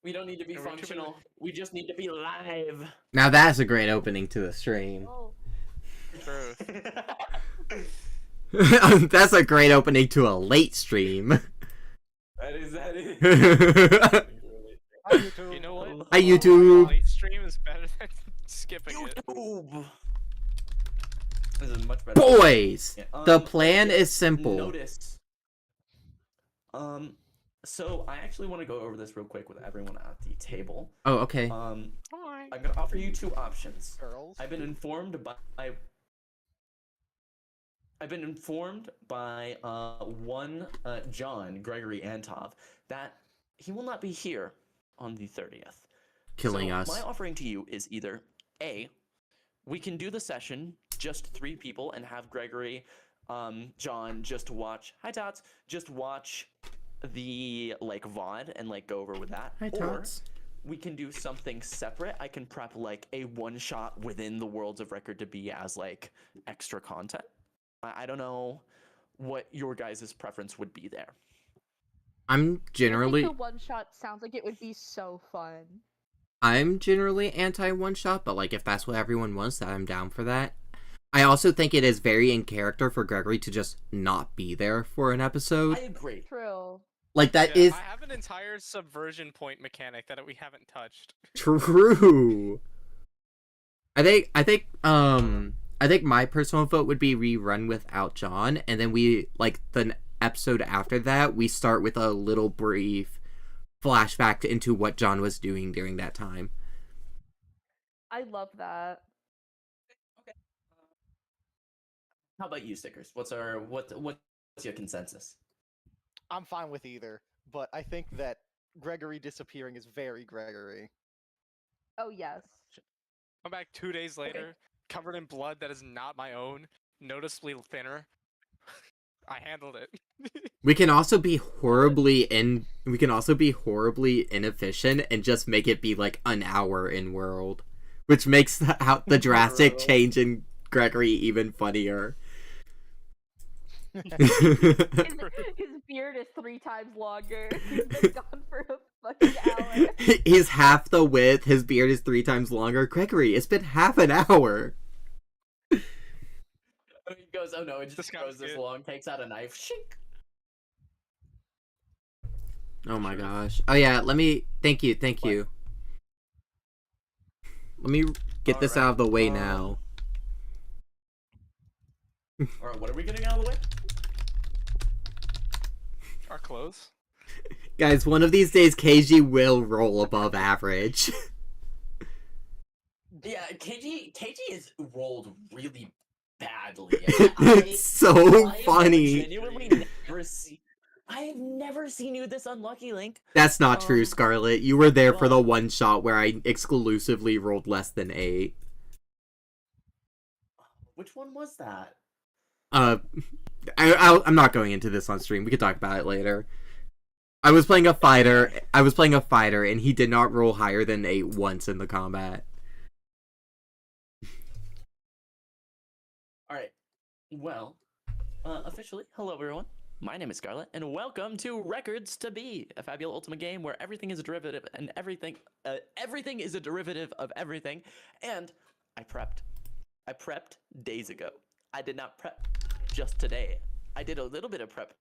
We don't need to be functional. We just need to be live. Now that's a great opening to the stream. Oh. That's a great opening to a late stream. That is. Hi, YouTube. You know what? Hi, YouTube. Late stream is better than skipping it. YouTube. This is much better. Boys, Yeah, the plan is simple. Notice. So I actually want to go over this real quick with everyone at the table. Oh, okay. I'm gonna offer you two options. Girls. I've been informed by one John Gregory Antov that he will not be here on the 30th. Killing so us. My offering to you is either A, we can do the session just 3 people and have Gregory, John just watch. Hi Tots, just watch the like VOD and like go over with that. Hi Tots. We can do something separate. I can prep like a one-shot within the Worlds of Record to be as like extra content. I don't know what your guys' preference would be there. I'm generally the one shot sounds like it would be so fun. I'm generally anti one shot, but like if that's what everyone wants, I'm down for that. I also think it is very in character for Gregory to just not be there for an episode. I agree. True. Like that is I have an entire subversion point mechanic that we haven't touched. true. I think my personal vote would be rerun without John, and then we like the episode after that we start with a little brief flashback into what John was doing during that time. I love that. Okay. How about you, Stickers? What's your consensus? I'm fine with either, but I think that Gregory disappearing is very Gregory. Oh yes. Come back 2 days later, covered in blood that is not my own, noticeably thinner. I handled it. We can also be horribly inefficient and just make it be like an hour in world, which makes the drastic change in Gregory even funnier. His beard is 3 times longer. He's been gone for a fucking hour. He's half the width, his beard is 3 times longer. Gregory, it's been half an hour. He goes, oh no, it just goes this long, takes out a knife. Shink. Oh my gosh. Oh yeah, thank you. Let me get this out of the way now. Alright, what are we getting out of the way? Our clothes. Guys, one of these days KG will roll above average. Yeah, KG is rolled really badly. It's so funny. I have never seen you this unlucky, Link. That's not true, Scarlet. You were there for the one shot where I exclusively rolled less than 8. Which one was that? I'm not going into this on stream. We could talk about it later. I was playing a fighter, and he did not roll higher than 8 once in the combat. All right. Well, officially, hello everyone. My name is Scarlett, and welcome to Records to Be, a fabulous ultimate game where everything is a derivative and everything is a derivative of everything. And I prepped days ago. I did not prep just today. I did a little bit of prep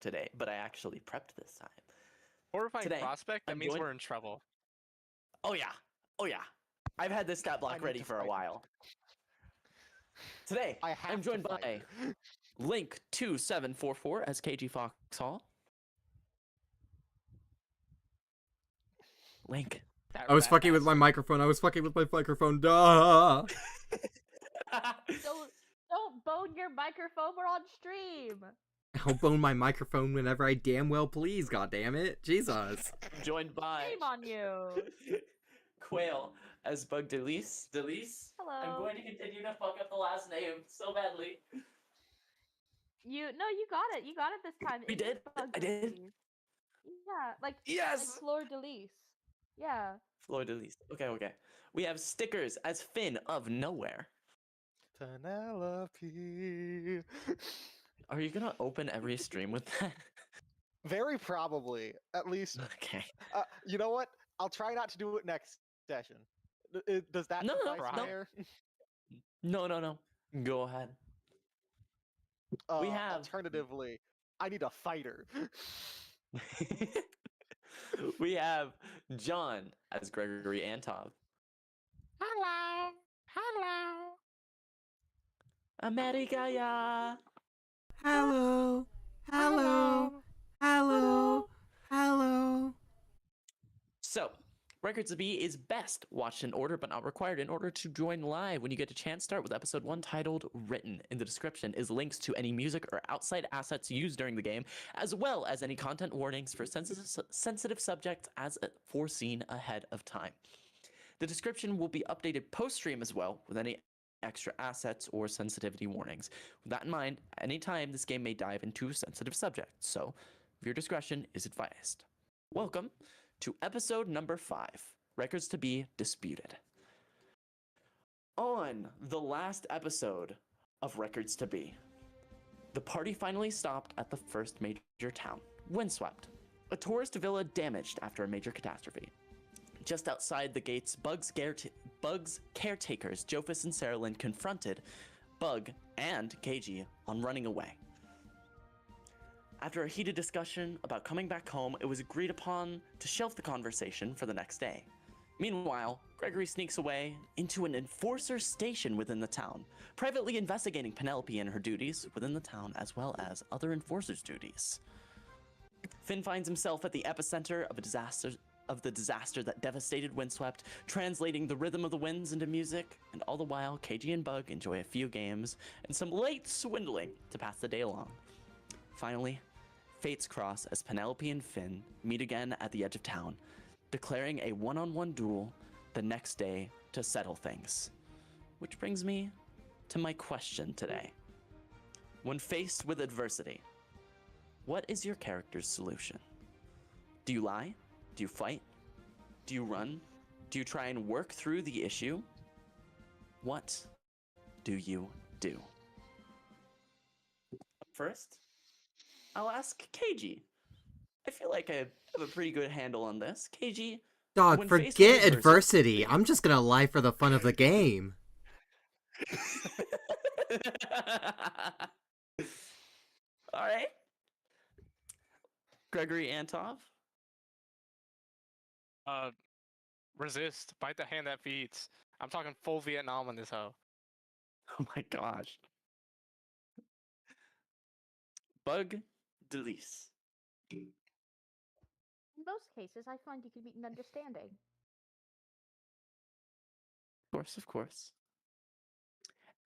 today, but I actually prepped this time. Horrifying Today, prospect. That I'm means joined- we're in trouble. Oh yeah, oh yeah. I've had this stat I block need ready to for a fight. while. Today, I have I'm joined to fight by her. Link2744 as KG Foxhall. Link. That I was rat fucking with my bastard. microphone. I was fucking with my microphone. Duh. Don't bone your microphone. We're on stream. I'll bone my microphone whenever I damn well please. God damn it, Jesus. Joined by Shame on you. Quail as Bug DeLyss. DeLyss. I'm Hello. going to continue to fuck up the last name so badly. You got it. You got it this time. We It is did. Bug I did. DeLyss. Yeah, like Yes. Fleur DeLyss. Yeah. Floyd DeLyss. Okay. We have Stickers as Finn of Nowhere. Penelope. Are you gonna open every stream with that? Very probably. At least, Okay. you know what? I'll try not to do it next session. Does that No, suffice, no. Mayor? No. Go ahead. We have- Alternatively, I need a fighter. We have John as Gregory Antov. Hello. America. Hello. Hello. So, Records to Be is best watched in order but not required. In order to join live, when you get a chance, start with episode 1 titled Written. In the description is links to any music or outside assets used during the game, as well as any content warnings for sensitive subjects as foreseen ahead of time. The description will be updated post-stream as well, with any extra assets or sensitivity warnings. With that in mind, anytime this game may dive into sensitive subjects, so viewer discretion is advised. Welcome to episode number 5, Records to Be Disputed. On the last episode of Records to Be, the party finally stopped at the first major town, Windswept, a tourist villa damaged after a major catastrophe. Just outside the gates, Bug's caretakers, Joefus and Lanolin, confronted Bug and KG on running away. After a heated discussion about coming back home, it was agreed upon to shelf the conversation for the next day. Meanwhile, Gregory sneaks away into an enforcer station within the town, privately investigating Penelope and her duties within the town as well as other enforcers' duties. Finn finds himself at the epicenter of the disaster that devastated Windswept, translating the rhythm of the winds into music, and all the while, KG and Bug enjoy a few games and some late swindling to pass the day along. Finally, fates cross as Penelope and Finn meet again at the edge of town, declaring a one-on-one duel the next day to settle things. Which brings me to my question today. When faced with adversity, what is your character's solution? Do you lie? Do you fight? Do you run? Do you try and work through the issue? What do you do? First, I'll ask KG. I feel like I have a pretty good handle on this. KG, Dog, when faced with forget adversity. I'm just gonna lie for the fun of the game. All right. Gregory Antov. Resist. Bite the hand that feeds. I'm talking full Vietnam on this hoe. Oh my gosh. Bug DeLyss. In most cases, I find you can meet an understanding. Of course.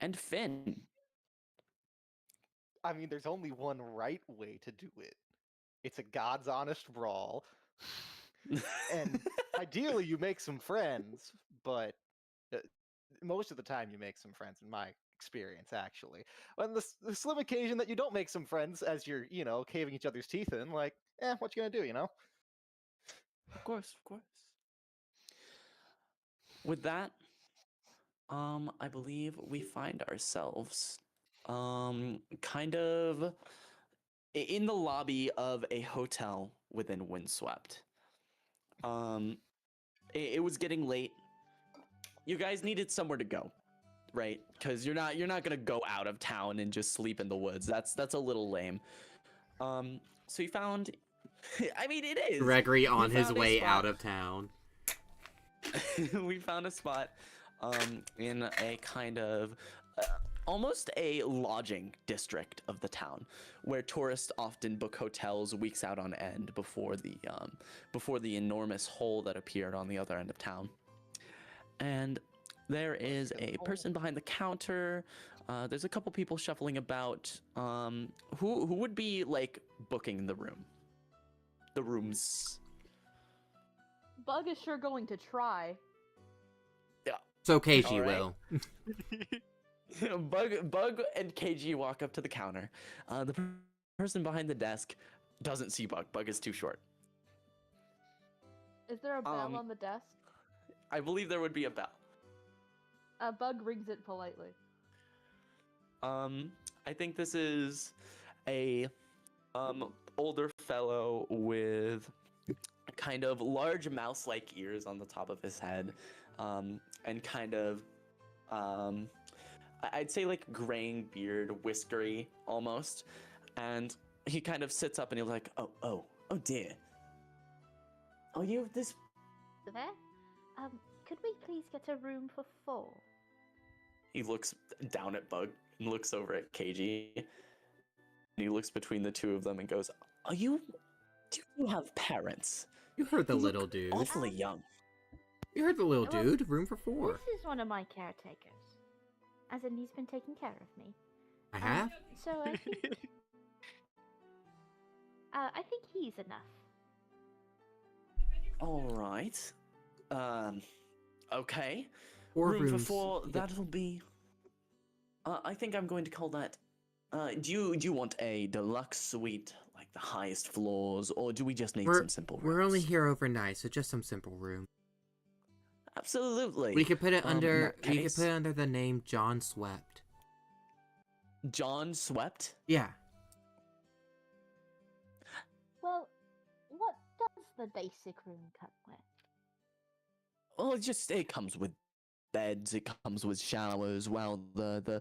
And Finn. I mean, there's only one right way to do it. It's a God's honest brawl. And ideally, you make some friends, but most of the time you make some friends, in my experience, actually. On the slim occasion that you don't make some friends as you're, caving each other's teeth in, like, what you gonna do, Of course. With that, I believe we find ourselves kind of in the lobby of a hotel within Windswept. It was getting late. You guys needed somewhere to go, right? Because you're not gonna go out of town and just sleep in the woods. That's a little lame. So you found, I mean, it is. Gregory on We his found a way spot. out of town. We found a spot in a kind of almost a lodging district of the town where tourists often book hotels weeks out on end before the enormous hole that appeared on the other end of town. And there is a person behind the counter. There's a couple people shuffling about. Who would be like booking the rooms? Bug is sure going to try. So KG All right. will. Bug and KG walk up to the counter. The person behind the desk doesn't see Bug. Bug is too short. Is there a bell on the desk? I believe there would be a bell. Bug rings it politely. I think this is a older fellow with kind of large mouse-like ears on the top of his head, and kind of I'd say like graying beard, whiskery almost, and he kind of sits up and he's like, oh dear. Oh, you have this. There? Could we please get a room for 4? He looks down at Bug and looks over at KG. And he looks between the two of them and goes, do you have parents? You heard the You little look dude. awfully young. You heard the little Well, dude. Room for 4. This is one of my caretakers. As in, he's been taking care of me. I have? So I think... I think he's enough. All right. Okay. 4 Room for rooms. 4. That'll be. I think I'm going to call that. Do you want a deluxe suite, like the highest floors, or do we just need some simple rooms? We're only here overnight, so just some simple room. Absolutely. We could put it in under. that We could case- put it under the name John Swept. John Swept. Yeah. Well, what does the basic room come with? Well, it comes with beds. It comes with showers. While the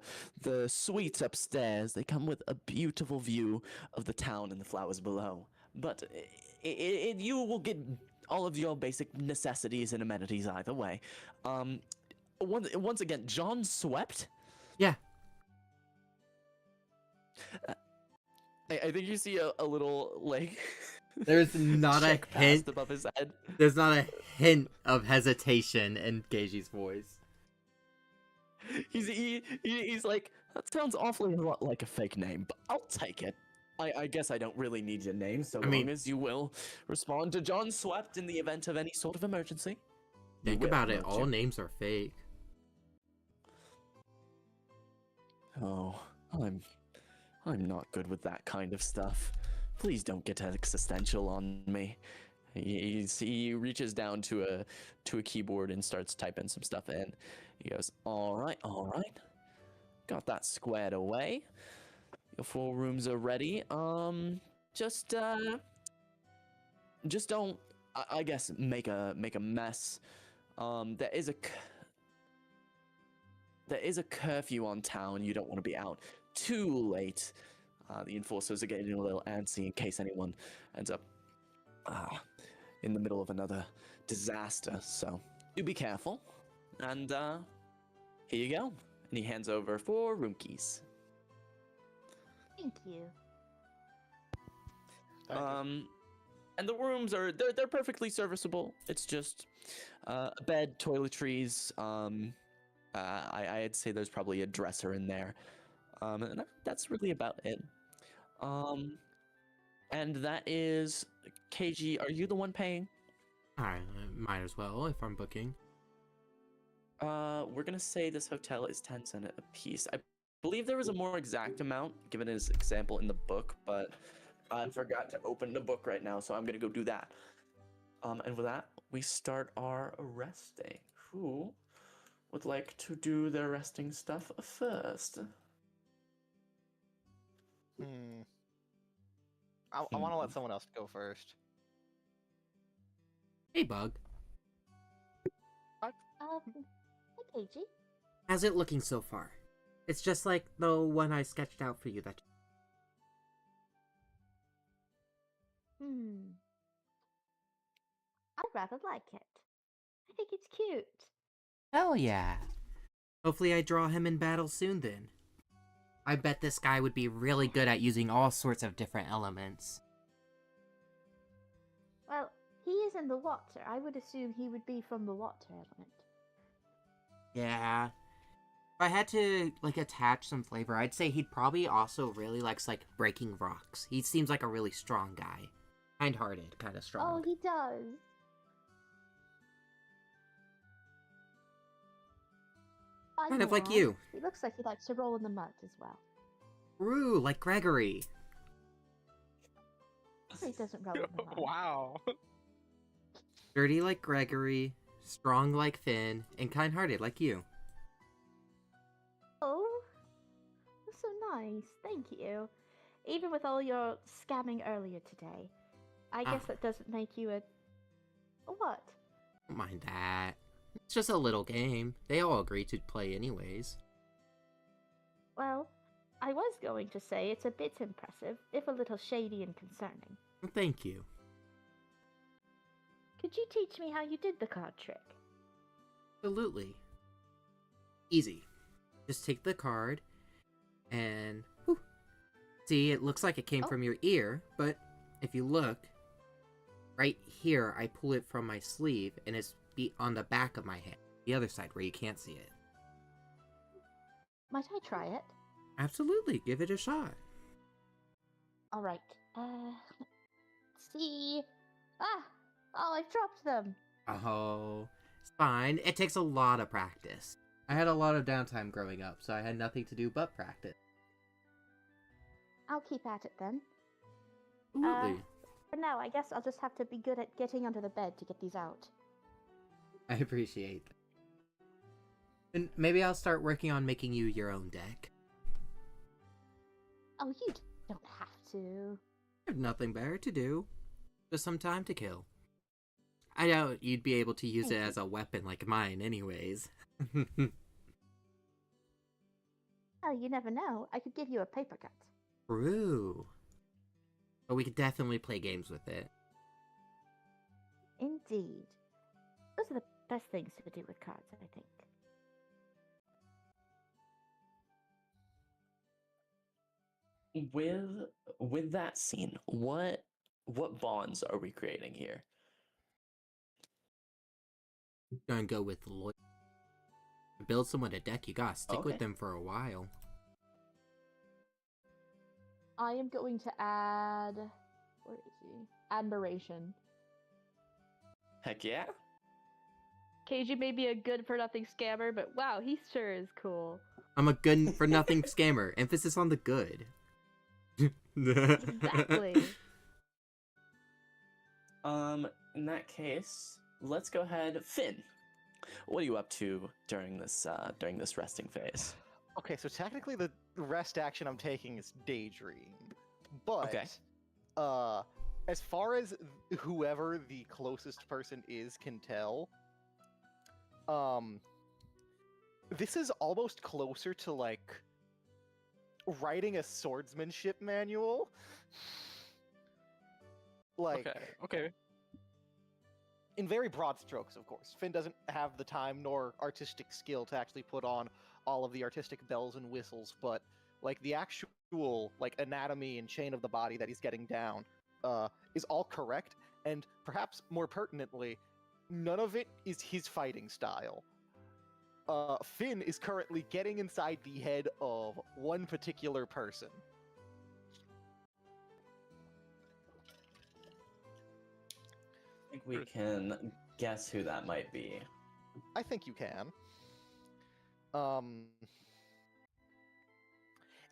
suites upstairs, they come with a beautiful view of the town and the flowers below. But you will get all of your basic necessities and amenities either way. Once again, John Swept. Yeah. I think you see a little like. There's not a check passed hint. above his head. There's not a hint of hesitation in Geiji's voice. He's like, that sounds awfully a lot like a fake name, but I'll take it. I guess I don't really need your name, so long as you will respond to John Swept in the event of any sort of emergency. Think will, about it. won't All you? names are fake. Oh, I'm not good with that kind of stuff. Please don't get existential on me. He reaches down to a keyboard and starts typing some stuff in. He goes, all right, got that squared away. Your 4 rooms are ready. Just don't, I guess, make a mess. There is a curfew on town. You don't want to be out too late. The enforcers are getting a little antsy in case anyone ends up in the middle of another disaster. So do be careful. And here you go. And he hands over 4 room keys. Thank you. Thank you. And the rooms are they're perfectly serviceable. It's just a bed, toiletries. I'd say there's probably a dresser in there. And that's really about it. And that is KG. Are you the one paying? I might as well if I'm booking. We're gonna say this hotel is 10 cents a piece. I believe there was a more exact amount given as example in the book, but I forgot to open the book right now, so I'm gonna go do that. And with that, we start our resting. Who would like to do their resting stuff first? I want to let someone else go first. Hey, Bug. Hey, KG. How's it looking so far? It's just like the one I sketched out for you that... I'd rather like it. I think it's cute. Hell yeah. Hopefully I draw him in battle soon then. I bet this guy would be really good at using all sorts of different elements. Well, he is in the water. I would assume he would be from the water element. Yeah. If I had to, like, attach some flavor, I'd say he'd probably also really likes, like, breaking rocks. He seems like a really strong guy. Kind-hearted, kind of strong. Oh, he does. Kind of like Yeah. you. He looks like he likes to roll in the mud as well. True, like Gregory. He doesn't roll in the mud. Wow. Dirty like Gregory, strong like Finn, and kind-hearted like you. Oh, that's so nice. Thank you. Even with all your scamming earlier today, I guess that doesn't make you a what? Don't mind that. It's just a little game. They all agree to play anyways. Well, I was going to say it's a bit impressive, if a little shady and concerning. Well, thank you. Could you teach me how you did the card trick? Absolutely. Easy. Just take the card and... whew. See, it looks like it came from your ear, but if you look, right here, I pull it from my sleeve, and it's on the back of my hand. The other side, where you can't see it. Might I try it? Absolutely, give it a shot. Alright, let's see... Ah! Oh, I've dropped them! Oh, it's fine. It takes a lot of practice. I had a lot of downtime growing up, so I had nothing to do but practice. I'll keep at it then. Absolutely. For now, I guess I'll just have to be good at getting under the bed to get these out. I appreciate that. And maybe I'll start working on making you your own deck. Oh, you don't have to. I have nothing better to do. Just some time to kill. I doubt you'd be able to use it as a weapon like mine anyways. Oh, you never know. I could give you a paper cut. True. But we could definitely play games with it. Indeed. Those are the best things to do with cards, I think. With that scene, what bonds are we creating here? Gonna go with loyal. Build someone a deck, you gotta stick with Okay. them for a while. I am going to add... Where is he? Admiration. Heck yeah. KG may be a good for nothing scammer, but wow, he sure is cool. I'm a good for nothing scammer. Emphasis on the good. Exactly. In that case, let's go ahead. Finn, what are you up to during this resting phase? Okay, so technically the rest action I'm taking is daydream, but Okay. As far as whoever the closest person is can tell, this is almost closer to like writing a swordsmanship manual. Like, Okay. in very broad strokes, of course. Finn doesn't have the time nor artistic skill to actually put on all of the artistic bells and whistles, but like the actual like anatomy and chain of the body that he's getting down is all correct, and perhaps more pertinently, none of it is his fighting style. Finn is currently getting inside the head of one particular person. I think we can guess who that might be. I think you can.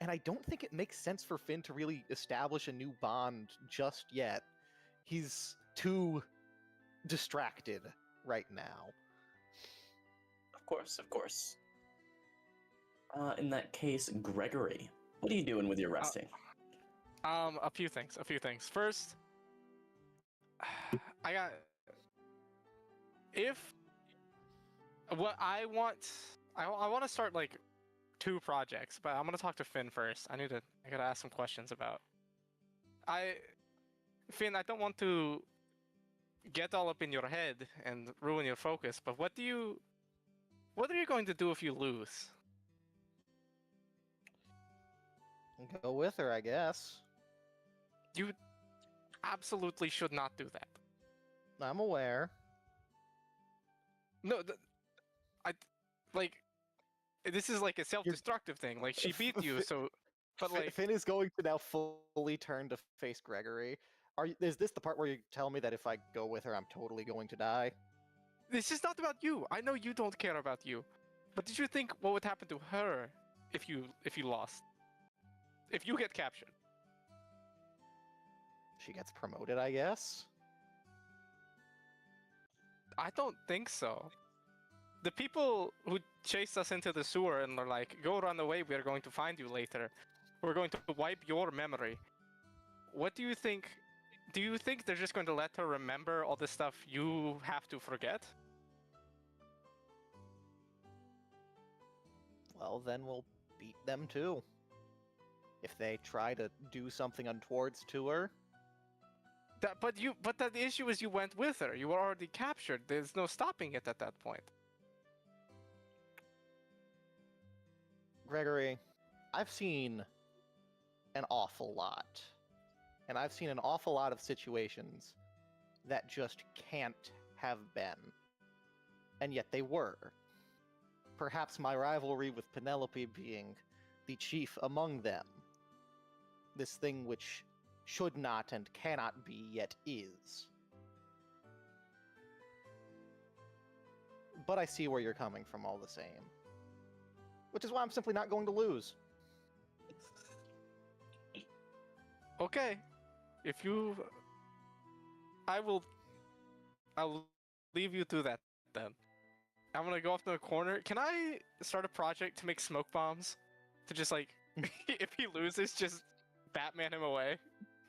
And I don't think it makes sense for Finn to really establish a new bond just yet. He's too distracted right now. Of course. In that case, Gregory, what are you doing with your resting? A few things. First, I got. If what I want to start like 2 projects, but I'm gonna talk to Finn first. I gotta ask some questions about. Finn, I don't want to get all up in your head and ruin your focus, but what are you going to do if you lose? Go with her, I guess. You absolutely should not do that. I'm aware. No, this is like a self-destructive thing. Like she beat you, so. But like Finn is going to now fully turn to face Gregory. Is this the part where you tell me that if I go with her, I'm totally going to die? this is not about you. I know you don't care about you, but did you think what would happen to her if you lost? If you get captured? She gets promoted, I guess. I don't think so. The people who chased us into the sewer and are like, "Go run away. We are going to find you later. We're going to wipe your memory." What do you think? Do you think they're just going to let her remember all the stuff you have to forget? Well, then we'll beat them too. If they try to do something untowards to her. But the issue is you went with her. You were already captured. There's no stopping it at that point. Gregory, I've seen an awful lot. And I've seen an awful lot of situations that just can't have been. And yet they were. Perhaps my rivalry with Penelope being the chief among them. This thing which should not and cannot be, yet is. But I see where you're coming from all the same. Which is why I'm simply not going to lose. Okay. If you... I'll leave you to that then. I'm gonna go off to the corner. Can I start a project to make smoke bombs? To just like, if he loses, just Batman him away?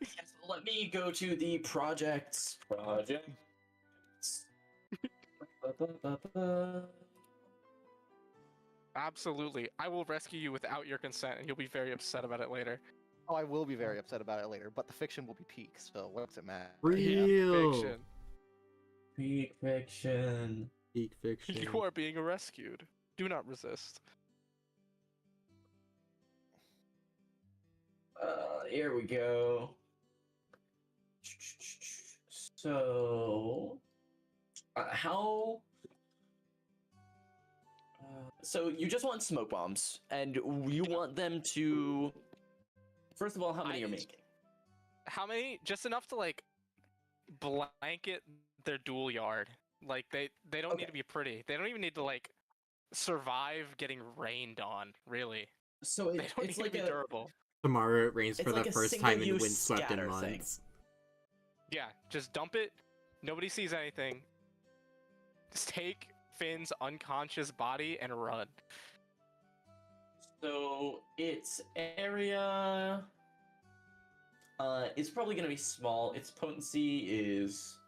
Yes, let me go to the projects. Absolutely. I will rescue you without your consent, and you'll be very upset about it later. Oh, I will be very upset about it later, but the fiction will be peak, so what's it matter? Real. Fiction. Peak fiction. Peak fiction. You are being rescued. Do not resist. Here we go. So, how? So you just want smoke bombs, and you want them to. First of all, how many you're making? How many? Just enough to like blanket their duel yard. Like they don't need to be pretty. They don't even need to like survive getting rained on. Really. So They don't it's need like to be durable. Tomorrow it rains It's for like the a first time in single-use windswept in scatter thing. months. Yeah, just dump it. Nobody sees anything. Just take Finn's unconscious body and run. So its area it's probably gonna be small. Its potency is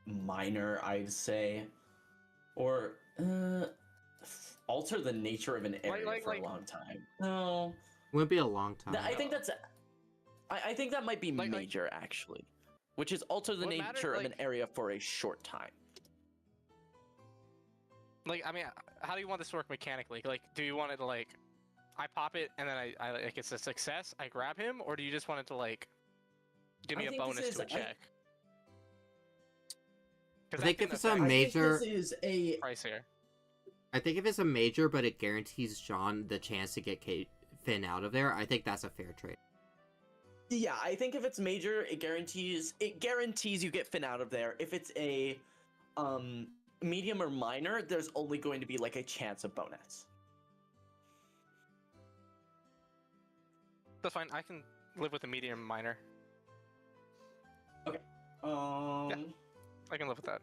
minor, I'd say. Or alter the nature of an area for a long time. No. It won't be a long time. I think that's I think that might be major actually. Which is alter the What nature matter- of an area for a short time. Like, I mean, how do you want this to work mechanically? Like, do you want it to like, I pop it and then I like it's a success, I grab him, or do you just want it to like, give me I a think this bonus is- to a check? I think if it's a I think major, this is a price here. I think if it's a major, but it guarantees John the chance to get Finn out of there, I think that's a fair trade. Yeah, I think if it's major, it guarantees you get Finn out of there. If it's a medium or minor, there's only going to be like a chance of bonus. That's fine. I can live with a medium minor. I can live with that.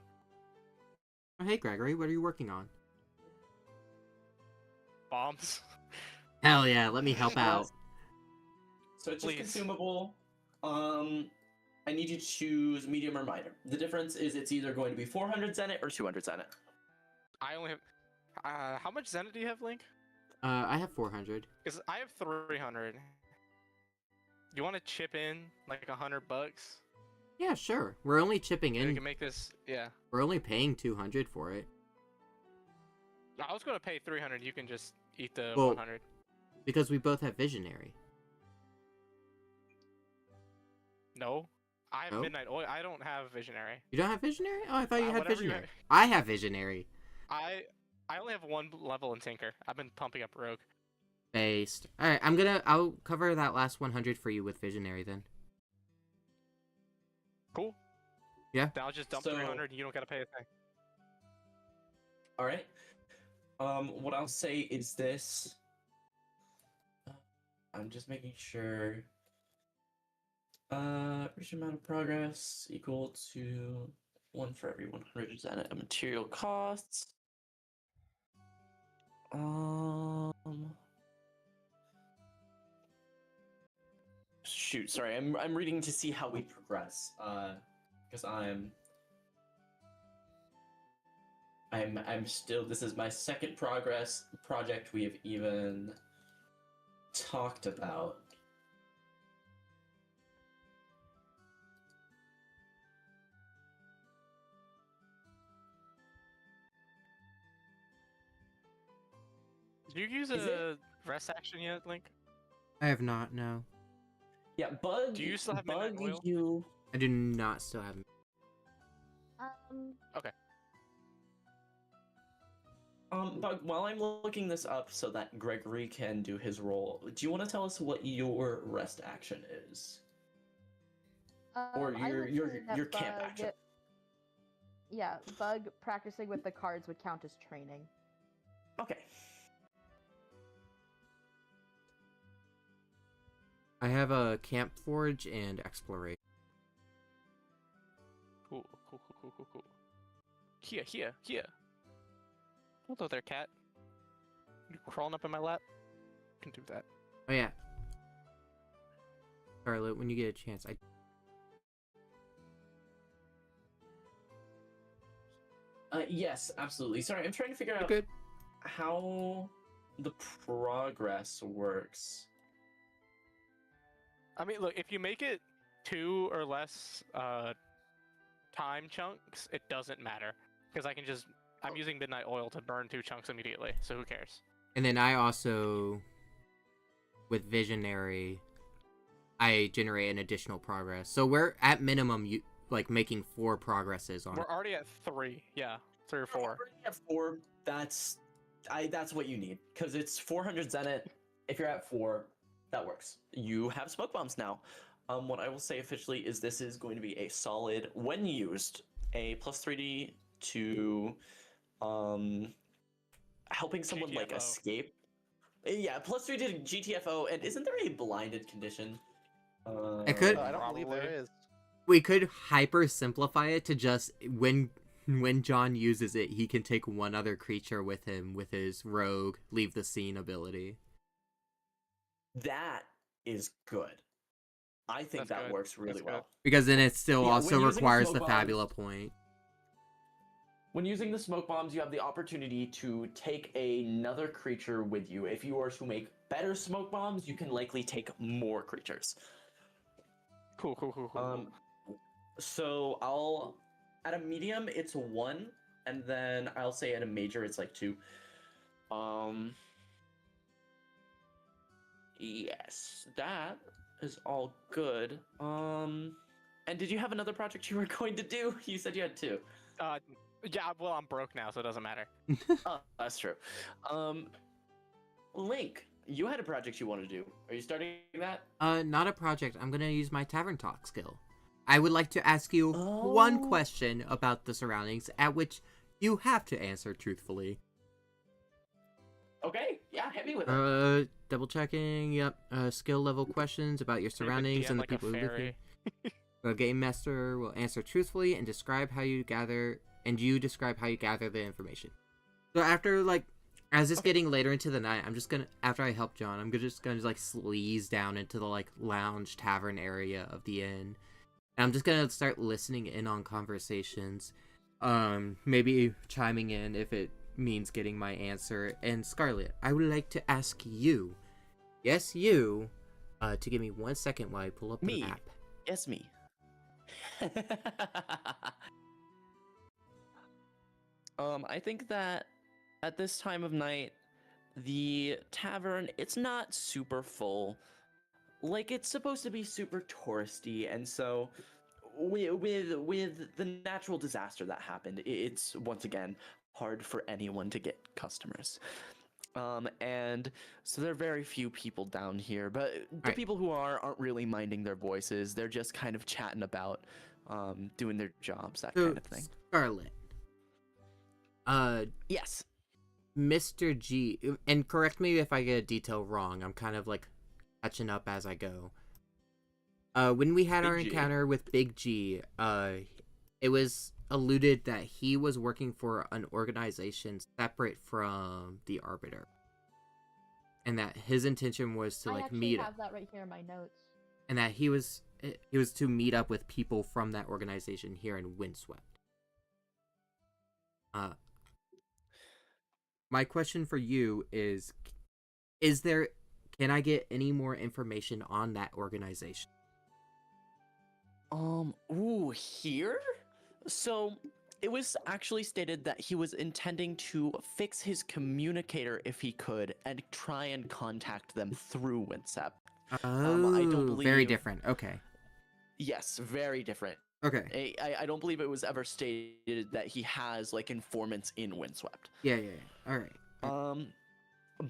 Oh, hey Gregory, what are you working on? Bombs. Hell yeah, let me help out. So it's just Please. consumable. I need you to choose medium or minor. The difference is it's either going to be 400 Zenit or 200 Zenit. I only have. How much Zenit do you have, Link? I have 400. Because I have 300. You want to chip in like $100? Yeah, sure. We're only chipping We in. can make this. Yeah. We're only paying 200 for it. I was gonna pay 300. You can just eat the Well, 100. Because we both have Visionary. No, I have No? Midnight Oil. I don't have Visionary. You don't have Visionary? Oh, I thought you had whatever you Visionary. have. I have Visionary. I only have one level in Tinker. I've been pumping up Rogue. Based. Alright, I'll cover that last 100 for you with Visionary then. Cool. Yeah. Then I'll just dump So- 300 and you don't gotta pay a thing. All right. What I'll say is this. I'm just making sure. Reach amount of progress equal to 1 for every 100 Zenit of material costs. Shoot, sorry, I'm reading to see how we progress. Because I'm still. This is my second project we have even talked about. Did you use Is a rest action yet, Link? I have not, no. Yeah, Bug. Do you still have Bug? Midnight Oil? You. I do not still have. Bug, while I'm looking this up so that Gregory can do his role, do you want to tell us what your rest action is? Or I would your say that your camp Bug- action? Yeah, Bug practicing with the cards would count as training. Okay. I have a Camp Forge and Exploration. Cool. Here. Hello there, cat. You crawling up in my lap? You can do that. Oh yeah. Charlotte, when you get a chance, Yes, absolutely. Sorry, I'm trying to figure out good. how the progress works. I mean, look, if you make it 2 or less time chunks, it doesn't matter. Because I'm using Midnight Oil to burn 2 chunks immediately, so who cares? And then I also, with Visionary, I generate an additional progress. So we're at minimum, making 4 progresses on We're it. already at 3, yeah. 3 or 4. Already at 4. That's what you need because it's 400 Zenit. If you're at 4, that works. You have smoke bombs now. What I will say officially is this is going to be a solid, when used, a plus 3d to helping someone like GTFO. escape. Yeah, plus 3 to GTFO, and isn't there a blinded condition? It could- I don't believe there Probably. is. We could hyper simplify it to just when John uses it, he can take one other creature with him with his rogue leave the scene ability. That is good. I think That's that good. works really That's good. well. Because then it still Yeah, when also using requires smoke the bombs- Fabula point. When using the smoke bombs, you have the opportunity to take another creature with you. If you are to make better smoke bombs, you can likely take more creatures. Cool. So I'll at a medium it's 1, and then I'll say at a major it's like 2. Yes, that is all good. And did you have another project you were going to do? You said you had 2. Yeah, well, I'm broke now, so it doesn't matter. Oh, that's true. Link, you had a project you wanted to do. Are you starting that? Not a project. I'm gonna use my Tavern Talk skill. I would like to ask you one Oh. question about the surroundings, at which you have to answer truthfully. Okay, yeah, hit me with it. Double checking. Yep. Skill level questions about your surroundings and the like a people who live fairy. here. The game master will answer truthfully and describe how you gather the information. So after as it's getting later into the night, I'm just gonna, after I help John, I'm just gonna like sleaze down into the like lounge tavern area of the inn. And I'm just gonna start listening in on conversations, maybe chiming in if it means getting my answer. And Scarlet, I would like to ask you, yes, you, to give me 1 second while I pull up the map. Yes, me. I think that at this time of night, the tavern, it's not super full. Like, it's supposed to be super touristy, and so with the natural disaster that happened, it's once again hard for anyone to get customers. And so there are very few people down here, but the Right. people who aren't really minding their voices. They're just kind of chatting about doing their jobs, that So, kind of thing. Scarlet, Yes. Mr. G, and correct me if I get a detail wrong, I'm kind of like catching up as I go. When we had Big our G. encounter with Big G, it was alluded that he was working for an organization separate from the Arbiter. And that his intention was to I like actually meet have that right here in my notes. and that he was to meet up with people from that organization here in Windswept. My question for you is there, can I get any more information on that organization? Here? So, it was actually stated that he was intending to fix his communicator if he could and try and contact them through Windswept. Oh, I don't very believe- different. Okay. Yes, very different. Okay. I don't believe it was ever stated that he has, like, informants in Windswept. Yeah. All right.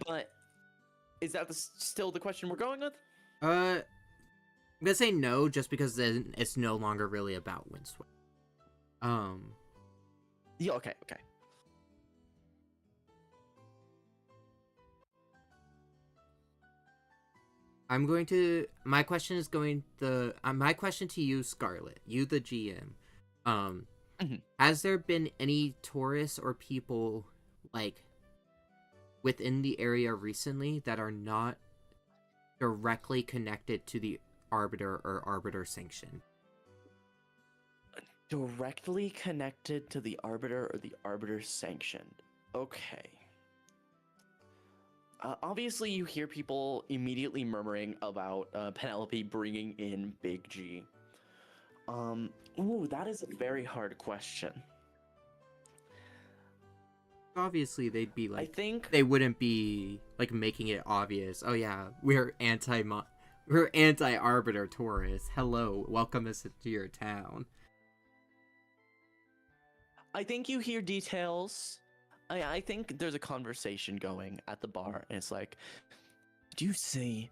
But is that still the question we're going with? I'm gonna say no, just because then it's no longer really about Windswept. Yeah, okay. My question to you, Scarlet, you the GM. Has there been any tourists or people like within the area recently that are not directly connected to the Arbiter or Arbiter sanction? Directly connected to the Arbiter or the Arbiter sanctioned. Okay. Obviously, you hear people immediately murmuring about Penelope bringing in Big G. That is a very hard question. Obviously, they'd be like, I think they wouldn't be like making it obvious. Oh yeah, we're anti-Arbiter tourists. Hello, welcome us to your town. I think you hear details. I think there's a conversation going at the bar, and it's like, do you see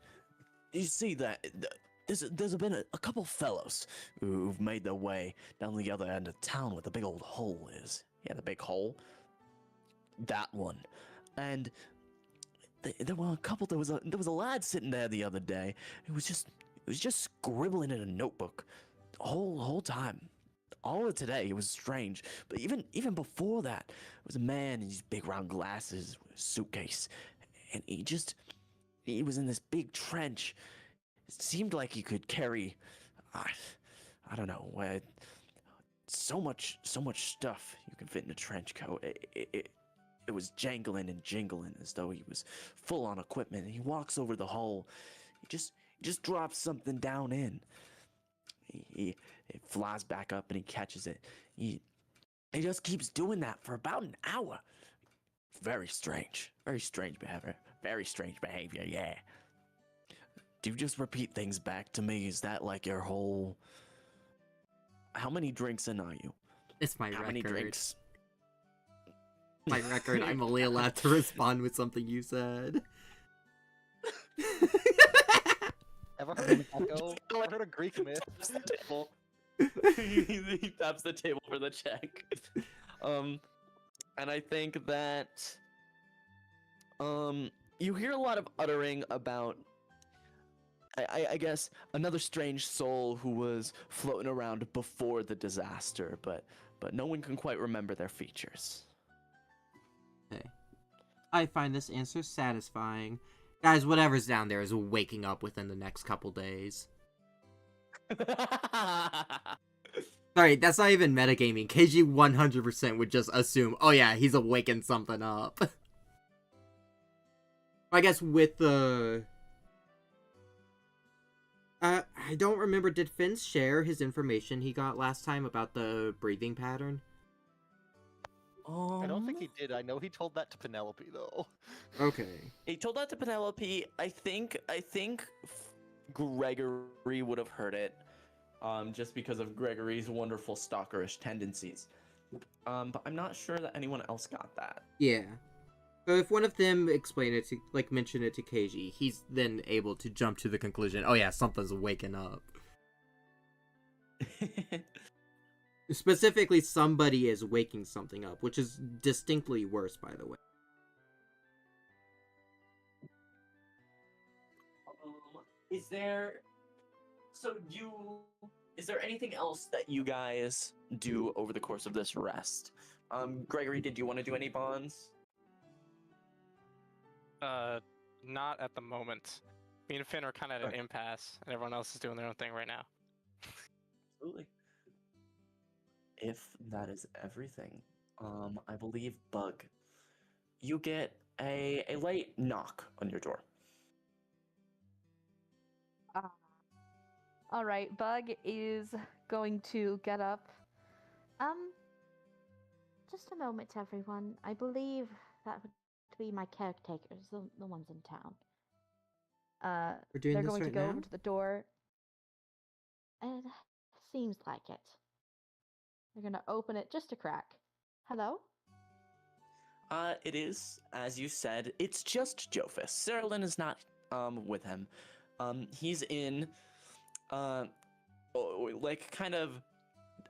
that there's been a couple fellows who've made their way down the other end of town where the big old hole is. Yeah, the big hole. That one. And there were a couple. There was a lad sitting there the other day who was just scribbling in a notebook the whole time. All of today, it was strange. But even before that, there was a man in these big round glasses with a suitcase. And he was in this big trench. It seemed like he could carry, I don't know, so much stuff you can fit in a trench coat. It was jangling and jingling as though he was full on equipment. And he walks over the hole. He just drops something down in. It flies back up and he catches it. He just keeps doing that for about an hour. Very strange. Very strange behavior. Very strange behavior, yeah. Do you just repeat things back to me? Is that like your whole... How many drinks in are you? It's my How record. many drinks? My record. I'm only allowed to respond with something you said. Ever heard of an echo? Ever heard of Greek myth? Taps the table. He taps the table for the check. And I think that you hear a lot of uttering about I guess another strange soul who was floating around before the disaster, but no one can quite remember their features. Okay. I find this answer satisfying. Guys, whatever's down there is waking up within the next couple days. Sorry, that's not even metagaming. KG 100% would just assume, oh yeah, he's awakened something up. I guess with the... I don't remember, did Finn share his information he got last time about the breathing pattern? I don't think he did. I know he told that to Penelope, though. Okay. He told that to Penelope. I think Gregory would have heard it, just because of Gregory's wonderful stalkerish tendencies. But I'm not sure that anyone else got that. Yeah. So if one of them explained it to, like, mentioned it to KG, he's then able to jump to the conclusion, oh yeah, something's waking up. Specifically, somebody is waking something up, which is distinctly worse, by the way. Is there anything else that you guys do over the course of this rest? Gregory, did you want to do any bonds? Not at the moment. Me and Finn are kind of at an impasse, and everyone else is doing their own thing right now. Absolutely. If that is everything, I believe, Bug, you get a late knock on your door. All right, Bug is going to get up. Just a moment, everyone. I believe that would be my caretakers, the ones in town. We're doing They're this going right to go now? over to the door. It seems like it. They're going to open it just a crack. Hello? It is, as you said, it's just Joefus. Serlin is not with him. He's in like kind of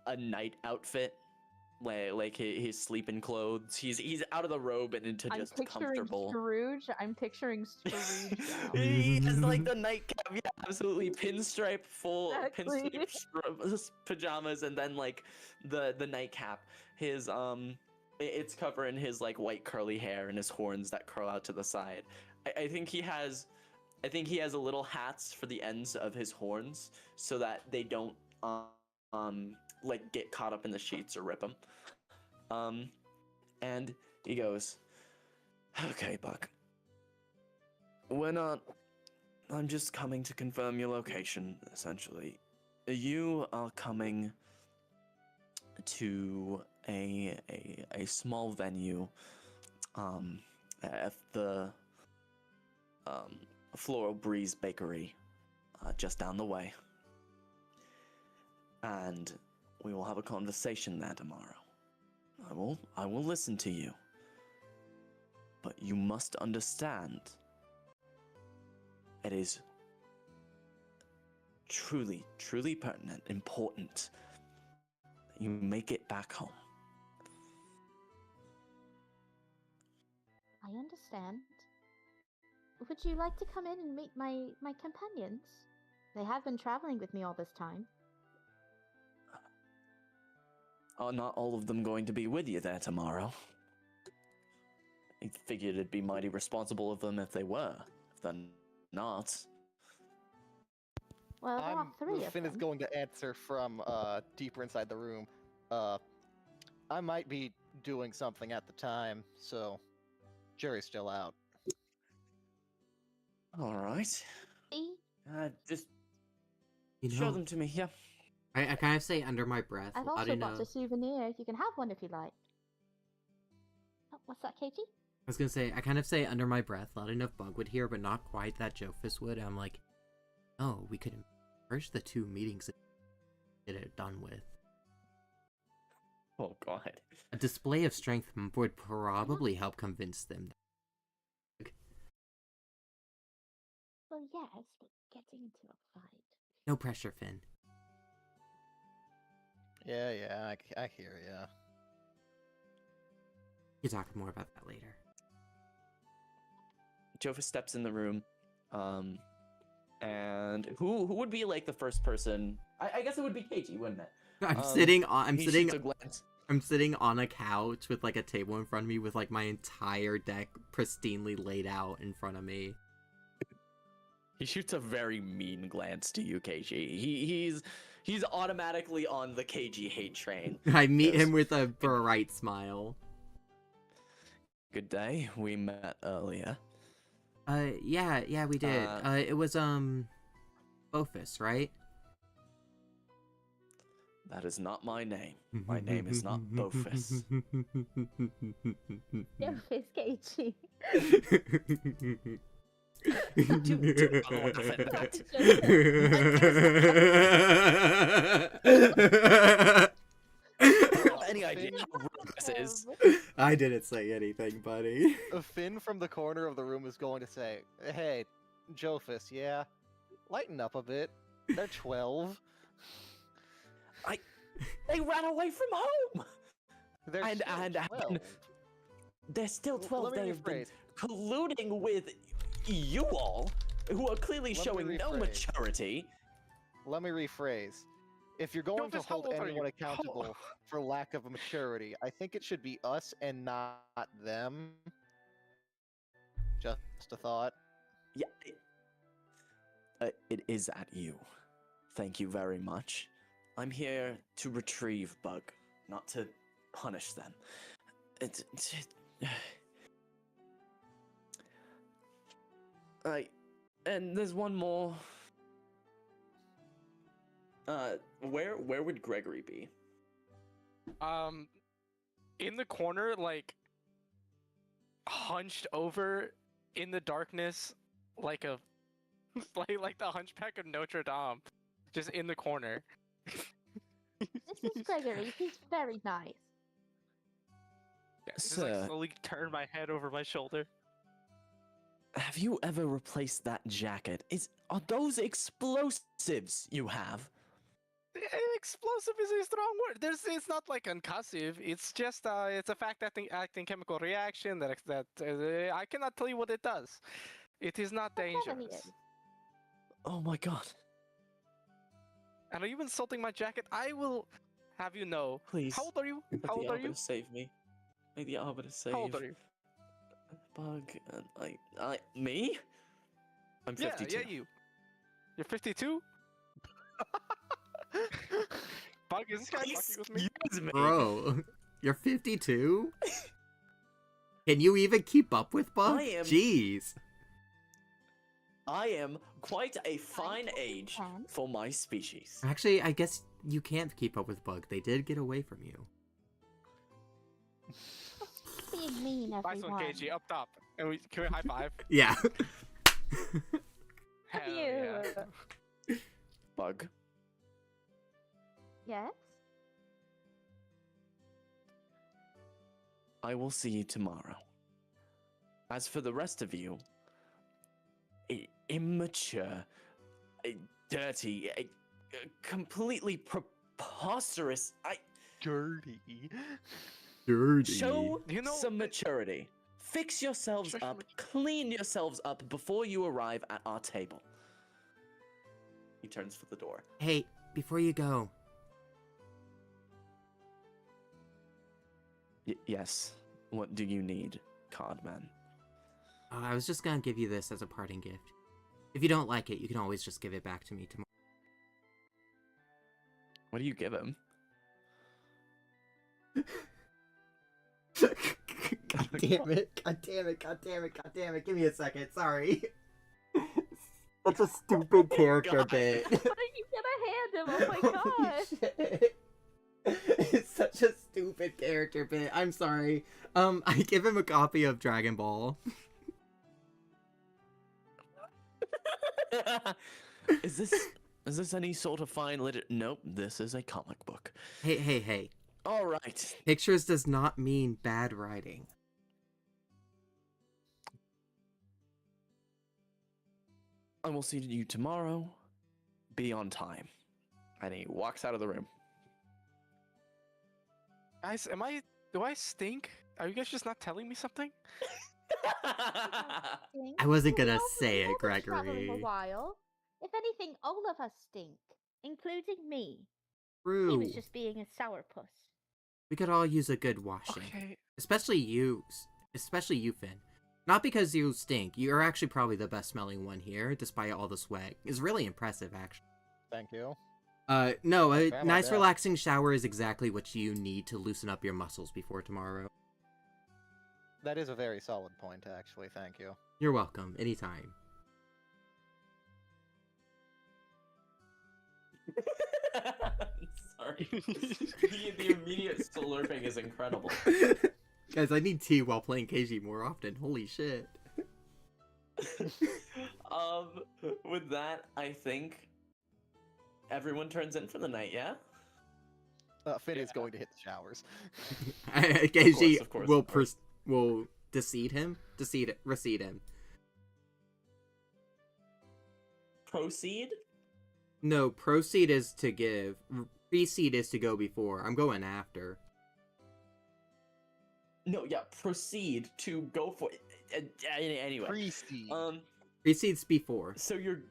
a night outfit, like his sleeping clothes. He's out of the robe and into just comfortable. I'm picturing Scrooge now. He has like the nightcap, yeah, absolutely pinstripe Exactly. pinstripe pajamas, and then like the nightcap. His it's covering his like white curly hair and his horns that curl out to the side. I think he has a little hats for the ends of his horns so that they don't like get caught up in the sheets or rip them. And he goes, "Okay, Buck. I'm just coming to confirm your location, essentially. You are coming to a small venue at the Floral Breeze Bakery just down the way. And we will have a conversation there tomorrow. I will listen to you. But you must understand, it is truly, truly pertinent, important that you make it back home." I understand. Would you like to come in and meet my companions? They have been traveling with me all this time. Are not all of them going to be with you there tomorrow? I figured it'd be mighty responsible of them if they were. If they're not. Well, there are three of Finn them. is going to answer from deeper inside the room. I might be doing something at the time, so jury's still out. All right. See? Just You know, show them to me, yeah. I kind of say under my breath, I've loud also enough. bought a souvenir. You can have one if you like. Oh, what's that, Katie? I was gonna say, I kind of say under my breath, loud enough Bug would hear, but not quite that Joefus would. I'm like, oh, we could merge the two meetings and get it done with. Oh god. A display of strength would probably help convince them. Well, yes, but getting into a fight. No pressure, Finn. Yeah, I hear ya. You can talk more about that later. Joefus steps in the room, and who would be like the first person? I guess it would be KG, wouldn't it? I'm He sitting shoots a glance. I'm sitting on a couch with like a table in front of me with like my entire deck pristinely laid out in front of me. He shoots a very mean glance to you, KG. He's automatically on the KG hate train. I meet Yes. him with a bright smile. Good day. We met earlier. Yeah, we did. It was Joefus, right? That is not my name. My name is not Joefus. Joefus KG. Do not defend that. Any idea how rude this is? I didn't say anything, buddy. Finn from the corner of the room is going to say, "Hey, Joefus, yeah, lighten up a bit. They're 12. They ran away from home. They're And- still and- 12. They're still 12. Let me They've been rephrase. colluding with you all, who are clearly Let me showing no rephrase. maturity. Let me rephrase. If you're going to Joefus, how hold old are anyone you? accountable for lack of maturity, I think it should be us and not them. Just a thought. Yeah, it is at you. Thank you very much. I'm here to retrieve Bug, not to punish them. And there's one more. Where would Gregory be? In the corner, like hunched over in the darkness, like a like the Hunchback of Notre Dame, just in the corner. This is Gregory. He's very nice. Yeah, just like Sir. slowly turn my head over my shoulder. Have you ever replaced that jacket? Are those explosives you have? Explosive is a strong word. It's not like concussive. It's just it's a acting chemical reaction that I cannot tell you what it does. It is not What seven dangerous. years? Oh my god. And are you insulting my jacket? I will have you know. Please. How old are you? Let How the old are you? Arbiter save me. May the Arbiter save. How old are you? Bug. Me? I'm 52. Yeah, you. You're 52? Bug, is this guy fucking with me? Excuse me. Bro, you're 52? Can you even keep up with Bug? I am- Jeez. I am quite a fine hope you age can. for my species. Actually, I guess you can't keep up with Bug. They did get away from you. Being mean, Nice everyone. one, KG, up top. And can we high five? Yeah. Hell You. yeah. Bug. Yes? I will see you tomorrow. As for the rest of you, immature, dirty, completely preposterous. Dirty. Dirty. Show You know, some maturity. Fix yourselves Show some up, clean yourselves up before you arrive at our table. He turns for the door. Hey, before you go, Yes. What do you need, Cardman? I was just gonna give you this as a parting gift. If you don't like it, you can always just give it back to me tomorrow. What do you give him? God damn it. God damn it. God damn it. God damn it. Give me a second. Sorry. That's a stupid character God. bit. What are you gonna hand him? Oh my god! It's such a stupid character bit. I'm sorry. I give him a copy of Dragon Ball. Is this any sort of fine Nope, this is a comic book. Hey. All right. Pictures does not mean bad writing. I will see you tomorrow. Be on time. And he walks out of the room. guys, do I stink? Are you guys just not telling me something? Stink. I wasn't We gonna all- say we've it, all been traveling Gregory. A while. If anything, all of us stink, including me. He True. was just being a sourpuss. We could all use a good washing. Okay. Especially you, Finn. Not because you stink. You're actually probably the best smelling one here, despite all the sweat. It's really impressive, actually. Thank you. No, a Grandma nice death. relaxing shower is exactly what you need to loosen up your muscles before tomorrow. That is a very solid point, actually. Thank you. You're welcome, anytime. Sorry. The immediate slurping is incredible. Guys, I need tea while playing KG more often. Holy shit. With that, I think everyone turns in for the night, yeah? Finn is going to hit the showers. KG of course, will of course. will recede him. Proceed? No, proceed is to give. Precede is to go before. I'm going after. No, yeah, proceed to go for anyway. Precede. Precedes before. So you're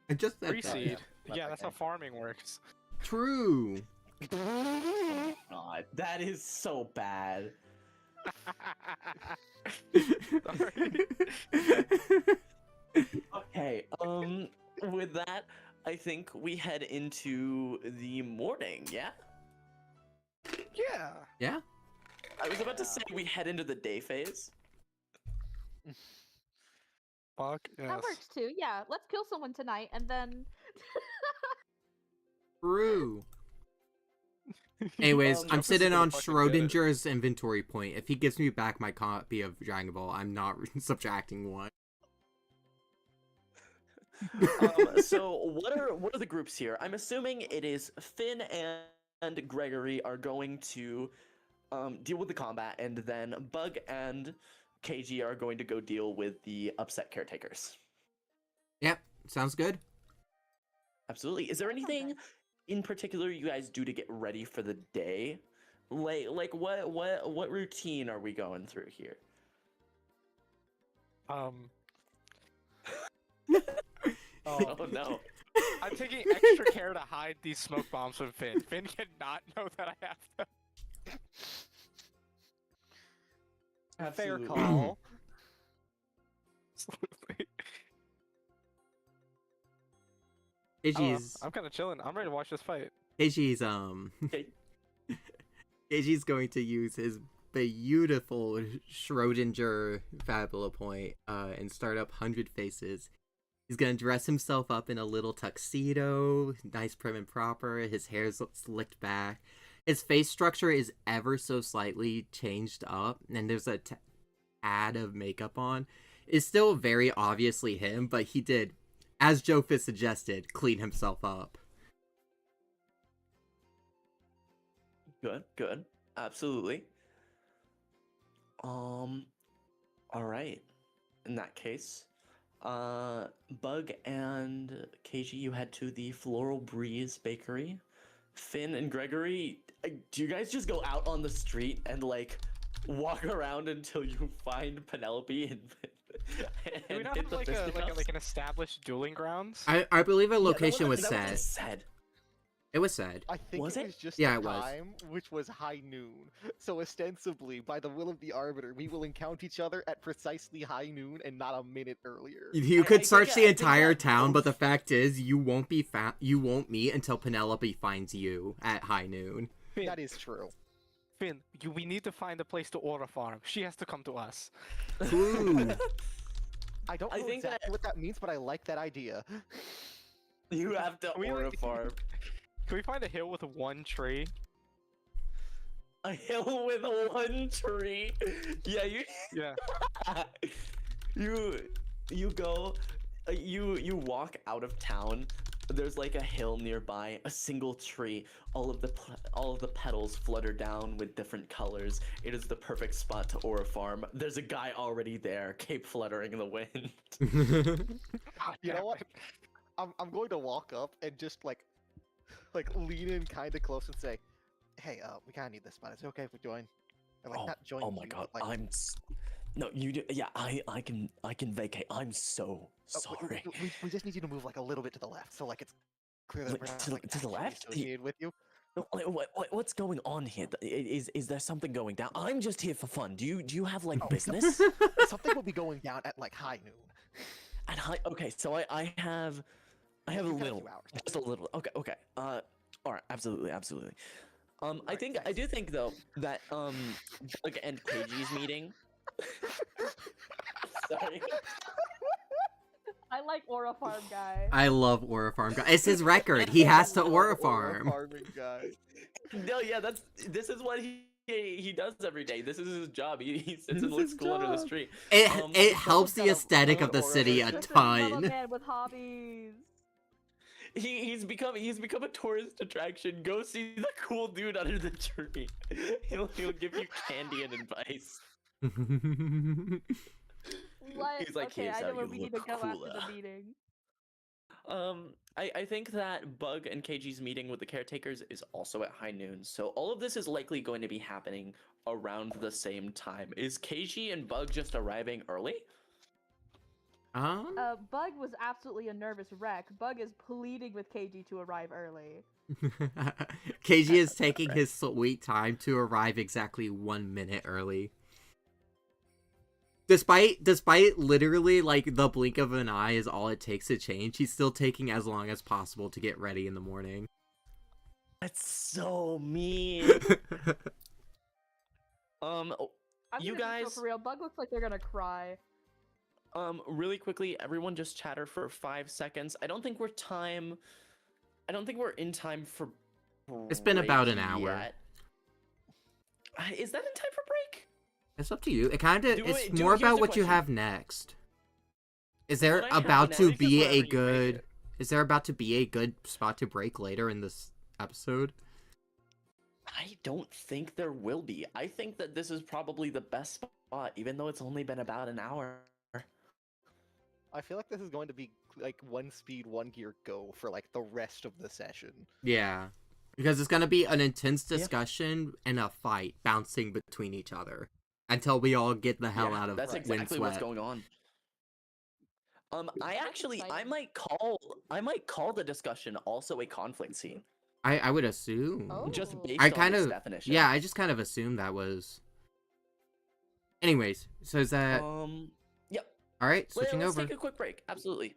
I just said that. Precede. That's Yeah, that's how okay. farming works. True. God, that is so bad. Sorry. Okay, with that, I think we head into the morning, yeah? Yeah. Yeah? I was about to say we head into the day phase. Fuck yes. That works too. Yeah, let's kill someone tonight and then. True. Anyways, I'm Joefus is sitting gonna on fucking get it. Schrodinger's inventory point. If he gives me back my copy of Dragon Ball, I'm not subtracting one. So what are the groups here? I'm assuming it is Finn and Gregory are going to deal with the combat, and then Bug and KG are going to go deal with the upset caretakers. Yep, sounds good. Absolutely. Is there anything in particular you guys do to get ready for the day? Like what routine are we going through here? Oh no. I'm taking extra care to hide these smoke bombs from Finn. Finn cannot know that I have them. Fair Absolutely. call. Absolutely. KG's I'm kind of chilling. I'm ready to watch this fight. KG's Okay. KG's going to use his beautiful Schrodinger Fabula point and start up 100 Faces. He's gonna dress himself up in a little tuxedo, nice prim and proper, his hair's slicked back. His face structure is ever so slightly changed up, and there's a tad of makeup on. It's still very obviously him, but he did, as Joefus suggested, clean himself up. Good. Absolutely. All right. In that case, Bug and KG, you head to the Floral Breeze Bakery. Finn and Gregory, do you guys just go out on the street and like walk around until you find Penelope and Do we not hit have the like a fisticuffs? like an established dueling grounds? I believe a Yeah, location was that said. just said. It was said. I think Was it it? was just Yeah, the it was. time, which was high noon. So ostensibly, by the will of the Arbiter, we will encounter each other at precisely high noon and not a minute earlier. You I could think search I the think entire that town, but the both- fact is, you won't meet until Penelope finds you at high noon. Finn, That is true. Finn, we need to find a place to order farm. She has to come to us. Ooh. I don't I know think that- exactly what that means, but I like that idea. You have to We, order like- farm. Can we find a hill with one tree? A hill with one tree. Yeah, you. Yeah. you go. You walk out of town. There's like a hill nearby, a single tree. All of the petals flutter down with different colors. It is the perfect spot to aura farm. There's a guy already there, cape fluttering in the wind. You know what? I'm going to walk up and just like lean in kind of close and say, "Hey, we kind of need this spot. Is it okay if we join?" Or, like, not join Oh my you, god, but, like, No, you do. Yeah, I can vacate. I'm so oh, sorry. we just need you to move like a little bit to the left, so like it's clear that Like, we're not to the- like, to the actually left? associated with you. What's going on here? Is there something going down? I'm just here for fun. Do you have like business? Something will be going down at like high noon. At high, okay, so I have a You've got a little, few hours. just a little. Okay. All right, absolutely. I Right, do think though that Bug and KG's meeting. Sorry. I like Aura Farm guy. I love Aura Farm. It's his record. He has to Aura Farm. Farming guy. No, yeah, this is what he does every day. This is his job. He sits and This is looks his cool under the job. street. It helps the got a- aesthetic of the Aura city a Farm. Just a little ton. man with hobbies. He's become a tourist attraction. Go see the cool dude under the tree. He'll give you candy and advice. What? He's like, okay, "Here's I how know where you we need look to go cooler." after the meeting. I think that Bug and KG's meeting with the caretakers is also at high noon, so all of this is likely going to be happening around the same time. Is KG and Bug just arriving early? Bug was absolutely a nervous wreck. Bug is pleading with KG to arrive early. KG is taking his sweet time to arrive exactly 1 minute early. Despite literally like the blink of an eye is all it takes to change, he's still taking as long as possible to get ready in the morning. That's so mean. I'm You gonna just go guys- for real. Bug looks like they're gonna cry. Really quickly, everyone just chatter for 5 seconds. I don't think we're in time for It's been about break an hour. yet. Is that in time for break? It's up to you. It kind of Do it's it- do- more here's the about what you question. have next. Is there What I have about to next- be whatever a you make good it. is there about to be a good spot to break later in this episode? I don't think there will be. I think that this is probably the best spot, even though it's only been about an hour. I feel like this is going to be like one speed, one gear go for like the rest of the session. Yeah. Because it's going to be an intense Yeah. discussion and a fight bouncing between each other until we all get the hell Yeah, out of that's Right. exactly what's windswept. going on. I exciting. might call the discussion also a conflict scene, I would assume. Oh. just based I on kind its of definition. yeah, I just kind of assumed that was. Anyways, so is that Yep. all right? Let's Switching over. take a quick break. Absolutely.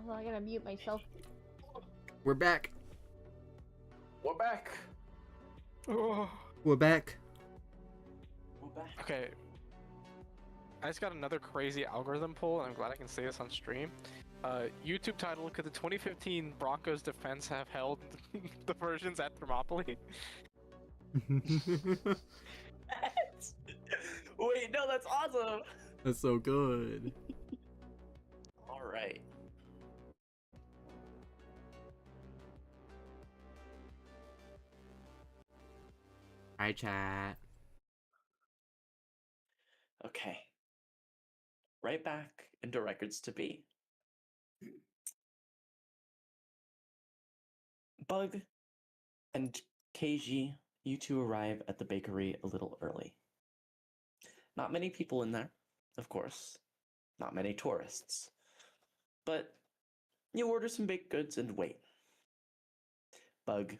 Oh, I gotta mute myself. We're back. We're back. Oh. We're back. We're back. Okay. I just got another crazy algorithm pull, and I'm glad I can say this on stream. YouTube title: Could the 2015 Broncos defense have held the versions at Thermopylae? Wait, no, that's awesome. That's so good. All right. Hi, chat. Okay. Right back into records to be. Bug and Keiji, you two arrive at the bakery a little early. Not many people in there, of course. Not many tourists. But you order some baked goods and wait. Bug,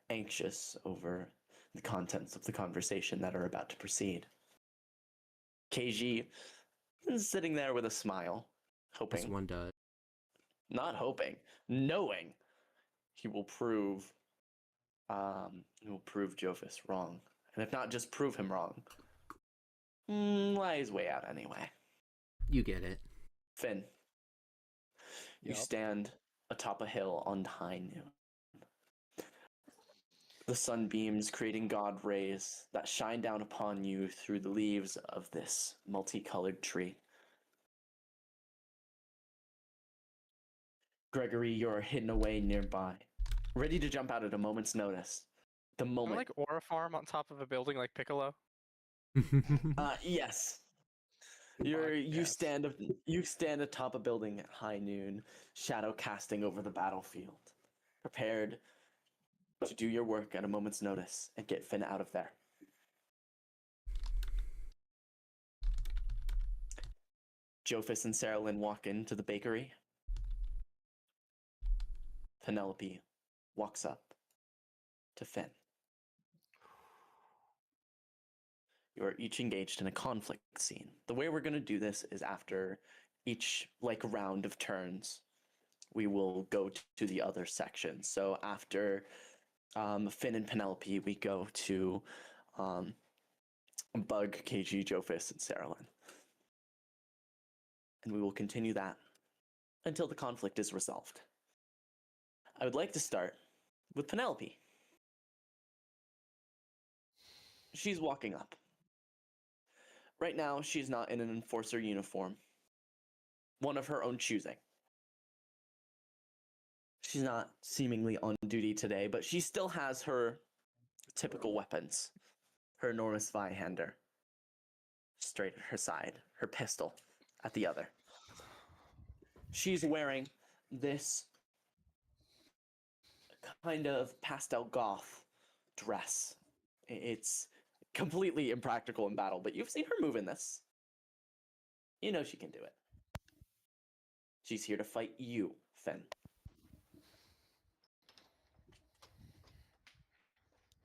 anxious over the contents of the conversation that are about to proceed. KG is sitting there with a smile, As hoping, one does. not hoping, knowing he will prove Joefus wrong. And if not just prove him wrong, lie his way out anyway. You get it. Finn, you Yup. stand atop a hill on high noon. The sunbeams creating god rays that shine down upon you through the leaves of this multicolored tree. Gregory, you're hidden away nearby, ready to jump out at a moment's notice. The I'm moment. like Aura Farm on top of a building like Piccolo. Yes. Fuck, You yes. stand atop a building at high noon, shadow casting over the battlefield, prepared to do your work at a moment's notice and get Finn out of there. Joefus and Saralyn walk into the bakery. Penelope walks up to Finn. You are each engaged in a conflict scene. The way we're going to do this is after each round of turns, we will go to the other section. So after Finn and Penelope, we go to Bug, KG, Joefus, and Saralyn. And we will continue that until the conflict is resolved. I would like to start with Penelope. She's walking up. Right now, she's not in an enforcer uniform. One of her own choosing. She's not seemingly on duty today, but she still has her typical weapons. Her enormous Vihander straight at her side, her pistol at the other. She's wearing this kind of pastel goth dress. It's completely impractical in battle, but you've seen her move in this. You know she can do it. She's here to fight you, Finn.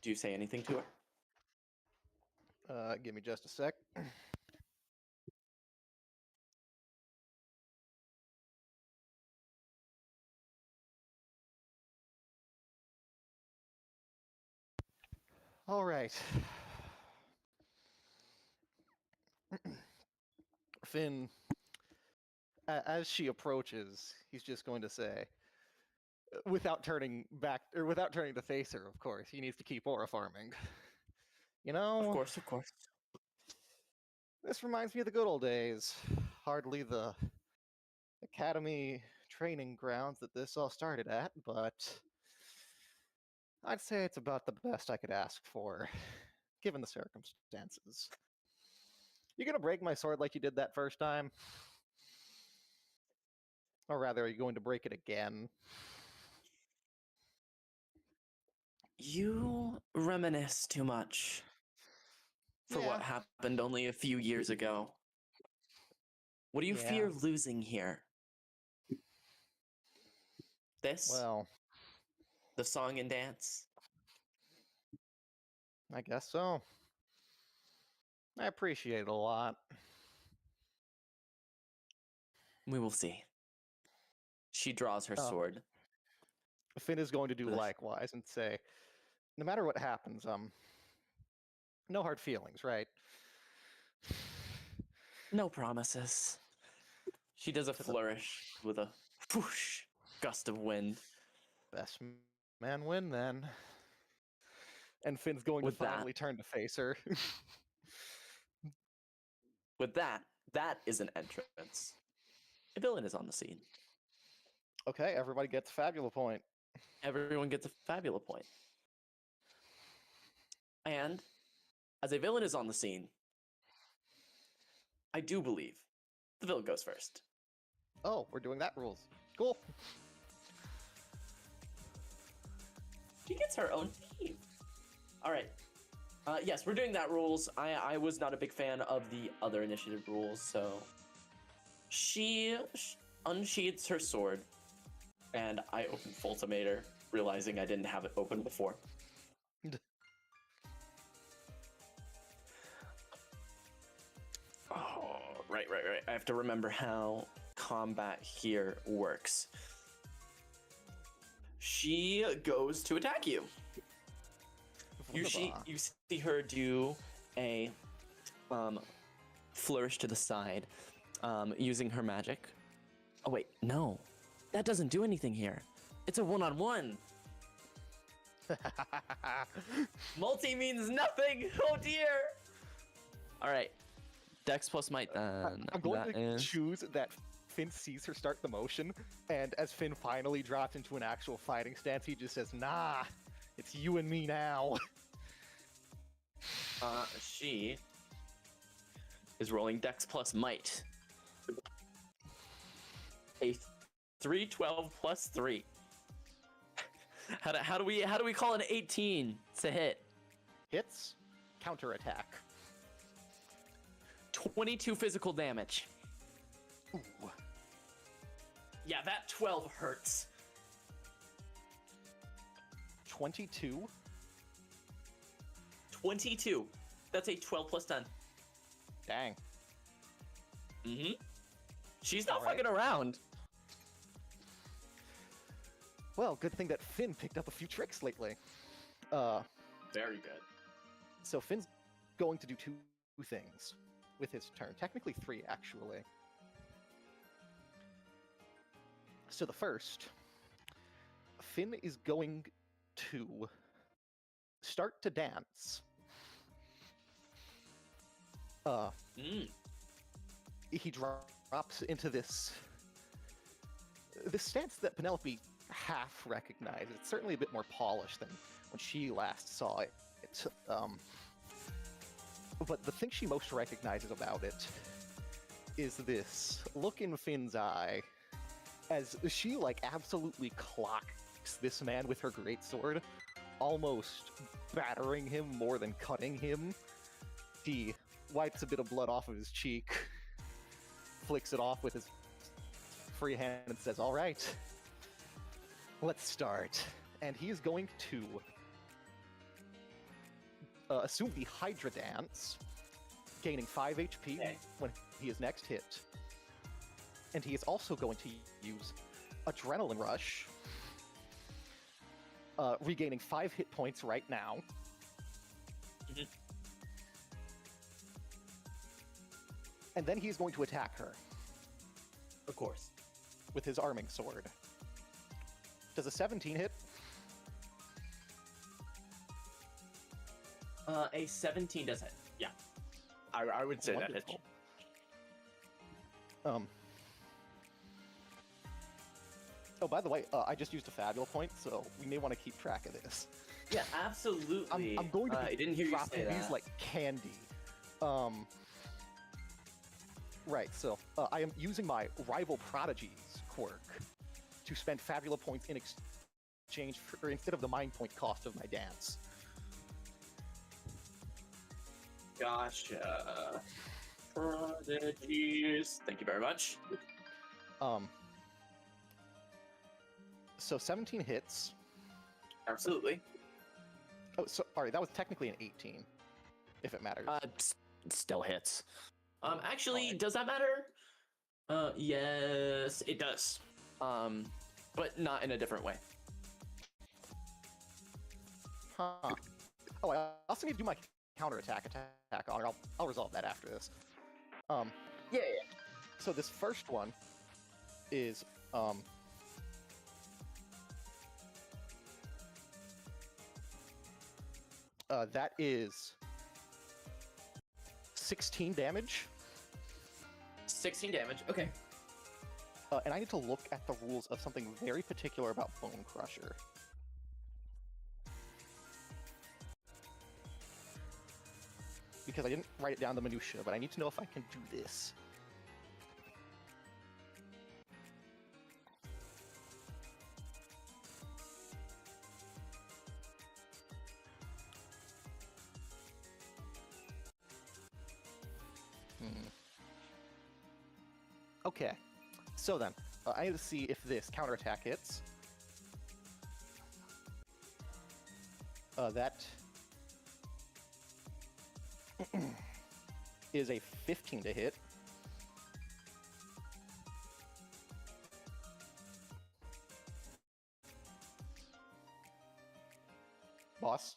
Do you say anything to her? Give me just a sec. All right. Finn, as she approaches, he's just going to say, without turning back, or without turning to face her, of course, he needs to keep aura farming. You know, Of course, of course. this reminds me of the good old days. Hardly the academy training grounds that this all started at, but I'd say it's about the best I could ask for, given the circumstances. You gonna break my sword like you did that first time? Or rather, are you going to break it again? You reminisce too much for what Yeah. happened only a few years ago. What do you Yeah. fear losing here? This? Well, The song and dance? I guess so. I appreciate it a lot. We will see. She draws her Oh. sword. Finn is going to do Ugh. likewise and say, no matter what happens, no hard feelings, right? No promises. She does a flourish with a whoosh gust of wind. Best man win then. And Finn's going With to that- finally turn to face her. With that is an entrance. A villain is on the scene. Okay, everybody gets a fabula point. Everyone gets a fabula point. And as a villain is on the scene, I do believe the villain goes first. Oh, we're doing that rules. Cool. She gets her own team. All right. Yes, we're doing that rules. I was not a big fan of the other initiative rules, so she unsheathes her sword, and I open Fultimator, realizing I didn't have it open before. Oh, right. I have to remember how combat here works. She goes to attack you. You see her do a flourish to the side, using her magic. Oh wait, no, that doesn't do anything here. It's a one-on-one. Multi means nothing. Oh dear. All right, Dex plus might. I'm going to choose that Finn sees her start the motion, and as Finn finally drops into an actual fighting stance, he just says, "Nah, it's you and me now." She is rolling Dex plus might. A 312 plus 3. How do we call an 18 to hit? Hits, counterattack. 22 physical damage. Ooh. Yeah, that 12 hurts. 22. 22. That's a 12 plus 10. Dang. Mm-hmm. She's not Alright. fucking around. Well, good thing that Finn picked up a few tricks lately. Very good. So Finn's going to do two things with his turn. Technically 3, actually. So the first, Finn is going to start to dance. He drops into this stance that Penelope half recognized. It's certainly a bit more polished than when she last saw it. But the thing she most recognizes about it is this look in Finn's eye as she, like, absolutely clocks this man with her greatsword, almost battering him more than cutting him. He wipes a bit of blood off of his cheek, flicks it off with his free hand, and says, "All right, let's start." And he is going to assume the Hydra Dance, gaining 5 HP when he is next hit. And he is also going to use Adrenaline Rush, regaining 5 hit points right now. Mhm. And then he's going to attack her Of course. with his arming sword. Does a 17 hit? A 17 does hit. Yeah. I would say that hits. Wonderful. Oh, by the way, I just used a fabula point, so we may want to keep track of this. Yeah, absolutely. I'm going to be I didn't hear you dropping say these that. like candy. Right, so I am using my Rival Prodigies quirk to spend fabula points in exchange for, instead of the mind point cost of my dance. Gotcha. Prodigies. Thank you very much. So 17 hits. Absolutely. Oh, sorry, that was technically an 18, if it matters. Still hits. Actually, does that matter? Yes, it does. But not in a different way. Huh. Oh, I also need to do my counterattack attack on her. I'll resolve that after this. Yeah. So this first one is that is 16 damage. 16 damage. Okay. And I need to look at the rules of something very particular about Bone Crusher. Because I didn't write it down the minutia, but I need to know if I can do this. Okay. So then, I need to see if this counterattack hits. That is a 15 to hit. Boss.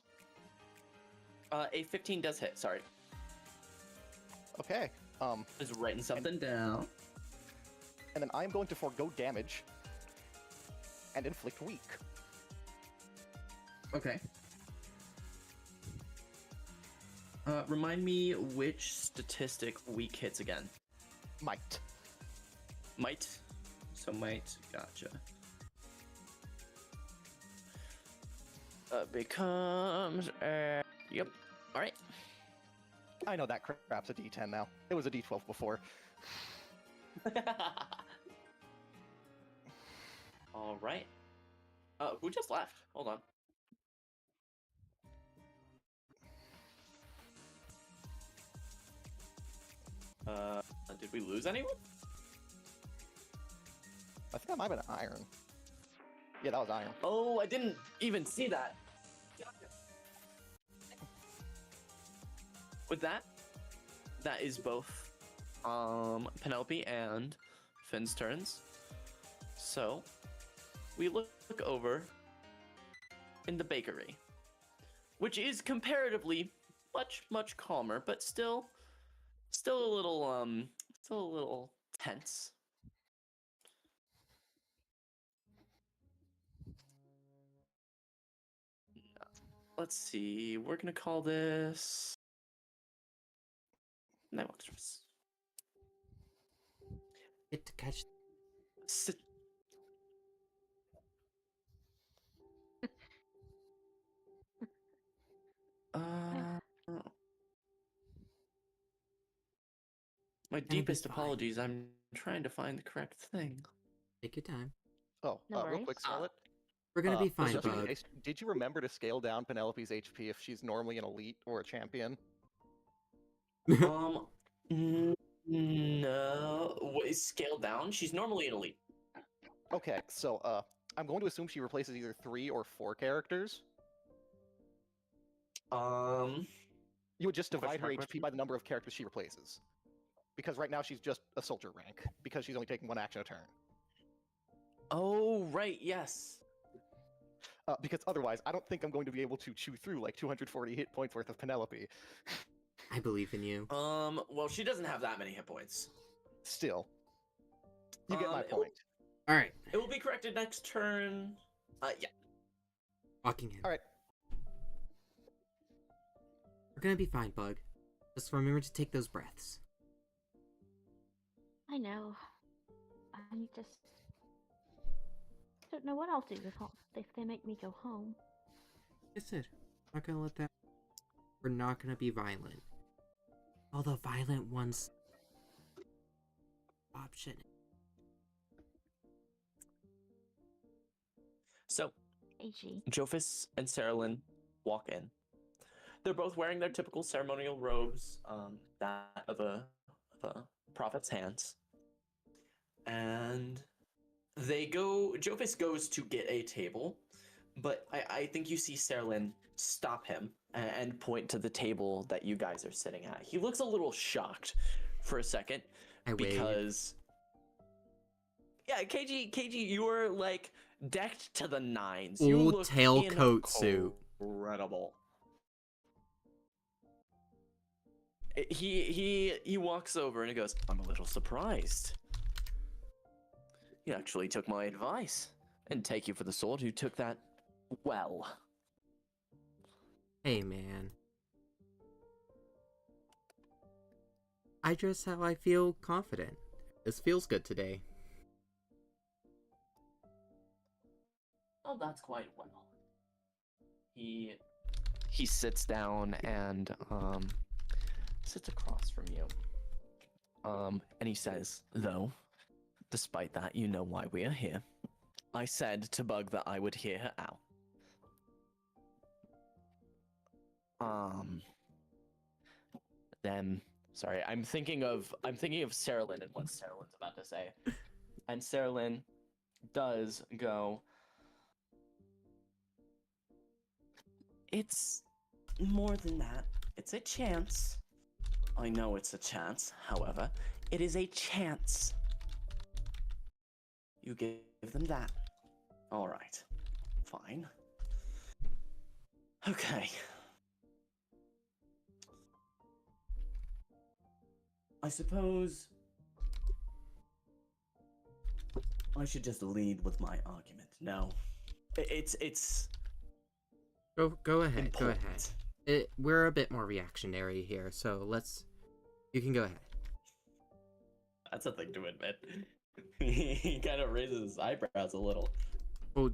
A 15 does hit. Sorry, Okay. I was writing something down. And then I'm going to forego damage and inflict weak. Okay. Remind me which statistic weak hits again. Might. Might. So might. Gotcha. Becomes. Yep. All right. I know that crap's a D10 now. It was a D12 before. All right. Who just left? Hold on. Did we lose anyone? I think that might have been Iron. Yeah, that was Iron. Oh, I didn't even see that. With that, that is both Penelope and Finn's turns. So we look over in the bakery, which is comparatively much calmer, but still a little tense. Let's see. We're gonna call this Nightwalkers. Get to catch. Sit. My be deepest fine. apologies. I'm trying to find the correct thing. Take your time. Oh, No real worries. quick, Scarlet. We're gonna be fine, just in Bug. case, did you remember to scale down Penelope's HP if she's normally an elite or a champion? No. What is scaled down? She's normally an elite. Okay, so I'm going to assume she replaces either 3 or 4 characters. You would just divide her HP by the number of characters she replaces. Because right now she's just a soldier rank, because she's only taking 1 action a turn. Oh, right, yes. Because otherwise, I don't think I'm going to be able to chew through like 240 hit points worth of Penelope. I believe in you. Well, she doesn't have that many hit points. Still. You get my it will- point. All right, It will be corrected next turn. Yeah. walking in. All right. We're gonna be fine, Bug. Just remember to take those breaths. I know. I just don't know what I'll do if they make me go home. Like I said, I'm not gonna let that. We're not gonna be violent. All the violent ones. Option. So, AG. Joefus and Saralyn walk in. They're both wearing their typical ceremonial robes, that of a prophet's hands. And Joefus goes to get a table, but I think you see Saralyn stop him and point to the table that you guys are sitting at. He looks a little shocked for a second I wave. because yeah, KG, you are like decked to the nines. You Full look tailcoat suit. incredible. He walks over and he goes, "I'm a little surprised. You actually took my advice, and take you for the sword. You took that well." Hey, man. I dress how I feel confident. This feels good today. Oh, that's quite well. He sits down and sits across from you. And he says, "Though, despite that, you know why we are here. I said to Bug that I would hear her out. Then Sorry, I'm thinking of Saralyn and what Saralyn's about to say. And Saralyn does go, it's more than that. It's a chance. I know it's a chance, however, it is a chance. You give them that. All right. Fine. Okay. I suppose I should just lead with my argument. No. It's Go ahead. Go important. ahead. We're a bit more reactionary here, so you can go ahead. That's a thing to admit. He kind of raises his eyebrows a little. Well,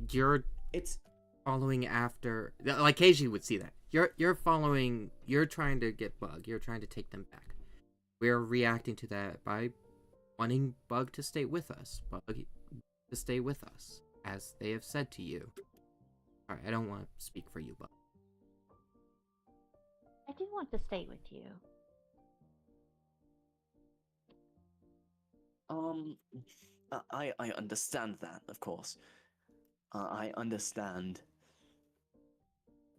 It's following after, like Keiji would see that. You're following. You're trying to get Bug. You're trying to take them back. We're reacting to that by wanting Bug to stay with us. Bug to stay with us, as they have said to you. Alright, I don't want to speak for you, Bug. I do want to stay with you. I understand that, of course. I understand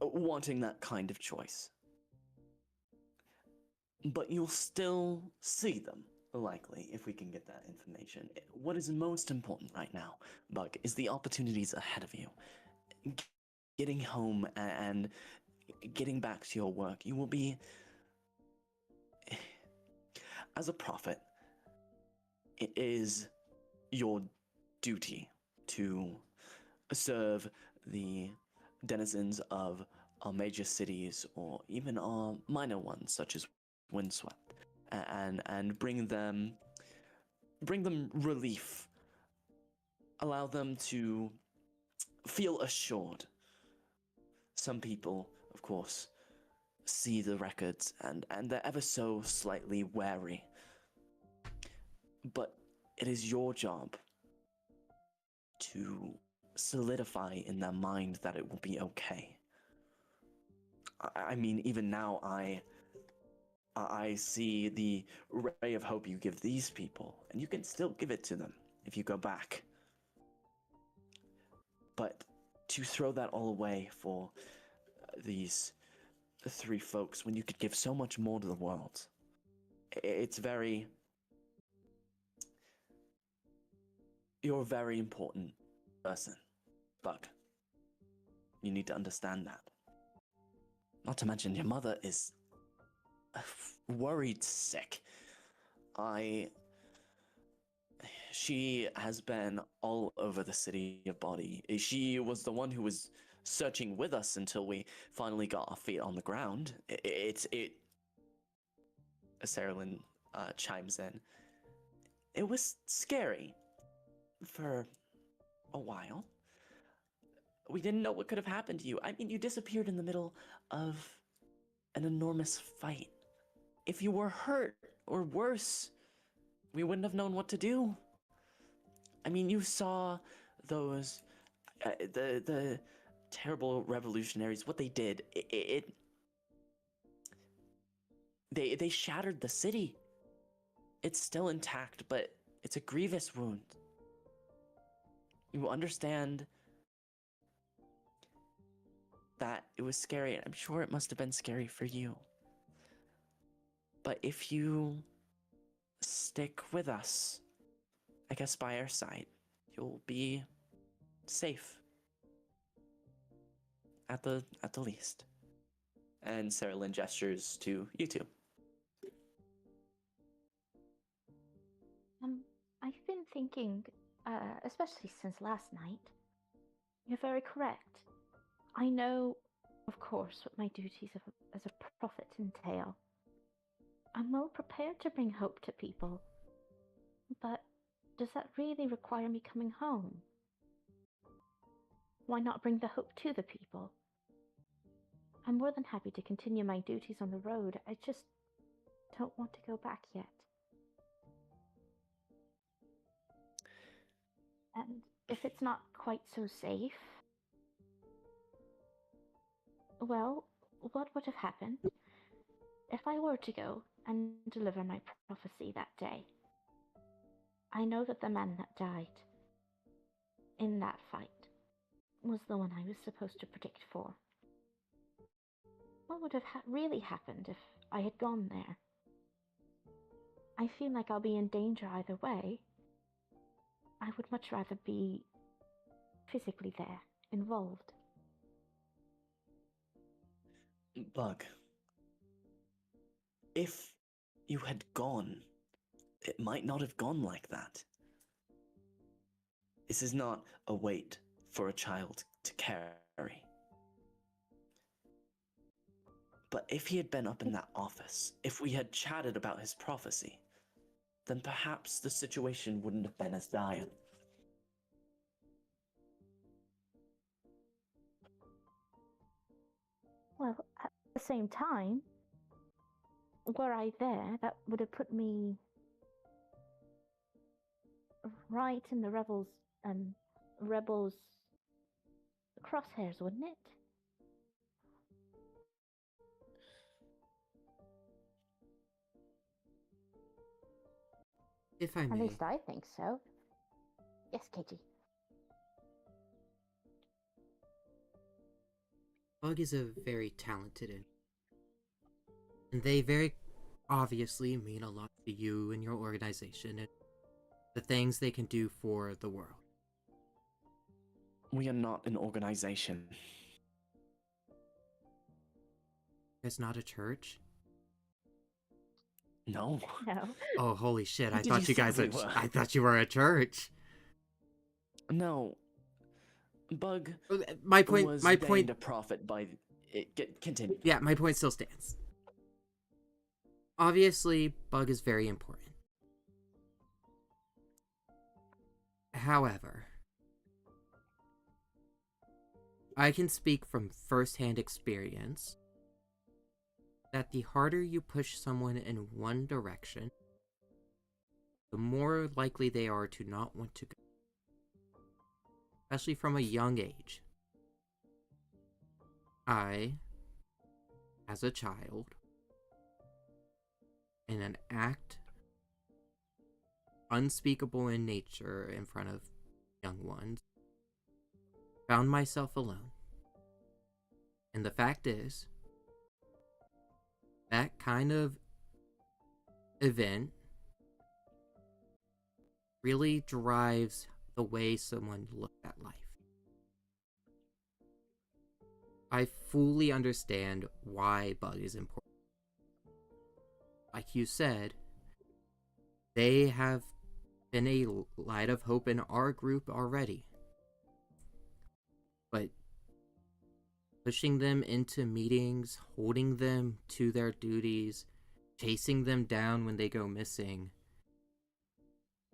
wanting that kind of choice. But you'll still see them, likely, if we can get that information. What is most important right now, Bug, is the opportunities ahead of you. Getting home and getting back to your work. You will be... As a prophet, it is your duty to serve the denizens of our major cities, or even our minor ones, such as Windswept, and bring them relief. Allow them to feel assured. Some people, of course, see the records and they're ever so slightly wary. But it is your job to solidify in their mind that it will be okay. I mean, even now, I see the ray of hope you give these people, and you can still give it to them if you go back. But to throw that all away for these three folks when you could give so much more to the world, it's very... You're a very important person, Bug. You need to understand that. Not to mention, your mother is worried sick. She has been all over the city of Body. She was the one who was searching with us until we finally got our feet on the ground. Saralyn chimes in. It was scary for a while. We didn't know what could have happened to you. I mean, you disappeared in the middle of an enormous fight. If you were hurt, or worse, we wouldn't have known what to do. I mean, you saw those, the terrible revolutionaries, what they did. They shattered the city. It's still intact, but it's a grievous wound. You understand that it was scary, and I'm sure it must have been scary for you. But if you stick with us, I guess by our side, you'll be safe. At the least. And Saralyn gestures to you two. I've been thinking, especially since last night. You're very correct. I know, of course, what my duties as a prophet entail. I'm well prepared to bring hope to people. But does that really require me coming home? Why not bring the hope to the people? I'm more than happy to continue my duties on the road. I just don't want to go back yet. And if it's not quite so safe, well, what would have happened if I were to go and deliver my prophecy that day. I know that the man that died in that fight was the one I was supposed to predict for. What would have really happened if I had gone there? I feel like I'll be in danger either way. I would much rather be physically there, involved. Bug, if you had gone, it might not have gone like that. This is not a weight for a child to carry. But if he had been up in that office, if we had chatted about his prophecy, then perhaps the situation wouldn't have been as dire. Well, at the same time, were I there, that would have put me right in the rebels' crosshairs, wouldn't it? If I At may, least I think so. Yes, Katie. Bug is a very talented and they very obviously mean a lot to you and your organization and the things they can do for the world. We are not an organization. It's not a church? No. No. Oh, holy shit, Who I did thought you you guys think we were? I thought you were a church. No. Bug My point was my gained point a profit by it. Continue. Yeah, my point still stands. Obviously, Bug is very important. However, I can speak from first-hand experience that the harder you push someone in one direction, the more likely they are to not want to go. Especially from a young age. I, as a child, in an act unspeakable in nature in front of young ones, found myself alone. And the fact is, that kind of event really drives the way someone looks at life. I fully understand why Bug is important. Like you said, they have been a light of hope in our group already. But pushing them into meetings, holding them to their duties, chasing them down when they go missing,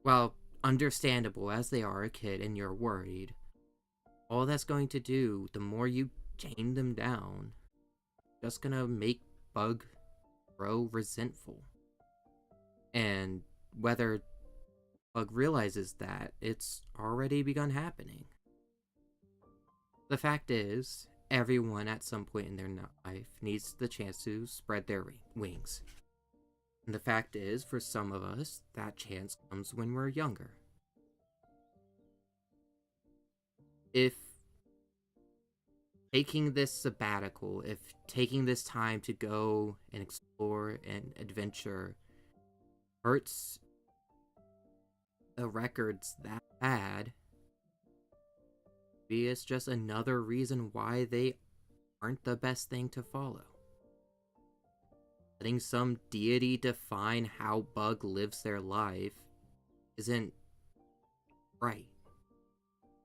while understandable as they are a kid and you're worried, all that's going to do, the more you chain them down, just gonna make Bug grow resentful. And whether Bug realizes that, it's already begun happening. The fact is, everyone at some point in their life needs the chance to spread their wings. And the fact is, for some of us, that chance comes when we're younger. If taking this sabbatical, if taking this time to go and explore and adventure hurts the records that bad, maybe it's just another reason why they aren't the best thing to follow. Letting some deity define how Bug lives their life isn't right.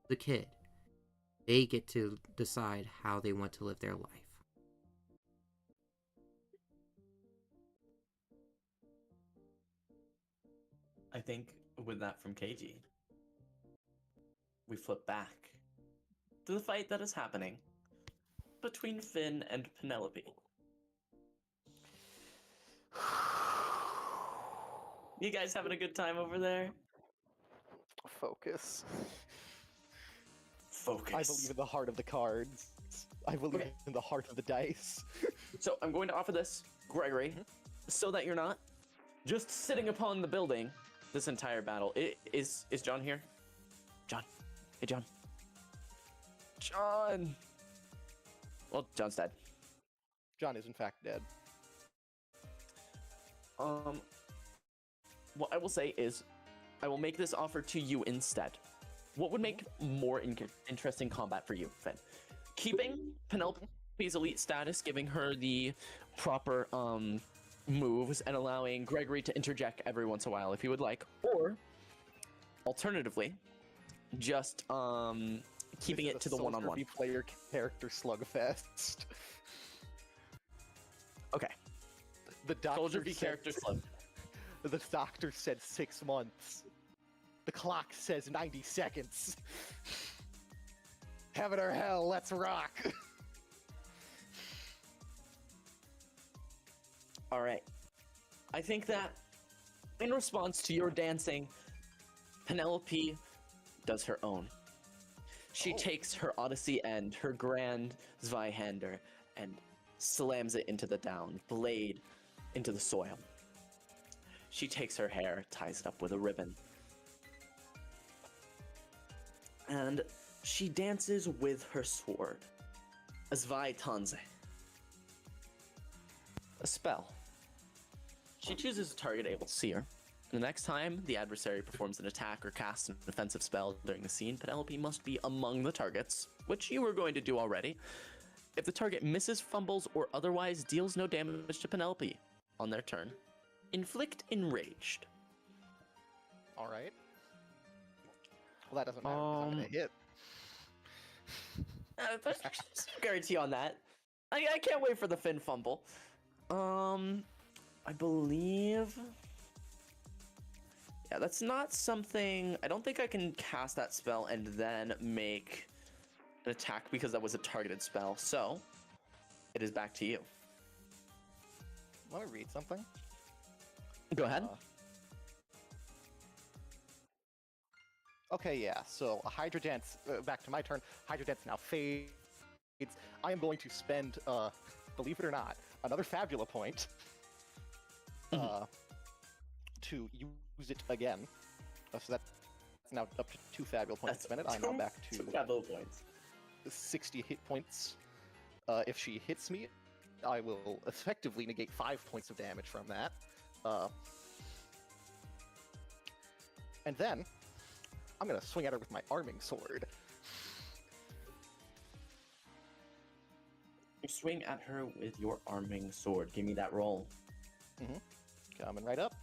The kid, they get to decide how they want to live their life. I think with that from KG, we flip back to the fight that is happening between Finn and Penelope. You guys having a good time over there? Focus. Focus. I believe in the heart of the cards. I believe Okay. in the heart of the dice. So I'm going to offer this, Gregory. so that you're not just sitting upon the building this entire battle. Is John here? John. Hey, John. John. Well, John's dead. John is in fact dead. What I will say is, I will make this offer to you instead. What would make more interesting combat for you, Finn? Keeping Penelope's elite status, giving her the proper moves, and allowing Gregory to interject every once in a while if he would like, or alternatively, just keeping it to the one-on-one. Player character slugfest. Okay. The doctor Soldier v said, character slug. The doctor said 6 months. The clock says 90 seconds. Heaven or hell, let's rock. All right. I think that in response to your dancing, Penelope does her own. She takes her Odyssey End, her grand Zweihander, and slams it into the down, blade into the soil. She takes her hair, ties it up with a ribbon, and she dances with her sword. A Zweitanze. A spell. She chooses a target able to see her. The next time the adversary performs an attack or casts an offensive spell during the scene, Penelope must be among the targets, which you were going to do already. If the target misses, fumbles, or otherwise deals no damage to Penelope on their turn, inflict enraged. Alright. Well, that doesn't matter, 'cause I'm gonna hit. There's no guarantee on that. I can't wait for the Finn fumble. I believe... Yeah, that's not something... I don't think I can cast that spell and then make an attack because that was a targeted spell. So, it is back to you. Want to read something? Go ahead. Okay, yeah, so a Hydra Dance, back to my turn. Hydra Dance now fades. I am going to spend, believe it or not, another Fabula point to use it again. So that's now up to 2 Fabula points to spend it. I'm now back to 2 Fabula points. 60 hit points. If she hits me, I will effectively negate 5 points of damage from that. And then, I'm gonna swing at her with my arming sword. You swing at her with your arming sword. Give me that roll. Coming right up.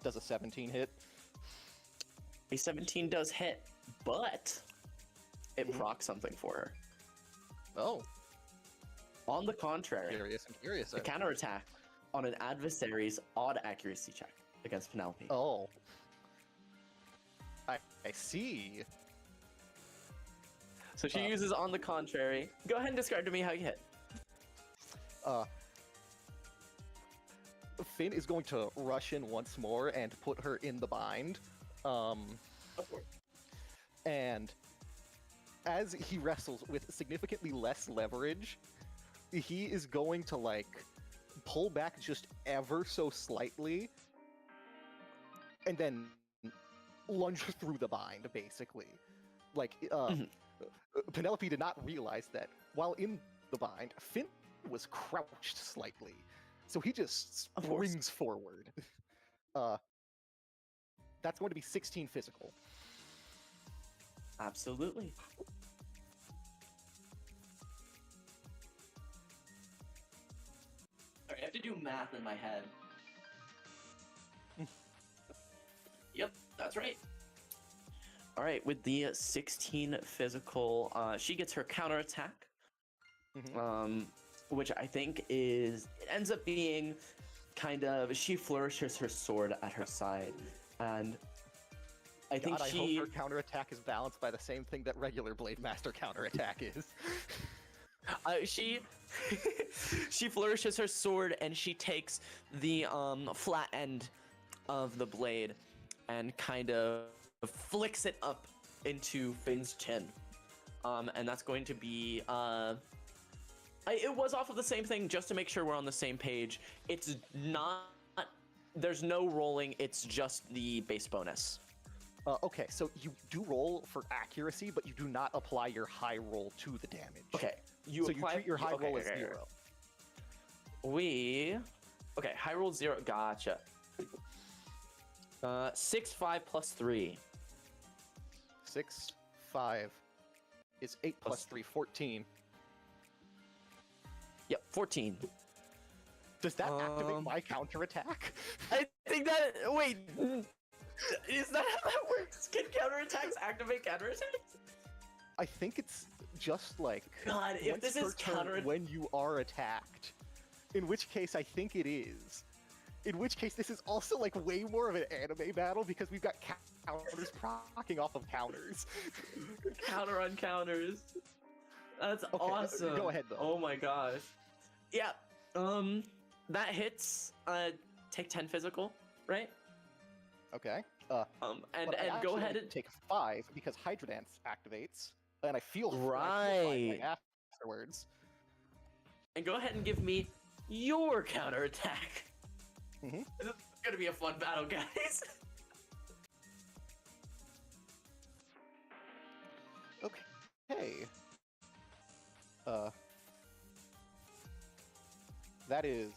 Does a 17 hit? A 17 does hit, but it procs something for her. Oh. On the contrary, Curious. a counterattack on an adversary's odd accuracy check against Penelope. Oh. I see. So she uses on the contrary. Go ahead and describe to me how you hit. Finn is going to rush in once more and put her in the bind. And as he wrestles with significantly less leverage, he is going to, like, pull back just ever so slightly and then lunge through the bind, basically. Like, Penelope did not realize that while in the bind, Finn was crouched slightly. So he just springs forward. That's going to be 16 physical. Absolutely. Sorry, I have to do math in my head. Yep, that's right. All right, with the 16 physical, she gets her counterattack, which I think it ends up being kind of, she flourishes her sword at her side, and I think I hope her counterattack is balanced by the same thing that regular Blade Master counterattack is. She flourishes her sword and she takes the flat end of the blade and kind of flicks it up into Finn's chin. And that's going to be It was off of the same thing, just to make sure we're on the same page. It's not. There's no rolling. It's just the base bonus. Okay, so you do roll for accuracy, but you do not apply your high roll to the damage. Okay, so you treat your high roll as 0. Okay, high roll 0. Gotcha. 6, 5 plus 3. 6, 5 is 8 plus 3, 14. Yep, 14. Does that activate my counterattack? I think that. Wait. Is that how that works? Can counterattacks activate counterattacks? I think it's just like God, if once this per is turn when you are attacked. In which case, I think it is. In which case, this is also like way more of an anime battle because we've got counters proccing off of counters. Counter on counters. That's Okay, awesome. go ahead, though. Oh my gosh. Yeah. That hits. Take 10 physical, right? Okay. And But I go actually ahead and take 5 because Hydro Dance activates, and I feel Right. afterwards. and go ahead and give me your counterattack. Mhm. This is gonna be a fun battle, guys. Okay. That is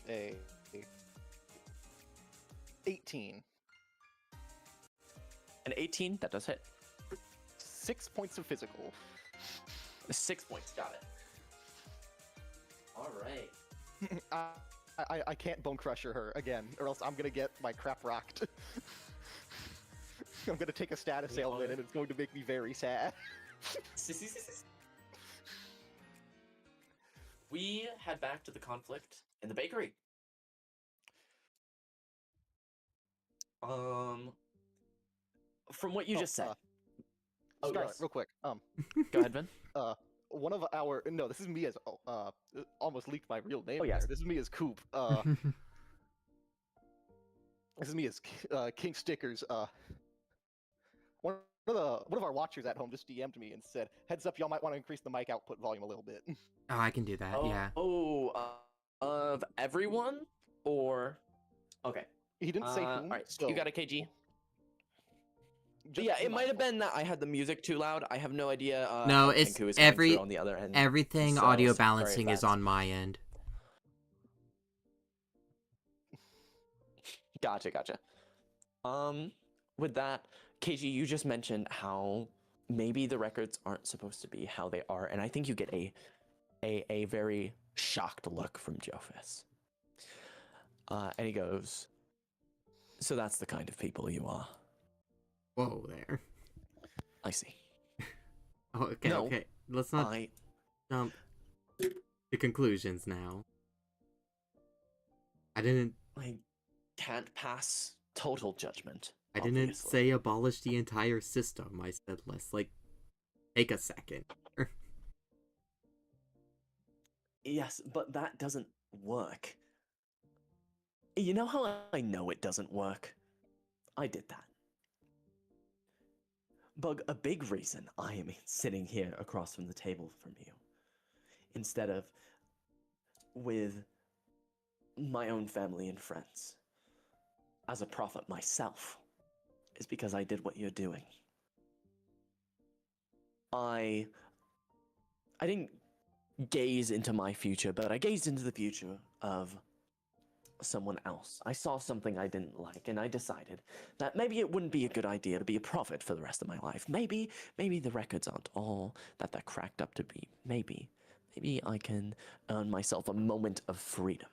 a 18. An 18, that does hit. 6 points of physical. 6 points, got it. All right. I can't Bone Crusher her again, or else I'm gonna get my crap rocked. I'm gonna take a status ailment, and it's going to make me very sad. We head back to the conflict in the bakery. From what you just said. Scarlet, yes. real quick. Go ahead, Ben. One of our this is me as almost leaked my real name. Oh, yes. there. This is me as Coop. This is me as King Stickers. One of our watchers at home just DM'd me and said, "Heads up, y'all might want to increase the mic output volume a little bit." Oh, I can do that. Yeah. Of everyone, or okay. He didn't say All whom. right, so you got a KG. just Yeah, be it might have mindful. been that I had the music too loud. I have no idea. No, how it's Kenku is coming every- through on the other end. Everything So, audio sorry if balancing is that's- on my end. Gotcha. With that, KG, you just mentioned how maybe the records aren't supposed to be how they are, and I think you get a very shocked look from Joefus. And he goes, "So that's the kind of people you are. Whoa there. I see. Oh, okay, No, okay. Let's not I jump to conclusions now. I didn't can't pass total judgment. I didn't obviously. say abolish the entire system. I said let's take a second. Yes, but that doesn't work. You know how I know it doesn't work? I did that. Bug, a big reason I am sitting here across from the table from you, instead of with my own family and friends, as a prophet myself, is because I did what you're doing. I didn't gaze into my future, but I gazed into the future of someone else. I saw something I didn't like, and I decided that maybe it wouldn't be a good idea to be a prophet for the rest of my life. Maybe the records aren't all that they're cracked up to be. Maybe I can earn myself a moment of freedom.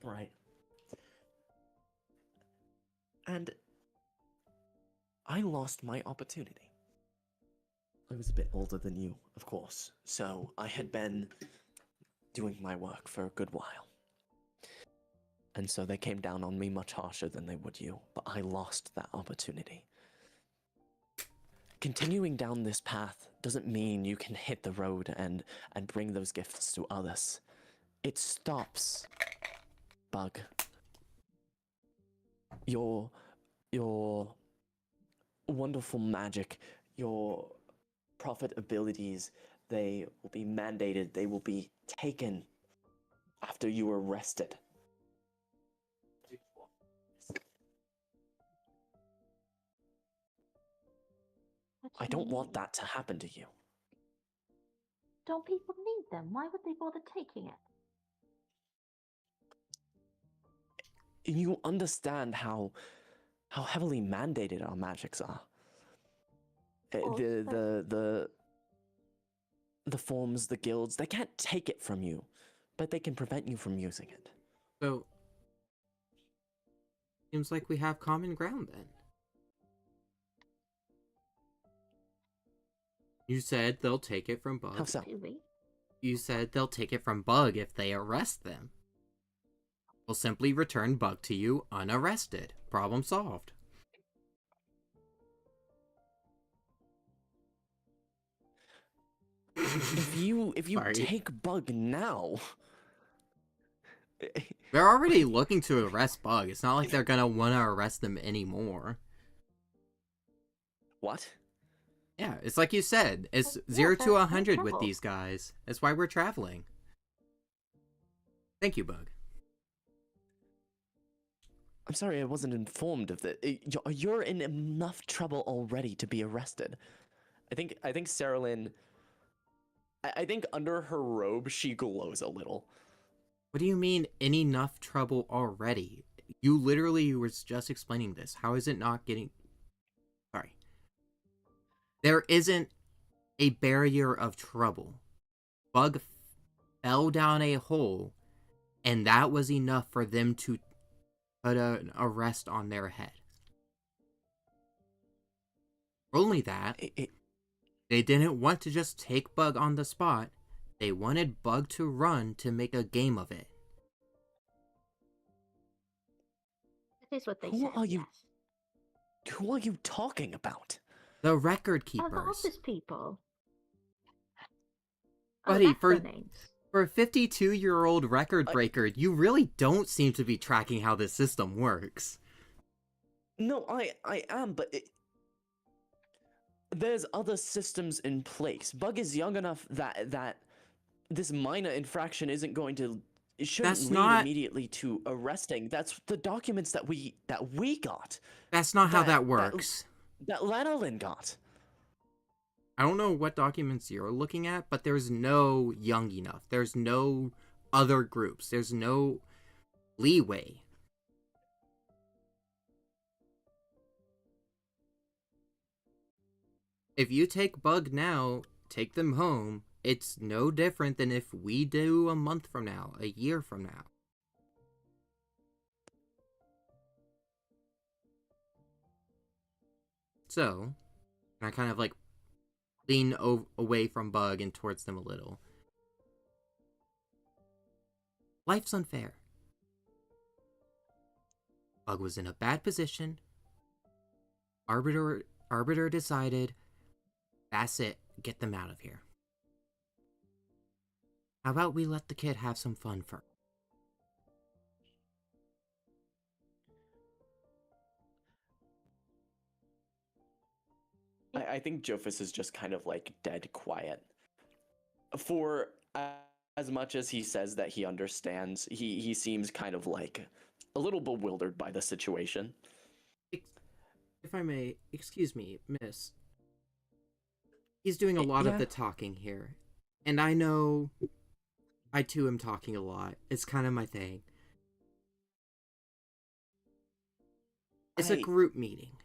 Right. And I lost my opportunity. I was a bit older than you, of course, so I had been doing my work for a good while. And so they came down on me much harsher than they would you, but I lost that opportunity. Continuing down this path doesn't mean you can hit the road and bring those gifts to others. It stops. Bug. Your wonderful magic, your prophet abilities, they will be mandated, they will be taken after you were arrested. What I do don't you want mean? that to happen to you. Don't people need them? Why would they bother taking it? You understand how heavily mandated our magics are. course, The forms, the guilds, they can't take it from you, but they can prevent you from using it. So, seems like we have common ground then. You said they'll take it from Bug. How so? Do we? You said they'll take it from Bug if they arrest them. We'll simply return Bug to you unarrested. Problem solved. If you Sorry. take Bug now, They're already looking to arrest Bug. It's not like they're gonna want to arrest them anymore. what? Yeah, it's like you said. It's Yeah, 0 they're to in 100 with trouble. these guys. That's why we're traveling. Thank you, Bug. I'm sorry, I wasn't informed of that. You're in enough trouble already to be arrested. I think Saralyn. I think under her robe she glows a little. What do you mean in enough trouble already? You literally were just explaining this. How is it not getting... Sorry. There isn't a barrier of trouble. Bug fell down a hole, and that was enough for them to put an arrest on their head. Only that, they didn't want to just take Bug on the spot. They wanted Bug to run to make a game of it. That is what they Who said. are you- Yes. Who are you talking about? The record The keepers. office people. Buddy, that's for- their names. For a 52-year-old record breaker, you really don't seem to be tracking how this system works. No, I am, but there's other systems in place. Bug is young enough that this minor infraction isn't going to. It shouldn't That's lead not- immediately to arresting. That's the documents that we got. That's not how That- that that- works. That Lanolin got. I don't know what documents you're looking at, but there's no young enough. There's no other groups. There's no leeway. If you take Bug now, take them home, it's no different than if we do a month from now, a year from now. So, I kind of like lean away from Bug and towards them a little. Life's unfair. Bug was in a bad position. Arbiter decided, that's it, get them out of here. How about we let the kid have some fun first? I think Joefus is just kind of like dead quiet. For as much as he says that he understands, he seems kind of like a little bewildered by the situation. If I may, excuse me, miss. He's doing a lot of Yeah. the talking here. And I know I too am talking a lot. It's kind of my thing. It's a I- group meeting.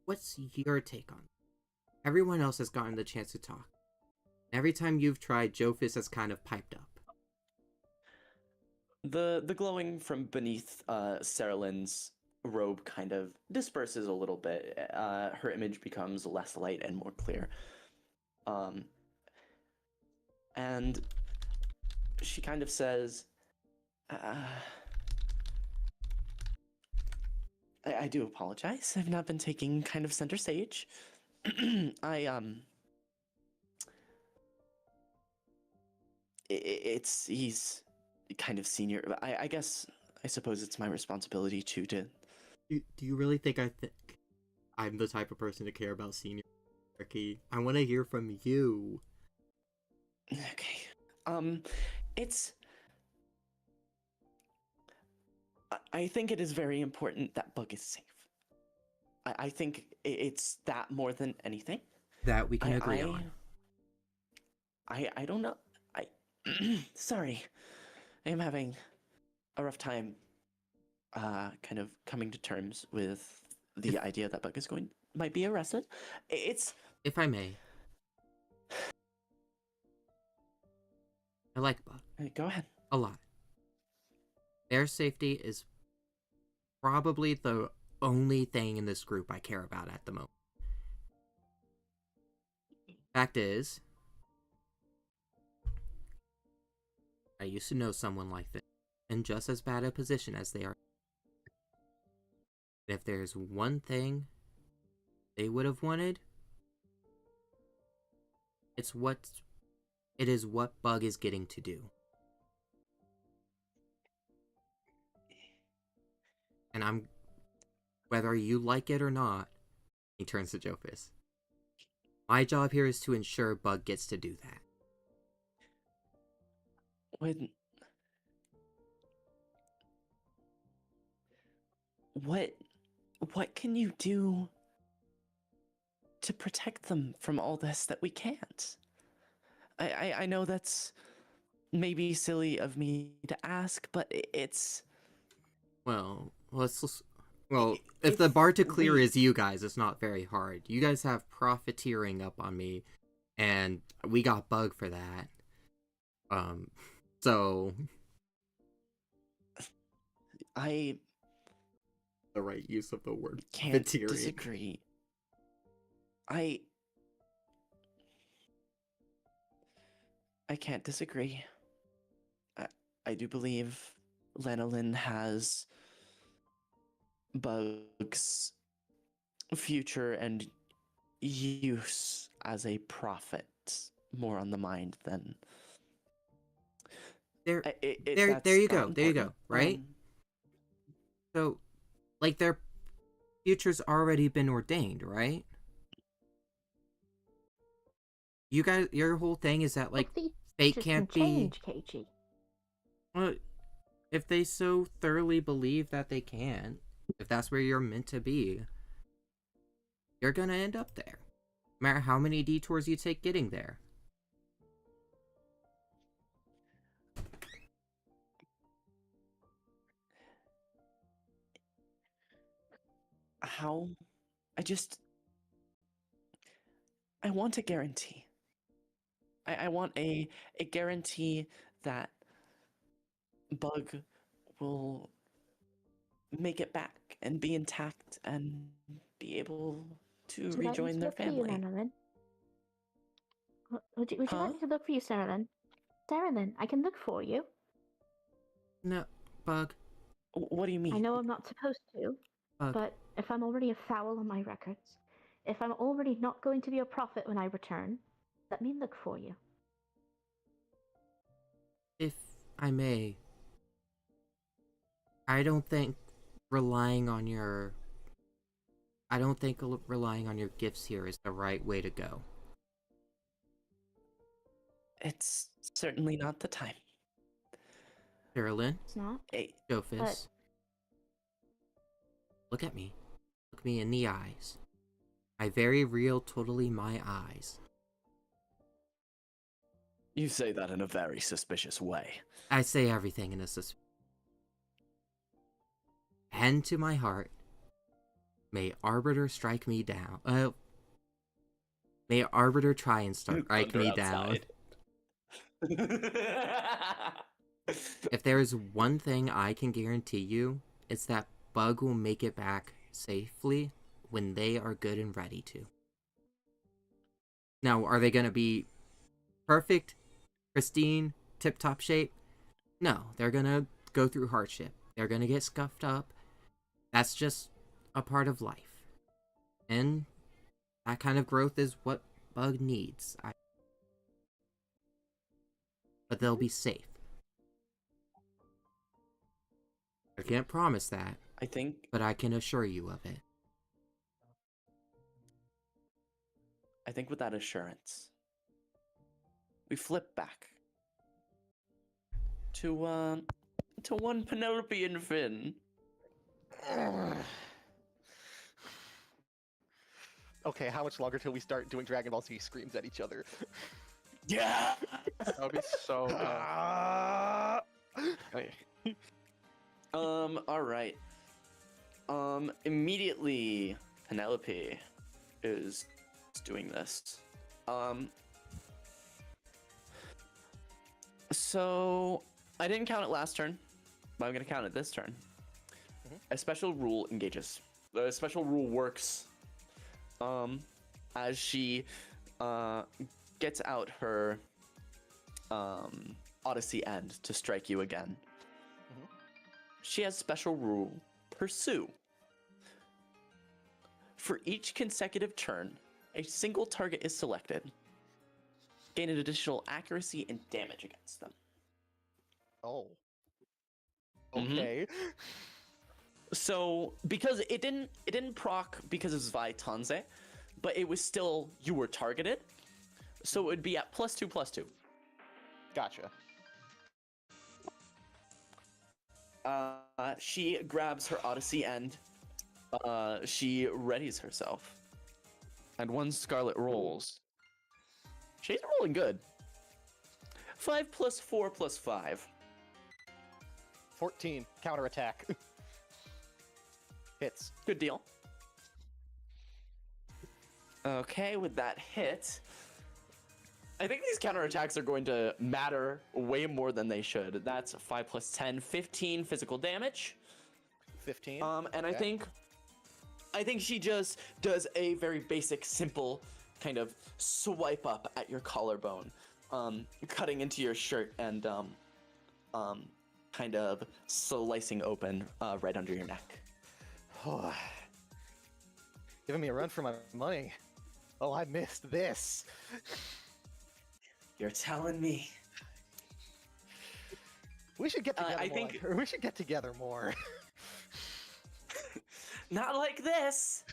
What's your take on it? Everyone else has gotten the chance to talk. Every time you've tried, Joefus has kind of piped up. The glowing from beneath Saralyn's robe kind of disperses a little bit. Her image becomes less light and more clear. And she kind of says, I do apologize. I've not been taking kind of center stage. He's kind of senior. I guess, I suppose it's my responsibility to Do you really think I'm the type of person to care about senior hierarchy? I want to hear from you. Okay. It's. I think it is very important that Bug is safe. I think it's that more than anything. That we can agree on. I don't know. I sorry. I am having a rough time kind of coming to terms with the idea that Bug is might be arrested. It's If I may. I like Bug. go ahead. A lot. Their safety is probably the only thing in this group I care about at the moment. Fact is, I used to know someone like this, in just as bad a position as they are. If there's one thing they would have wanted, it is what Bug is getting to do. And whether you like it or not, he turns to Joefus. My job here is to ensure Bug gets to do that. What can you do to protect them from all this that we can't? I know that's maybe silly of me to ask, but it's Well, if the bar to clear we- is you guys, it's not very hard. You guys have profiteering up on me, and we got Bug for that. So I the right use of the word can't profiteering. disagree. I can't disagree. I do believe Lanolin has Bug's future and use as a prophet more on the mind than There that's you not go. There you go, important. right? So, like, their future's already been ordained, right? You guys, your whole thing is that, like, Well, fate just can't can be... change, KG. Well, if they so thoroughly believe that they can, if that's where you're meant to be, you're gonna end up there. No matter how many detours you take getting there. How? I want a guarantee. I want a guarantee that Bug will make it back and be intact and be able to Would you like me rejoin to their look for you, family. Lanolin? Would you Huh? like me to look for you, Saralyn? Saralyn, I can look for you. No, Bug. What do you mean? I know I'm not supposed to, Bug. but if I'm already a foul on my records, if I'm already not going to be a prophet when I return, let me look for you. If I may, I don't think relying on your gifts here is the right way to go. It's certainly not the time. Carolyn, It's not. Joefus, But- look at me. Look me in the eyes. My very real, totally my eyes. You say that in a very suspicious way. I say everything in a hand to my heart. May Arbiter strike me down. May Arbiter try and strike me down. If there is one thing I can guarantee you, it's that Bug will make it back safely when they are good and ready to. Now, are they going to be perfect, pristine, tip-top shape? No, they're going to go through hardship. They're going to get scuffed up. That's just a part of life. And that kind of growth is what Bug needs. But they'll be safe. I can't promise that, but I can assure you of it. I think with that assurance, we flip back to one Penelope and Finn. Okay, how much longer till we start doing Dragon Ball Z screams at each other? Yeah. That would be so good. Okay. All right. Immediately, Penelope is doing this. So I didn't count it last turn, but I'm gonna count it this turn. A special rule engages. The special rule works as she gets out her Odyssey End to strike you again. She has special rule Pursue. For each consecutive turn, a single target is selected. Gain an additional accuracy and damage against them. Oh. Mhm. Okay. So because it didn't proc because it was Vaitanze, but it was still you were targeted. So it would be at +2/+2. Gotcha. She grabs her Odyssey End. She readies herself. And one Scarlet rolls. She's rolling good. 5 + 4 + 5. 14. Counterattack. Hits. Good deal. Okay, with that hit, I think these counterattacks are going to matter way more than they should. That's 5 + 10, 15 physical damage. 15. And Okay. I think she just does a very basic, simple kind of swipe up at your collarbone, cutting into your shirt and kind of slicing open right under your neck. Giving me a run for my money. Oh, I missed this. You're telling me. We should get together I more. think- We should get together more. Not like this.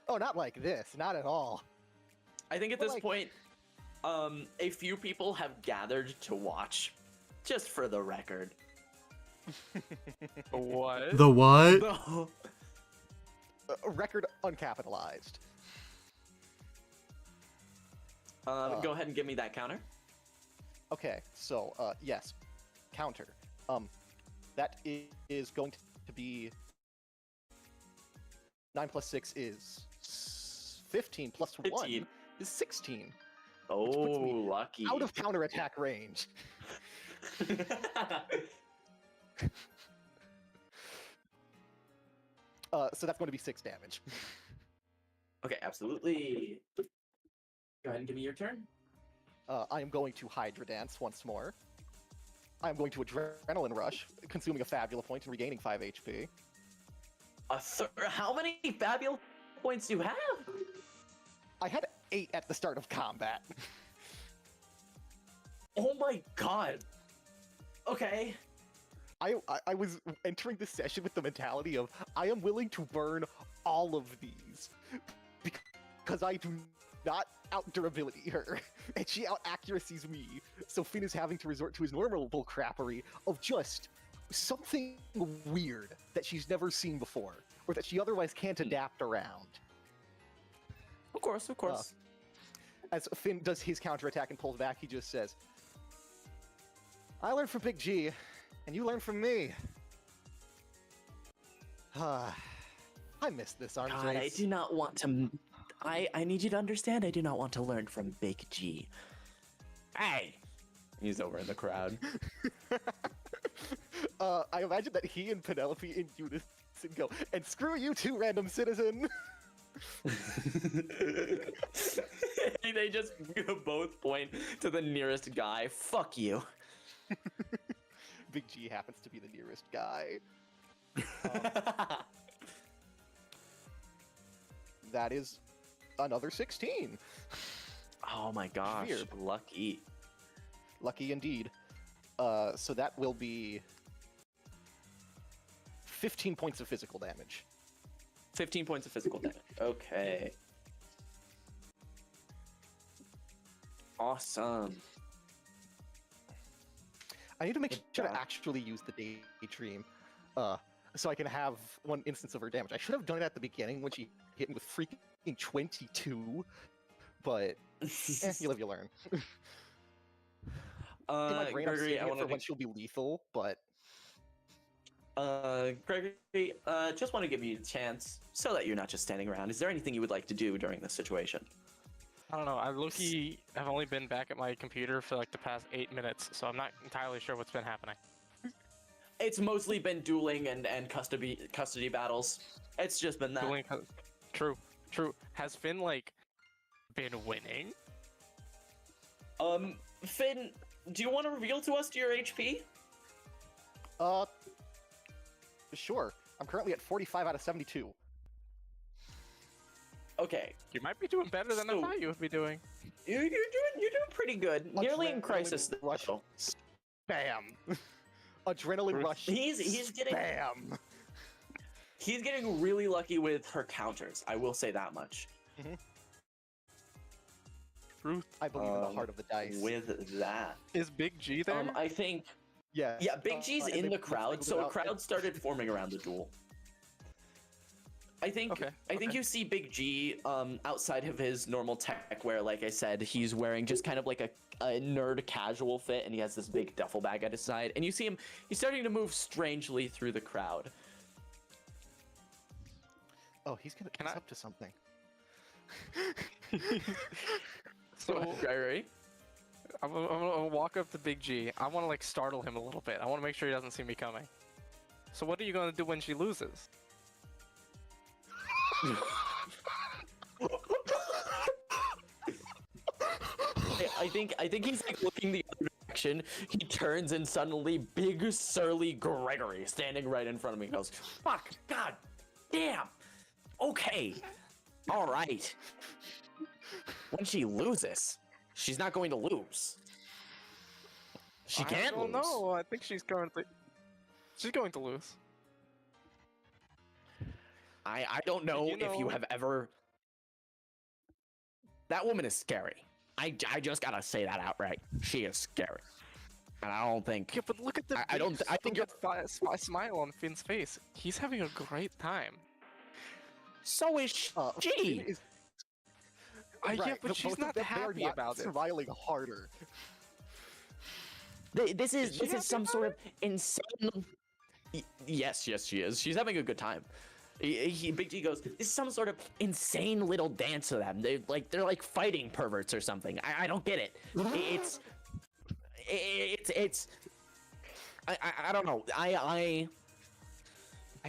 Oh, not like this. Not at all. I think at But, this like- point, a few people have gathered to watch, just for the record. What? The what? No. Record uncapitalized. Go ahead and give me that counter. Okay, so yes, counter. That is going to be 9 + 6 is 15 + 1 15. is 16. Oh, puts me lucky. Out of counterattack range. So that's going to be 6 damage. Okay, absolutely. Go ahead and give me your turn. I am going to Hydra Dance once more. I am going to Adrenaline Rush, consuming a Fabula point and regaining 5 HP. How many fabulous points do you have? I had 8 at the start of combat. Oh my god. Okay. I was entering this session with the mentality of I am willing to burn all of these because I do not out durability her and she out accuracies me. So Finn is having to resort to his normal bullcrappery of just something weird that she's never seen before or that she otherwise can't adapt around. Of course, of course. As Finn does his counterattack and pulls back, he just says, I learned from Big G, and you learned from me. I miss this arms God, I race. do not want to. I need you to understand. I do not want to learn from Big G. Hey, he's over in the crowd. I imagine that he and Penelope in unison go, and screw you too, random citizen. They just both point to the nearest guy. Fuck you. Big G happens to be the nearest guy. That is another 16. Oh my gosh, Weird. lucky. Lucky indeed. So that will be 15 points of physical damage. 15 points of physical damage. Okay. Awesome. I need to make sure to Yeah. actually use the daydream, so I can have one instance of her damage. I should have done it at the beginning when she hit me with freaking 22, but you live, you learn. In my brain, I'm Gregory, saving I it want for to when she'll be lethal, but Gregory, just want to give you a chance so that you're not just standing around. Is there anything you would like to do during this situation? I don't know. I low-key have only been back at my computer for like the past 8 minutes, so I'm not entirely sure what's been happening. It's mostly been dueling and custody battles. It's just been that. Dueling True. Has Finn like been winning? Finn, do you want to reveal to us your HP? sure. I'm currently at 45 out of 72. Okay, You might be doing better than I So- thought you would be doing. you're doing pretty good. Nearly in Adrenaline crisis. rush. though. Bam. Adrenaline rush. He's getting Bam. he's getting really lucky with her counters. I will say that much. Truth. I believe in the heart of the dice. With that, Is Big G there? I think Yeah. Big G's and in they the crowd, so a out. crowd started forming around the duel. I think Okay, you see Big G outside of his normal tech wear. Like I said, he's wearing just kind of like a nerd casual fit, and he has this big duffel bag at his side. And you see him, he's starting to move strangely through the crowd. Oh, he's I- up to something. So Gregory, I'm gonna walk up to Big G. I want to like startle him a little bit. I want to make sure he doesn't see me coming. So what are you gonna do when she loses? I think he's like looking the other direction. He turns and suddenly big surly Gregory standing right in front of me goes, "Fuck, god, damn, okay, all right." When she loses, she's not going to lose. She can't I lose. don't know. I think she's going to lose. I don't know You if you know- have ever. That woman is scary. I just gotta say that outright. She is scary, and I don't think. Yeah, but look at the I don't- I think look at that smile on Finn's face. He's having a great time. So is she. Is- Yeah, right, but the she's both of not them, they are happy not about it. smiling harder. This is she happy some about sort of insane. Yes, she is. She's having a good time. Big G goes, "This is some sort of insane little dance to them. They're like fighting perverts or something. I don't get it. It's I don't know. I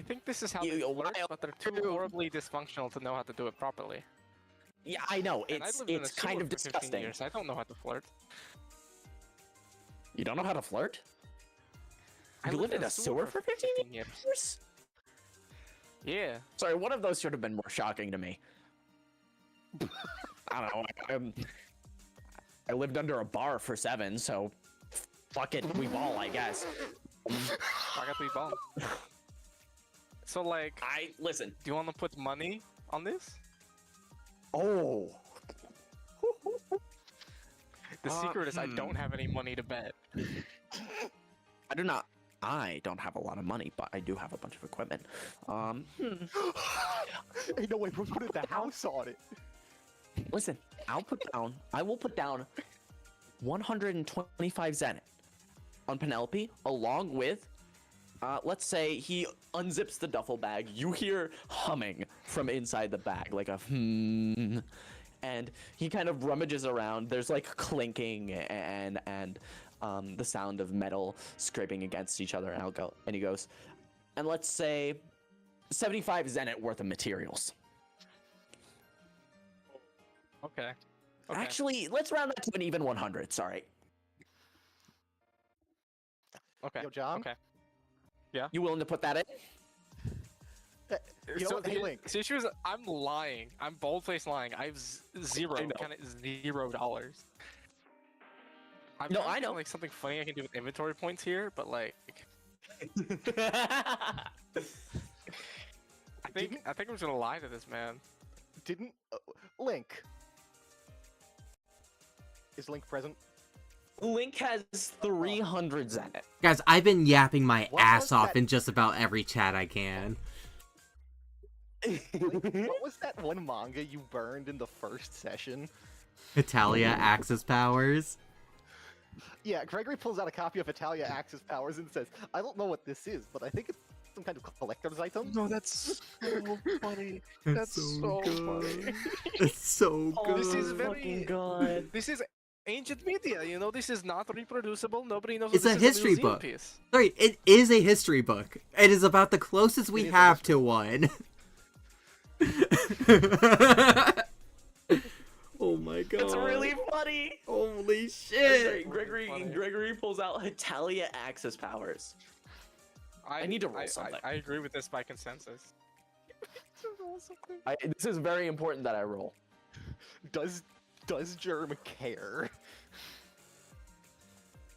think this is how they You- flirt, but they're too True. horribly dysfunctional to know how to do it properly. Yeah, I know. And I It's lived in a kind sewer of for 15 disgusting. years. I don't know how to flirt. You don't know how to flirt? I You lived in a sewer for 15 years. years? Yeah. Sorry, one of those should have been more shocking to me. I don't know. I lived under a bar for 7, so fuck it, we ball, I guess. I got the ball. So like, Listen. do you want to put money on this? Oh. The secret is I don't have any money to bet. I do not. I don't have a lot of money, but I do have a bunch of equipment. Hey, no way, we're putting the house on it. Listen, I will put down 125 zenith on Penelope, along with, let's say he unzips the duffel bag. You hear humming from inside the bag, like a and he kind of rummages around. There's like clinking and the sound of metal scraping against each other. And he goes, and let's say 75 zenith worth of materials. Okay. Actually, let's round that to an even 100. Sorry. Okay. Yo, John? Okay. You willing to put that in? You know what? Hey, Link. The issue is I'm lying. I'm bold-faced lying. I have zero. I know. Kind of $0. I'm No, trying to I think know. of, like something funny I can do with inventory points here, but like I think I'm just gonna lie to this man. Didn't Link? Is Link present? Link has 300 Zenit. Guys, I've been yapping my What ass was off that? in just about every chat I can. What was that one manga you burned in the first session? Italia Axis Powers. Yeah, Gregory pulls out a copy of Italia Axis Powers and says, I don't know what this is, but I think it's some kind of collector's item. No, that's so funny. That's so funny. It's so good. This is Oh, very- fucking god. This is ancient media, you know. This is not reproducible. Nobody knows. It's this a is history museum book. Piece. Sorry, it is a history book. It is about the closest we It is a have history to one. Oh my god. It's really funny. Holy Sorry, shit. Gregory pulls out Italia Axis Powers. I need to roll something. I agree with this by consensus. This is very important that I roll. Does Germ care?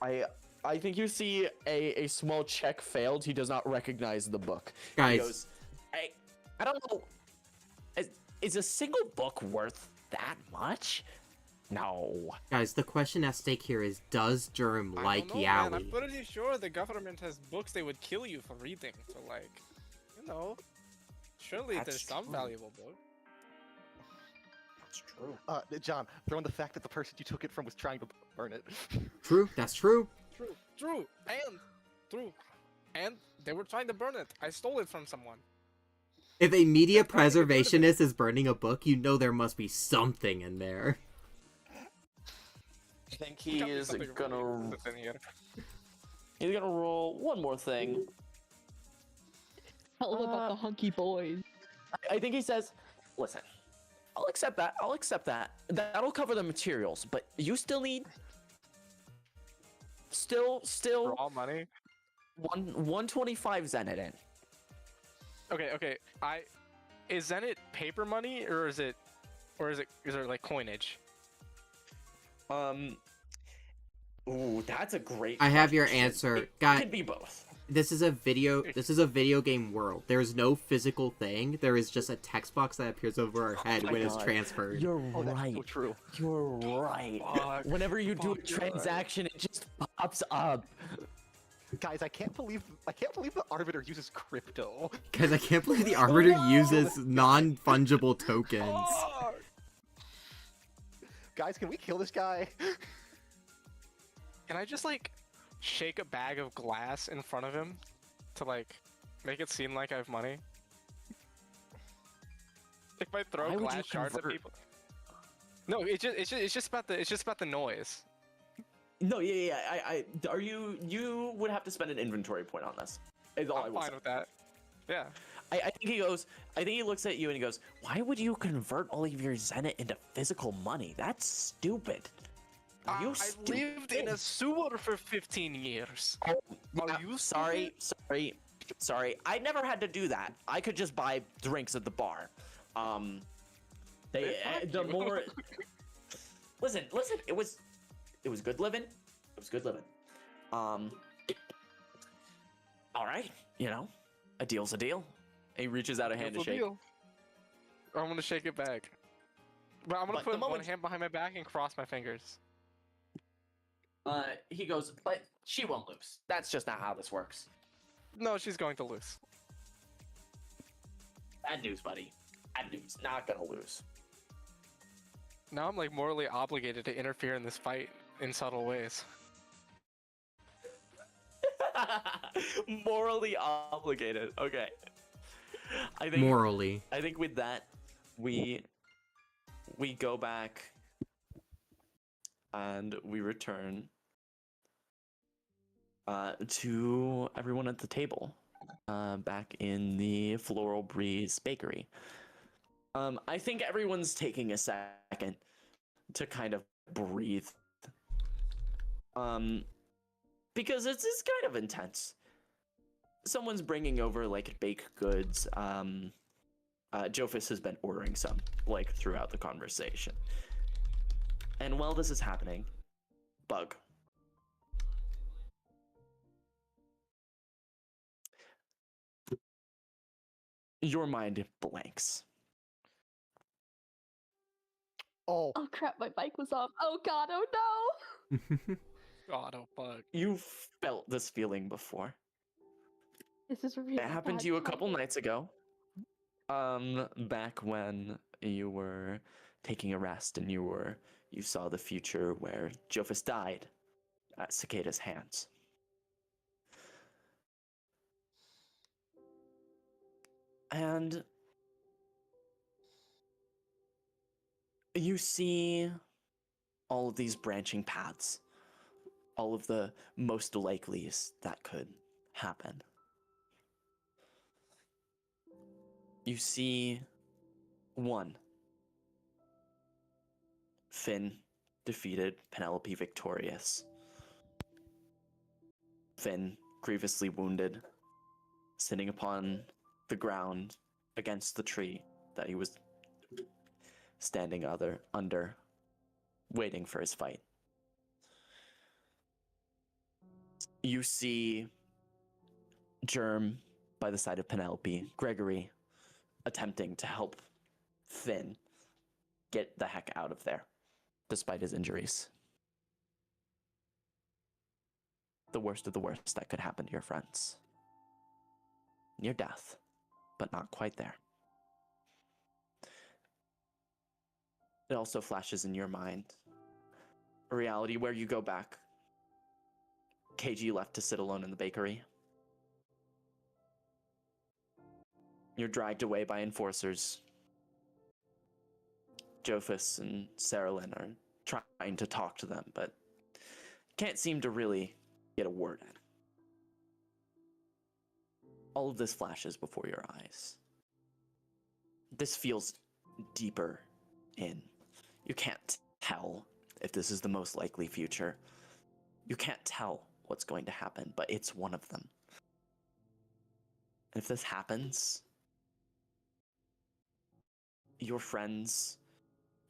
I think you see a small check failed. He does not recognize the book. He Guys. goes, I don't know. Is a single book worth that much? No. Guys, the question at stake here is, does Germ I like don't know, man. I'm Yaoi? pretty sure the government has books they would kill you for reading. So like, you know, surely That's there's some true. valuable book. That's true. John, throw in the fact that the person you took it from was trying to burn it. True, that's true. True, and they were trying to burn it. I stole it from someone. If a media They're trying to get rid of it. preservationist is burning a book, you know there must be something in there. I think he Gotta be is something gonna really good in here. he's gonna roll one more thing. Tell them about the hunky boys. I think he says, "Listen, I'll accept that. I'll accept that. That'll cover the materials, but you still need still For all money. 125 Zenit in." Okay. Is Zenit paper money or is it like coinage? Ooh, that's a great. I have your question. answer. It Guy- could be both. This is a video game world. There is no physical thing. There is just a text box that appears over our head my when it's God. transferred. You're Oh, that's right. so true. You're right. Fuck. Whenever you do a Fuck, you're right. transaction, it just pops up. Guys, I can't believe the Arbiter uses crypto. Guys, I can't believe the Arbiter uses non-fungible tokens. Fuck. Guys, can we kill this guy? Can I just like shake a bag of glass in front of him to like make it seem like I have money? If I throw Why would you glass shards at convert- people. No, it's just about the noise. No, yeah. Are you would have to spend an inventory point on this. Is all I I'm will fine say. with that. Yeah. I think he goes. I think he looks at you and he goes, "Why would you convert all of your Zenit into physical money? That's stupid." You I lived in a sewer for 15 years. Oh, Are yeah, you sorry. I never had to do that. I could just buy drinks at the bar. Fuck The you. more. Listen. It was good living. It was good living. All right. You know, a deal's a deal. He reaches out a hand to Beautiful shake. deal. I'm gonna shake it back. But I'm gonna But the put one moment- hand behind my back and cross my fingers. He goes, but she won't lose. That's just not how this works. No, she's going to lose. Bad news, buddy. Bad news. Not gonna lose. Now I'm like morally obligated to interfere in this fight in subtle ways. Morally obligated. Okay. I think Morally. I think with that we go back and we return to everyone at the table back in the Floral Breeze Bakery. I think everyone's taking a second to kind of breathe. Because it's kind of intense. Someone's bringing over like baked goods. Joefus has been ordering some like throughout the conversation. And while this is happening, Bug. Your mind blanks. Oh, Oh crap, my mic was off. Oh god, oh no! God, oh fuck. You felt this feeling before. This is really It happened bad to you a couple timing. nights ago. Back when you were taking a rest and you saw the future where Joefus died at Cicada's hands. And you see all of these branching paths, all of the most likelies that could happen. You see one. Finn defeated Penelope victorious. Finn grievously wounded, sitting upon the ground against the tree that he was standing under, waiting for his fight. You see Germ by the side of Penelope, Gregory attempting to help Finn get the heck out of there, despite his injuries. The worst of the worst that could happen to your friends. Near death, but not quite there. It also flashes in your mind a reality where you go back. KG left to sit alone in the bakery. You're dragged away by enforcers. Joefus and Saralyn are trying to talk to them, but can't seem to really get a word in. All of this flashes before your eyes. This feels deeper in. You can't tell if this is the most likely future. You can't tell what's going to happen, but it's one of them. And if this happens, your friends,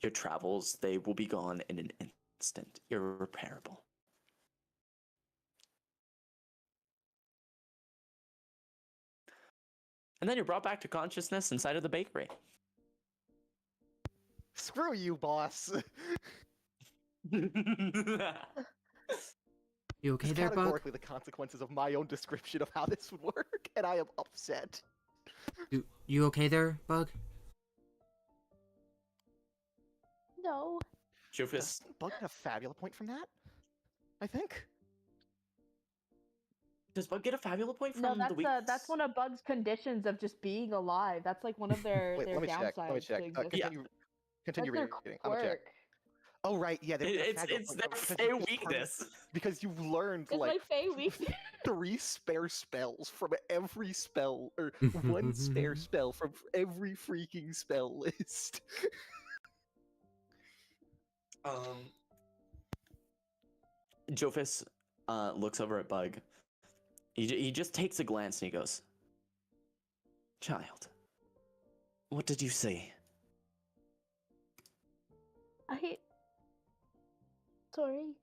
your travels, they will be gone in an instant, irreparable. And then you're brought back to consciousness inside of the bakery. Screw you, boss. You okay It's there, Bug? categorically the consequences of my own description of how this would work, and I am upset. You okay there, Bug? No. Joefus, Doesn't Bug get a fabula point from that? I think. does Bug get a fabula point from No, the week? that's one of Bug's conditions of just being alive. That's like one of their Wait, their let me check. downsides Let me check. to existence. Yeah. Continue That's their reading. I'm gonna check. quirk. Oh right, yeah. They get a It's fabula it's point their because fey you're just part of- weakness. Because you've learned It's like my Fey weakness. 3 spare spells from every spell, or 1 spare spell from every freaking spell list. Joefus looks over at Bug. He just takes a glance and he goes, "Child, what did you see?" Sorry.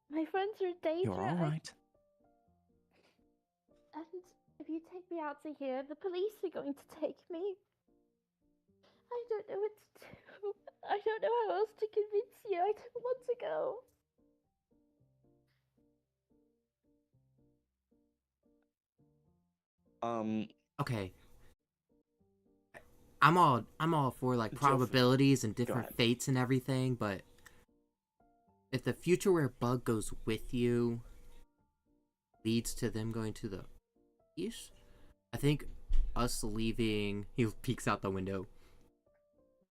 My friends are in danger. You're all right. And if you take me out to here, the police are going to take me. I don't know what to do. I don't know how else to convince you. I don't want to go. Okay. I'm all for like Joe, probabilities and go different ahead. fates and everything, but if the future where Bug goes with you leads to them going to the east, I think us leaving, he peeks out the window,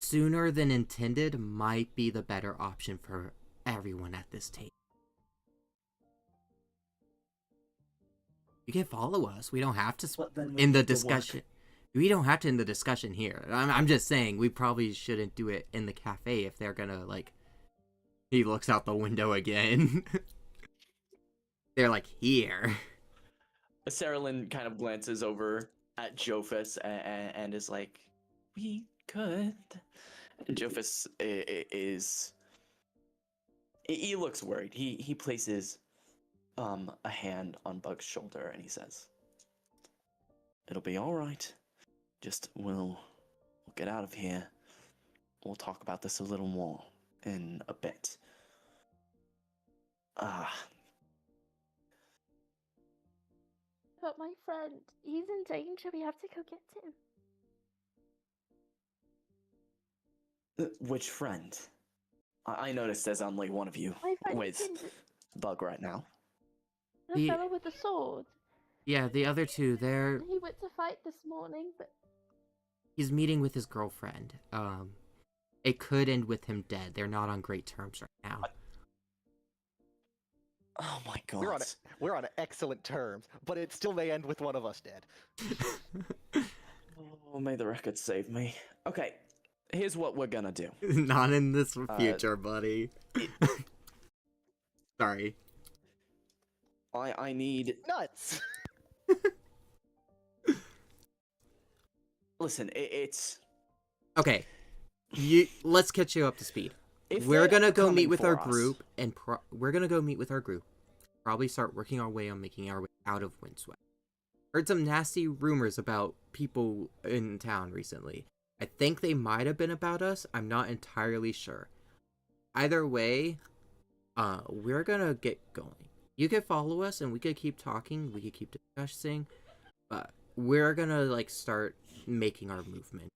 sooner than intended might be the better option for everyone at this table. You can follow us. We don't have to But then we in the need to work. discussion. We don't have to end the discussion here. I'm just saying we probably shouldn't do it in the cafe if they're gonna like. He looks out the window again. They're like here. Saralyn kind of glances over at Joefus and is like, "We could." And Joefus is. He looks worried. He places a hand on Bug's shoulder and he says, "It'll be all right. Just we'll get out of here. We'll talk about this a little more in a bit. But my friend, he's in danger. We have to go get him. Which friend? I noticed there's only one of you My friend with Kindred, Bug right now. the The- fellow with the sword. Yeah, the other two, He went to fight this morning, but he's meeting with his girlfriend. It could end with him dead. They're not on great terms right now. Oh my god. We're on excellent terms, but it still may end with one of us dead. Oh, may the record save me. Okay, here's what we're gonna do. Not in this future, buddy. Sorry. I need... Nuts! Listen, it's... Okay. Let's catch you up to speed. If We're they're gonna go coming meet with our for us- group, and we're gonna go meet with our group. Probably start working our way on making our way out of Windswept. Heard some nasty rumors about people in town recently. I think they might have been about us. I'm not entirely sure. Either way, we're gonna get going. You could follow us, and we could keep talking. We could keep discussing, but we're gonna like start making our movement.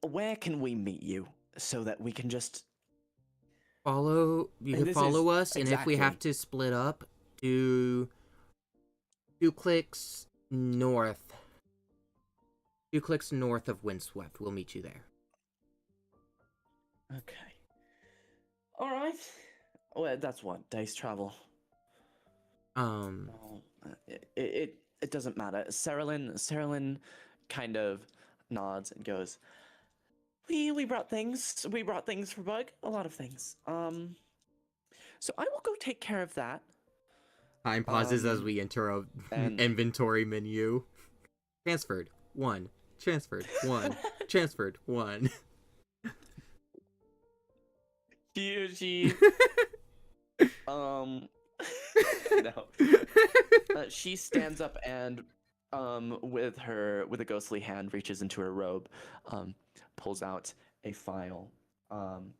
Where can we meet you so that we can just... You And can this follow is- us, and if we have exactly. to split up, do 2 clicks north. 2 clicks north of Windswept. We'll meet you there. Okay. Alright. Well, that's what, day's travel. Well, it doesn't matter. Saralyn kind of nods and goes, We brought things. We brought things for Bug. A lot of things. So I will go take care of that. Time pauses as Um, we enter a and- inventory menu. Transferred 1. Transferred 1. Transferred 1. She no. She stands up and with a ghostly hand reaches into her robe, pulls out a file, and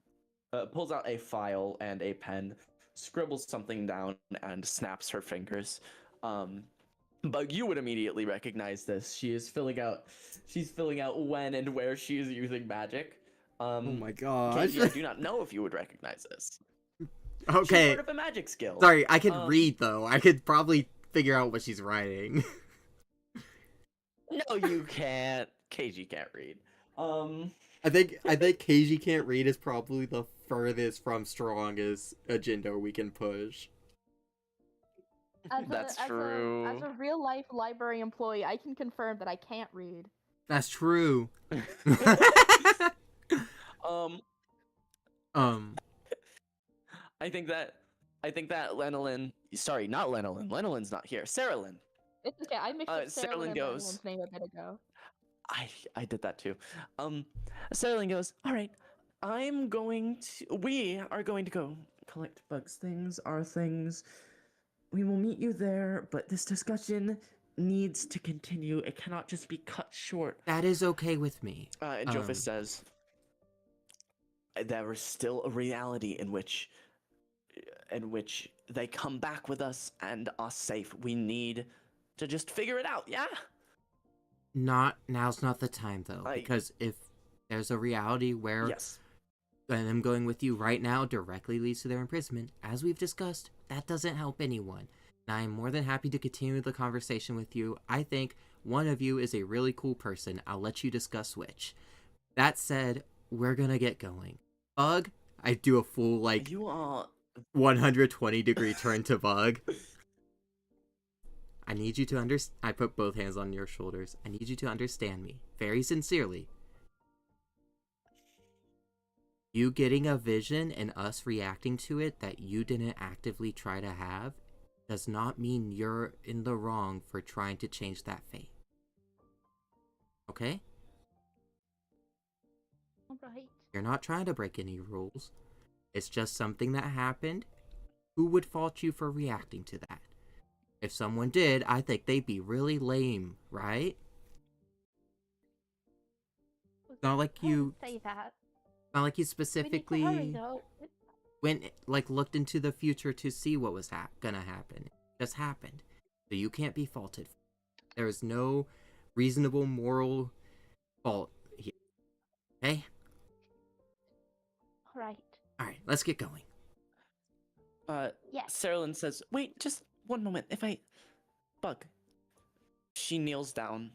a pen, scribbles something down and snaps her fingers. But you would immediately recognize this. She's filling out when and where she is using magic. Oh my Katie, gosh. I do not know if you would recognize this. She's Okay. part of a magic skill. Sorry, I could Um, read though. I could probably figure out what she's writing. No, you can't. KG can't read. I think KG can't read is probably the furthest from strongest agenda we can push. That's as true. As a real life library employee, I can confirm that I can't read. That's true. I think that Lanolin. Sorry, not Lanolin. Lanolin's not here. Saralyn. It's okay. I mixed up Sarah Saralyn and goes- Madeleine's name a bit ago. I did that too. Saralyn goes, all right, we are going to go collect Bug's things, our things. We will meet you there, but this discussion needs to continue. It cannot just be cut short. That is okay with me. And Joefus says, there is still a reality in which they come back with us and are safe. We need to just figure it out, yeah? Now's not the time though, because if there's a reality where Yes. them going with you right now directly leads to their imprisonment, as we've discussed, that doesn't help anyone. And I am more than happy to continue the conversation with you. I think one of you is a really cool person. I'll let you discuss which. That said, we're gonna get going. Bug, I do a full You are 120-degree turn to Bug. I need you to I put both hands on your shoulders. I need you to understand me, very sincerely. You getting a vision and us reacting to it that you didn't actively try to have does not mean you're in the wrong for trying to change that fate. Okay? Alright. You're not trying to break any rules. It's just something that happened. Who would fault you for reacting to that? If someone did, I think they'd be really lame, right? Not like I you... wouldn't say that. Not like he We need to hurry, specifically though. went like looked into the future to see what was gonna happen. It just happened. So you can't be faulted. There is no reasonable moral fault here. Okay? All right. Alright, let's get going. Yes. Sarah says, "Wait, just one moment. If I bug." She kneels down,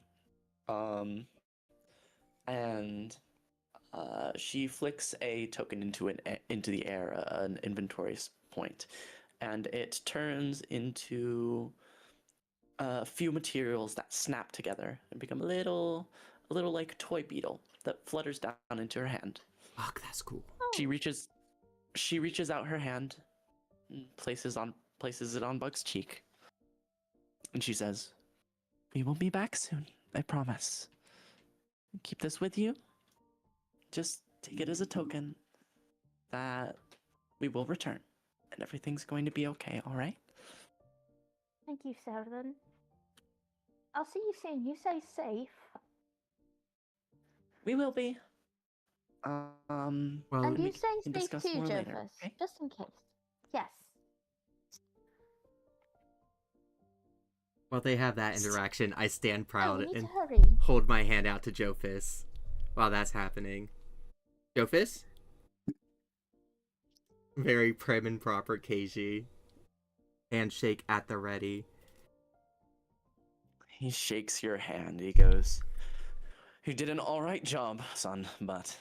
and she flicks a token into the air, an inventory point, and it turns into a few materials that snap together and become a little like toy beetle that flutters down into her hand. Fuck, that's cool. Oh, She reaches out her hand, and places it on Bug's cheek, and she says, "We will be back soon, I promise. Keep this with you. Just take it as a token that we will return, and everything's going to be okay, all right?" thank you, Sarah. I'll see you soon. You stay safe. We will be. Well, And we you stay can safe discuss too, more Joefus. later, okay? Just in case. Yes. while they have that interaction, I stand Oh, proud we need and to hurry. hold my hand out to Joefus while that's happening. Joefus? Very prim and proper KG. Handshake at the ready. He shakes your hand. He goes, "You did an all right job, son, but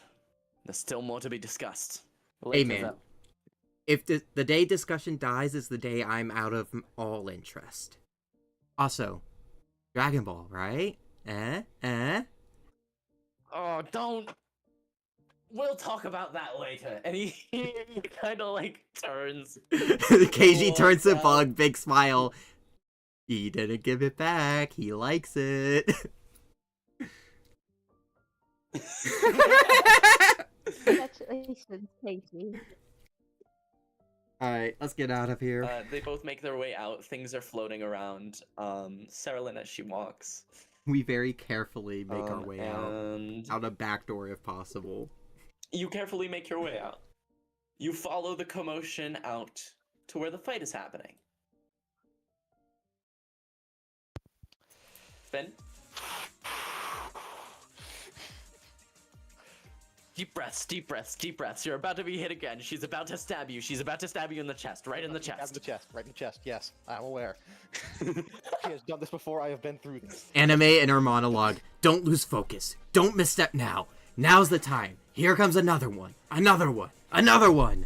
there's still more to be discussed. Hey, Later, man. though." If the day discussion dies is the day I'm out of all interest. Also, Dragon Ball, right? Oh, don't. We'll talk about that later. And he kind of like turns. KG turns to out. Bug, big smile. He didn't give it back. He likes it. Congratulations, Katie. Alright, let's get out of here. They both make their way out. Things are floating around. Sarah Lynn as she walks. We very carefully make our way out. And Out a back door if possible. you carefully make your way out. You follow the commotion out to where the fight is happening. Finn? Deep breaths, deep breaths, deep breaths. You're about to be hit again. She's about to stab you. She's about to stab you in the chest, right in the Stab in chest. the chest, right in the chest. Yes, I'm aware. She has done this before. I have been through this. Anime inner monologue. Don't lose focus. Don't misstep now. Now's the time. Here comes another one. Another one. Another one.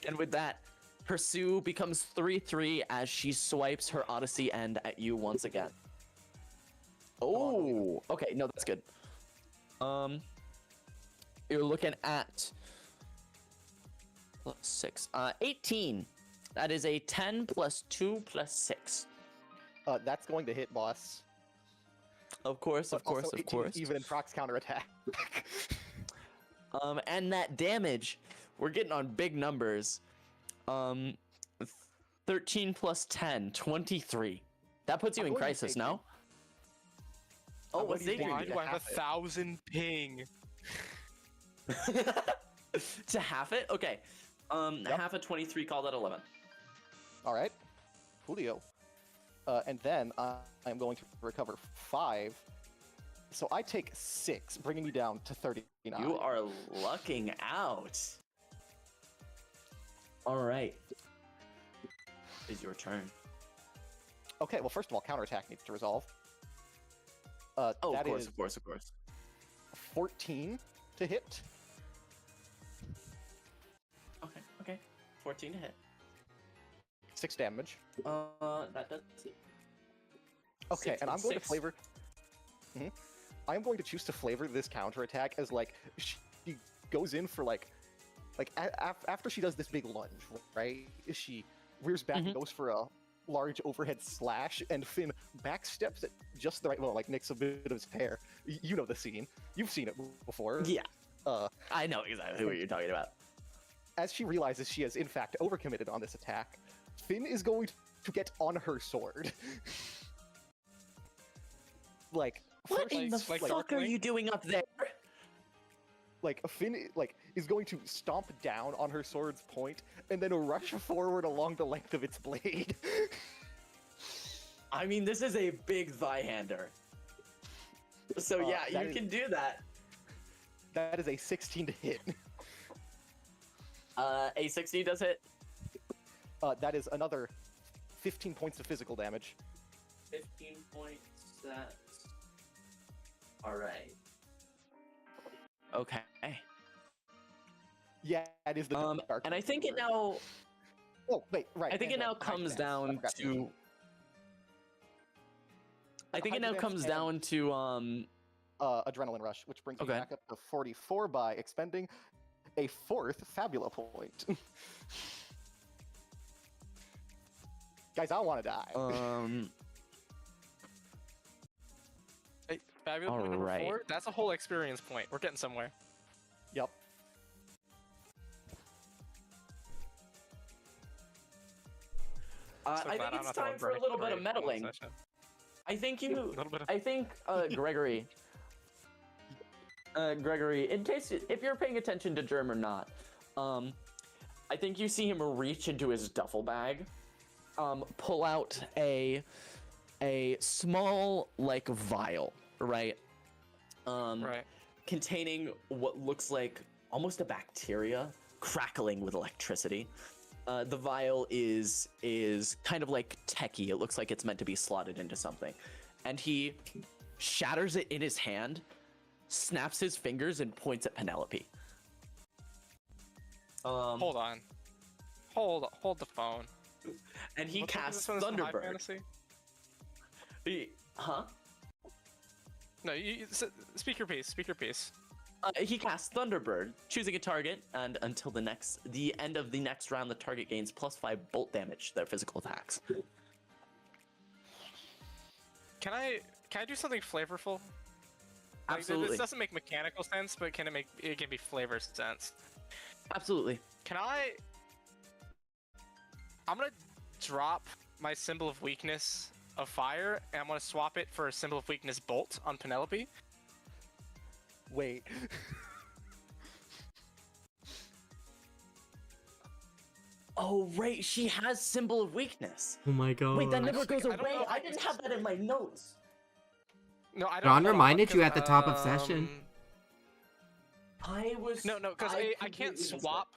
And with that, Pursue becomes 3-3 as she swipes her Odyssey end at you once again. Oh, okay, no, that's good. You're looking at 6, 18. That is a 10 plus 2 plus 6. That's going to hit, boss. Of course, But of course, also of 18 course. Even in Proc's counterattack. And that damage, we're getting on big numbers. 13 plus 10, 23. That puts you I'm in going to crisis, take no? Oh, I'm what's going to Daydream? Why take do I have half it. 1,000 ping? To half it? Okay. Yep. Half a 23, call that 11. All right, Julio. And then I'm going to recover 5. So I take 6, bringing me down to 39. You are lucking out. All right. It's your turn. Okay, well, first of all, counterattack needs to resolve. Oh, That of course, is of course, of course. 14 to hit. Okay, okay. 14 to hit. 6 damage. That does it. Okay, 6 and I'm and going to 6. flavor. I'm going to choose to flavor this counterattack as like she goes in for like after she does this big lunge, right? She rears back and goes for a large overhead slash, and Finn backsteps at just the right moment, like nicks a bit of his hair. You know the scene. You've seen it before. Yeah, Uh, I know exactly what you're talking about. as she realizes she has in fact overcommitted on this attack, Finn is going to get on her sword. Like, What in the like fuck are sparkling? you doing up there? Like is going to stomp down on her sword's point and then rush forward along the length of its blade. I mean, this is a big thigh-hander. So yeah, you can do that. That is a 16 to hit. A 60 does hit. That is another 15 points of physical damage. 15 points. That's all right. Okay. Yeah, it is the dark. And I think it now. Oh wait, right. I think it now comes down to. I think it now comes down to adrenaline rush, which brings me back up to 44 by expending a 4th Fabula point. Guys, I want to die. Hey, Fabulous point number Alright. 4? That's a whole experience point. We're getting somewhere. Yep. So I glad think I'm it's not the one time for a burning little bit parade of in this meddling. session. I think you. Little bit of- I think Gregory. Gregory, in case if you're paying attention to Germ or not, I think you see him reach into his duffel bag, pull out a small like vial, right? Right. Containing what looks like almost a bacteria crackling with electricity. The vial is kind of like techie. It looks like it's meant to be slotted into something, and he shatters it in his hand, snaps his fingers, and points at Penelope. Hold on. Hold the phone. And he What the fuck is casts this one? Is it High Thunderbird. Fantasy? Huh? No, you speak your piece. Speak your piece. He casts Thunderbird, choosing a target, and until the end of the next round, the target gains +5 bolt damage to their physical attacks. Can I do something flavorful? Like, Absolutely. This doesn't make mechanical sense, but can it can be flavor sense? Absolutely. Can I'm gonna drop my symbol of weakness of fire, and I'm gonna swap it for a symbol of weakness bolt on Penelope. Wait. Oh, right, she has symbol of weakness. Oh my god. Wait, that never Actually, goes I don't away. know if I I didn't can- have that in my notes. No, I don't. John hold on, reminded you because, at the top of session. I was No, because I can't completely missed it. swap.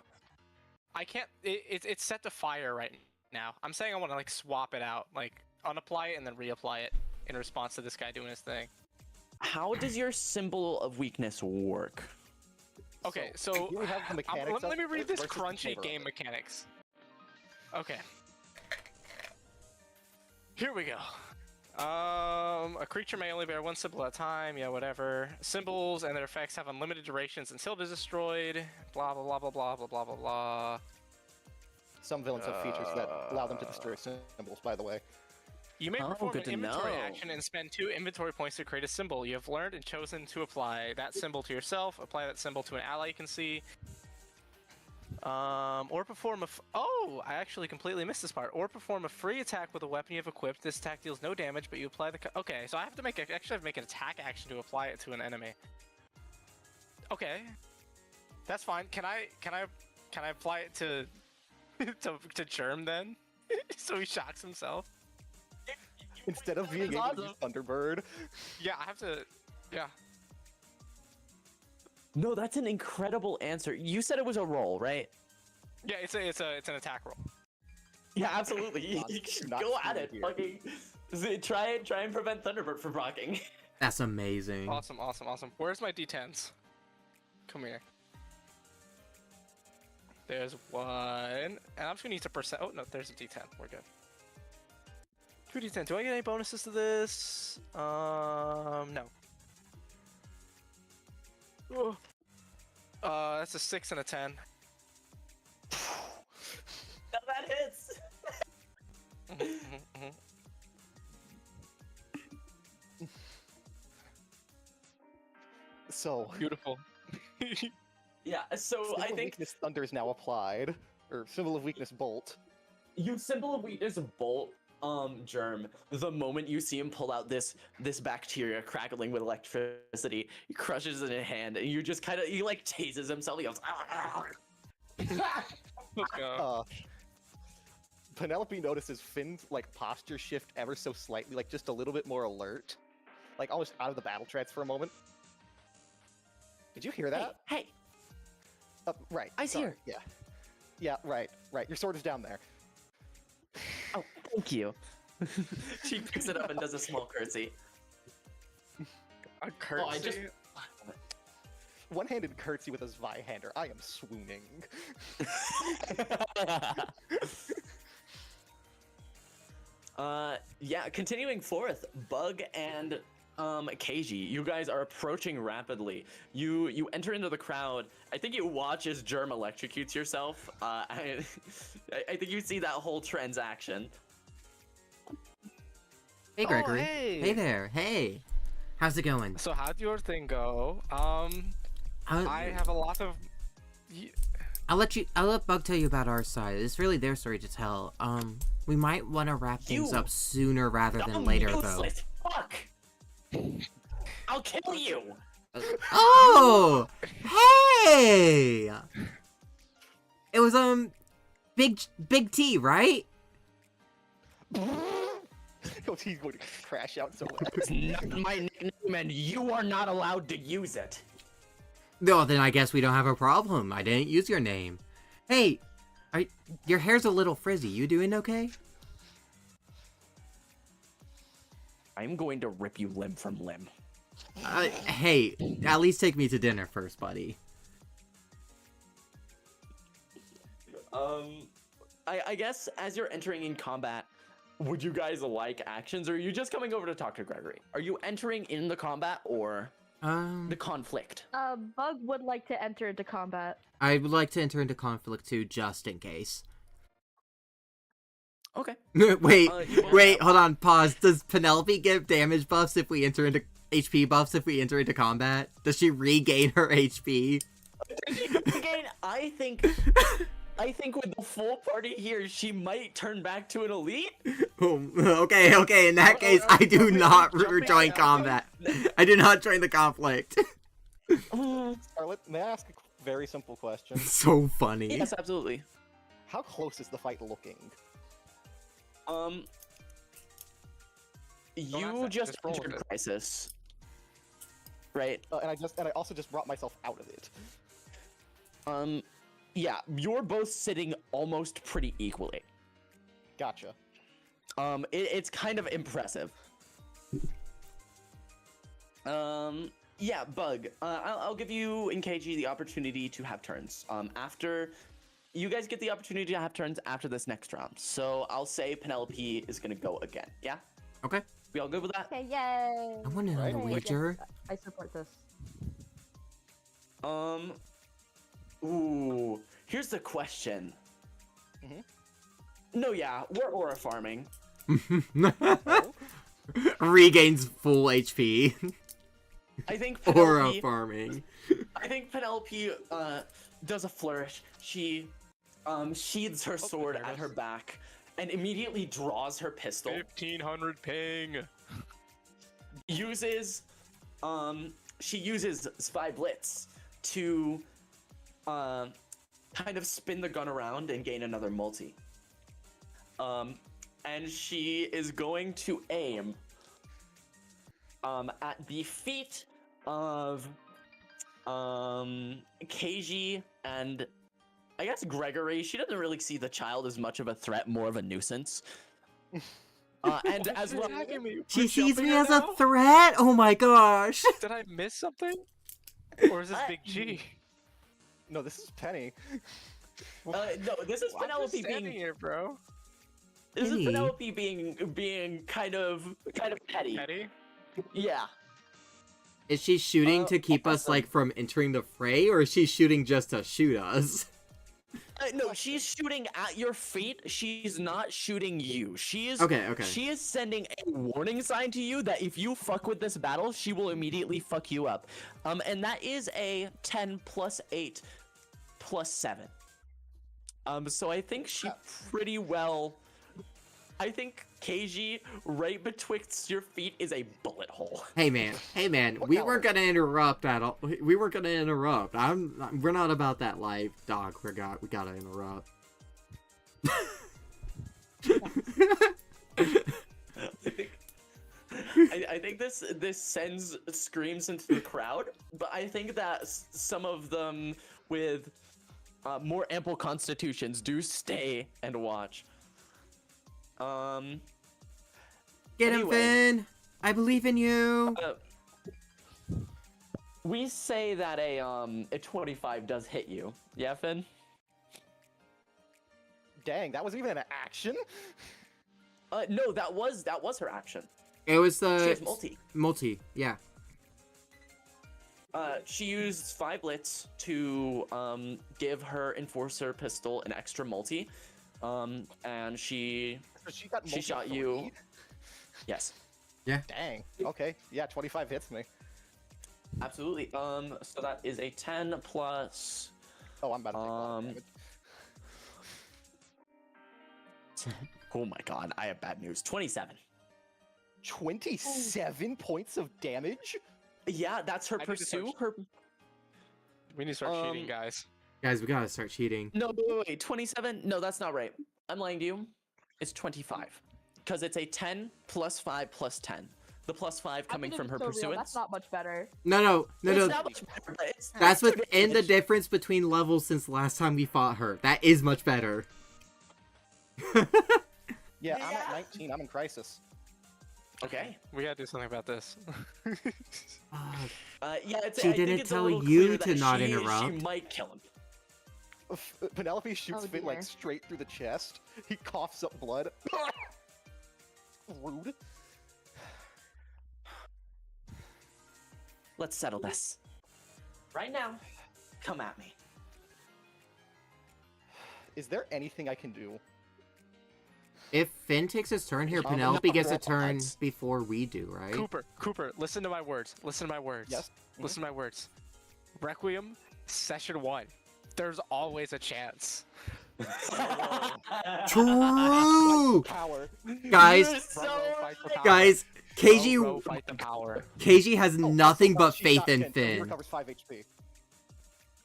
I can't. It's set to fire right now. I'm saying I want to like swap it out, like unapply it and then reapply it in response to this guy doing his thing. How does your symbol of weakness work? Okay, so you have the mechanics let me up read this versus the crunchy flavor of game it. mechanics. Okay. Here we go. A creature may only bear one symbol at a time. Yeah, whatever. Symbols and their effects have unlimited durations until they're destroyed. Blah blah blah blah blah blah blah blah blah. Some villains have features that allow them to destroy symbols, by the way. You may Oh, perform good an to inventory know. action and spend 2 inventory points to create a symbol. You have learned and chosen to apply that symbol to yourself. Apply that symbol to an ally you can see. Or perform a. Oh, I actually completely missed this part. Or perform a free attack with a weapon you have equipped. This attack deals no damage, but you apply the. Okay, so I have to make actually have to make an attack action to apply it to an enemy. Okay, that's fine. Can I apply it to to Germ then? So he shocks himself. Instead of being able to use Thunderbird. Yeah, I have to. Yeah. No, that's an incredible answer. You said it was a roll, right? Yeah, it's an attack roll. Yeah, absolutely. You Not- should not go at screwed it. here. Fucking try and prevent Thunderbird from rocking. That's amazing. Awesome. Where's my D10s? Come here. There's one, and I'm just gonna use a percent. Oh no, there's a D10. We're good. 2d10. Do I get any bonuses to this? No. Oh. That's a 6 and a 10. Now that hits. So, Beautiful. Yeah, so symbol I of think weakness thunder is now applied, or symbol of weakness bolt. you symbol of weakness bolt Germ, the moment you see him pull out this bacteria crackling with electricity, he crushes it in hand, and you just kind of he like tases himself. He goes. Oh, Penelope notices Finn's like posture shift ever so slightly, like just a little bit more alert, like almost out of the battle trance for a moment. Did you hear that? Hey, Right. I's sorry, here. Yeah. Yeah. Right. Your sword is down there. oh, thank you. She picks it up and does a small curtsy. a curtsy. I just- One-handed curtsy with a Zweihander. I am swooning. Yeah, continuing forth, Bug and Keiji, you guys are approaching rapidly. You enter into the crowd. I think you watch as Germ electrocutes yourself. I think you see that whole transaction. Hey, Gregory. hey. Hey there. Hey. How's it going? So how'd your thing go? I'll, I have a lot of. I'll let Bug tell you about our side. It's really their story to tell. We might want to wrap things You up sooner rather than Dumb, later, though. useless Fuck! I'll kill you! Oh! Hey! It was, Big T, right? He's going to crash out so loud. It's not my nickname, and you are not allowed to use it. No, then I guess we don't have a problem. I didn't use your name. Hey, your hair's a little frizzy. You doing okay? I'm going to rip you limb from limb. Hey, at least take me to dinner first, buddy. I guess as you're entering in combat, would you guys like actions, or are you just coming over to talk to Gregory? Are you entering in the combat or the conflict? Bug would like to enter into combat. I would like to enter into conflict too, just in case. Okay. wait, you want- wait, hold on, pause. Does Penelope give damage buffs if we enter into HP buffs if we enter into combat? Does she regain her HP? Again, I think with the full party here, she might turn back to an elite. Okay, in that case, I do not join combat. I do not join the conflict. Scarlet, may I ask a very simple question? So funny. Yes, absolutely. How close is the fight looking? You ask just that, just roll entered with it. Crisis, right? And I also just brought myself out of it. Yeah, you're both sitting almost pretty equally. Gotcha. It's kind of impressive. Yeah, Bug. I'll give you and KG the opportunity to have turns. After you guys get the opportunity to have turns after this next round. So I'll say Penelope is gonna go again. Yeah. Okay. We all good with that? Okay, yay! I want to know Right, the okay. wager. I support this. Ooh. Here's the question. Mhm. No, yeah, we're aura farming. Regains full HP. I think Aura Penelope. farming. I think Penelope does a flourish. She sheathes her sword there it at her is. back and immediately draws her pistol. 1500 ping. She uses Spy Blitz to kind of spin the gun around and gain another multi. And she is going to aim at the feet of Keiji and I guess Gregory. She doesn't really see the child as much of a threat, more of a nuisance. And as well, She sees jumping me her as a now? threat. Oh my gosh. Did I miss something? Or is this Big G? No, this is Penny. no, this is I'm just Penelope standing being here, bro. this is Penny. Penelope being kind of petty. Petty? Yeah. Is she shooting to keep us awesome. like from entering the fray, or is she shooting just to shoot us? No, she's shooting at your feet. She's not shooting you. She is Okay. She is sending a warning sign to you that if you fuck with this battle, she will immediately fuck you up. And that is a 10 plus 8 plus 7. So I think she pretty well I think KG right betwixt your feet is a bullet hole. Hey man, What we weren't caliber? gonna interrupt at all. We weren't gonna interrupt. We're not about that life, dog. We gotta interrupt. I think this sends screams into the crowd, but I think that some of them with more ample constitutions do stay and watch. Get him, Anyway. Finn. I believe in you. We say that a 25 does hit you. Yeah, Finn? Dang, that wasn't even an action? No, that was her action. It was She the has multi. Yeah. She used 5 blitz to give her enforcer pistol an extra multi. And she So she got She shot multi you. three? yes. Dang. Okay. Yeah, 25 hits me. Absolutely. So that is a 10 plus. Oh, I'm about to take a lot of damage. Oh my god, I have bad news. 27. 27 points of damage? Yeah, that's her I need to pursue. search. Her We need to start cheating, Um, guys. Guys, we gotta start cheating. no, wait, 27. No, that's not right. I'm lying to you. It's 25 because it's a 10 plus 5 plus 10. The plus 5 I coming mean, from it's her so real, pursuance. That's not much better. No. It's not much better, but it's That's extra within the damage. difference between levels since last time we fought her. That is much better. Yeah, I'm Yeah. at 19. I'm in crisis. Okay. We gotta do something about this. Yeah, it's. She I think didn't it's a tell little you clear to that not she interrupt. might kill him. Penelope shoots Oh, Finn like dear. straight through the chest. He coughs up blood. Rude. Let's settle this. Right now, come at me. Is there anything I can do? If Finn takes his turn here, Um, Penelope no, gets a no, turn it's- before we do, right? Cooper, listen to my words. Listen to my words. Yes? Listen to my words. Requiem, session 1. There's always a chance. True, Power. guys. You're so Bro, fight the right. power. Guys, Bro, fight the power. KG has nothing but She's faith not in dead, so He Finn. recovers 5 HP.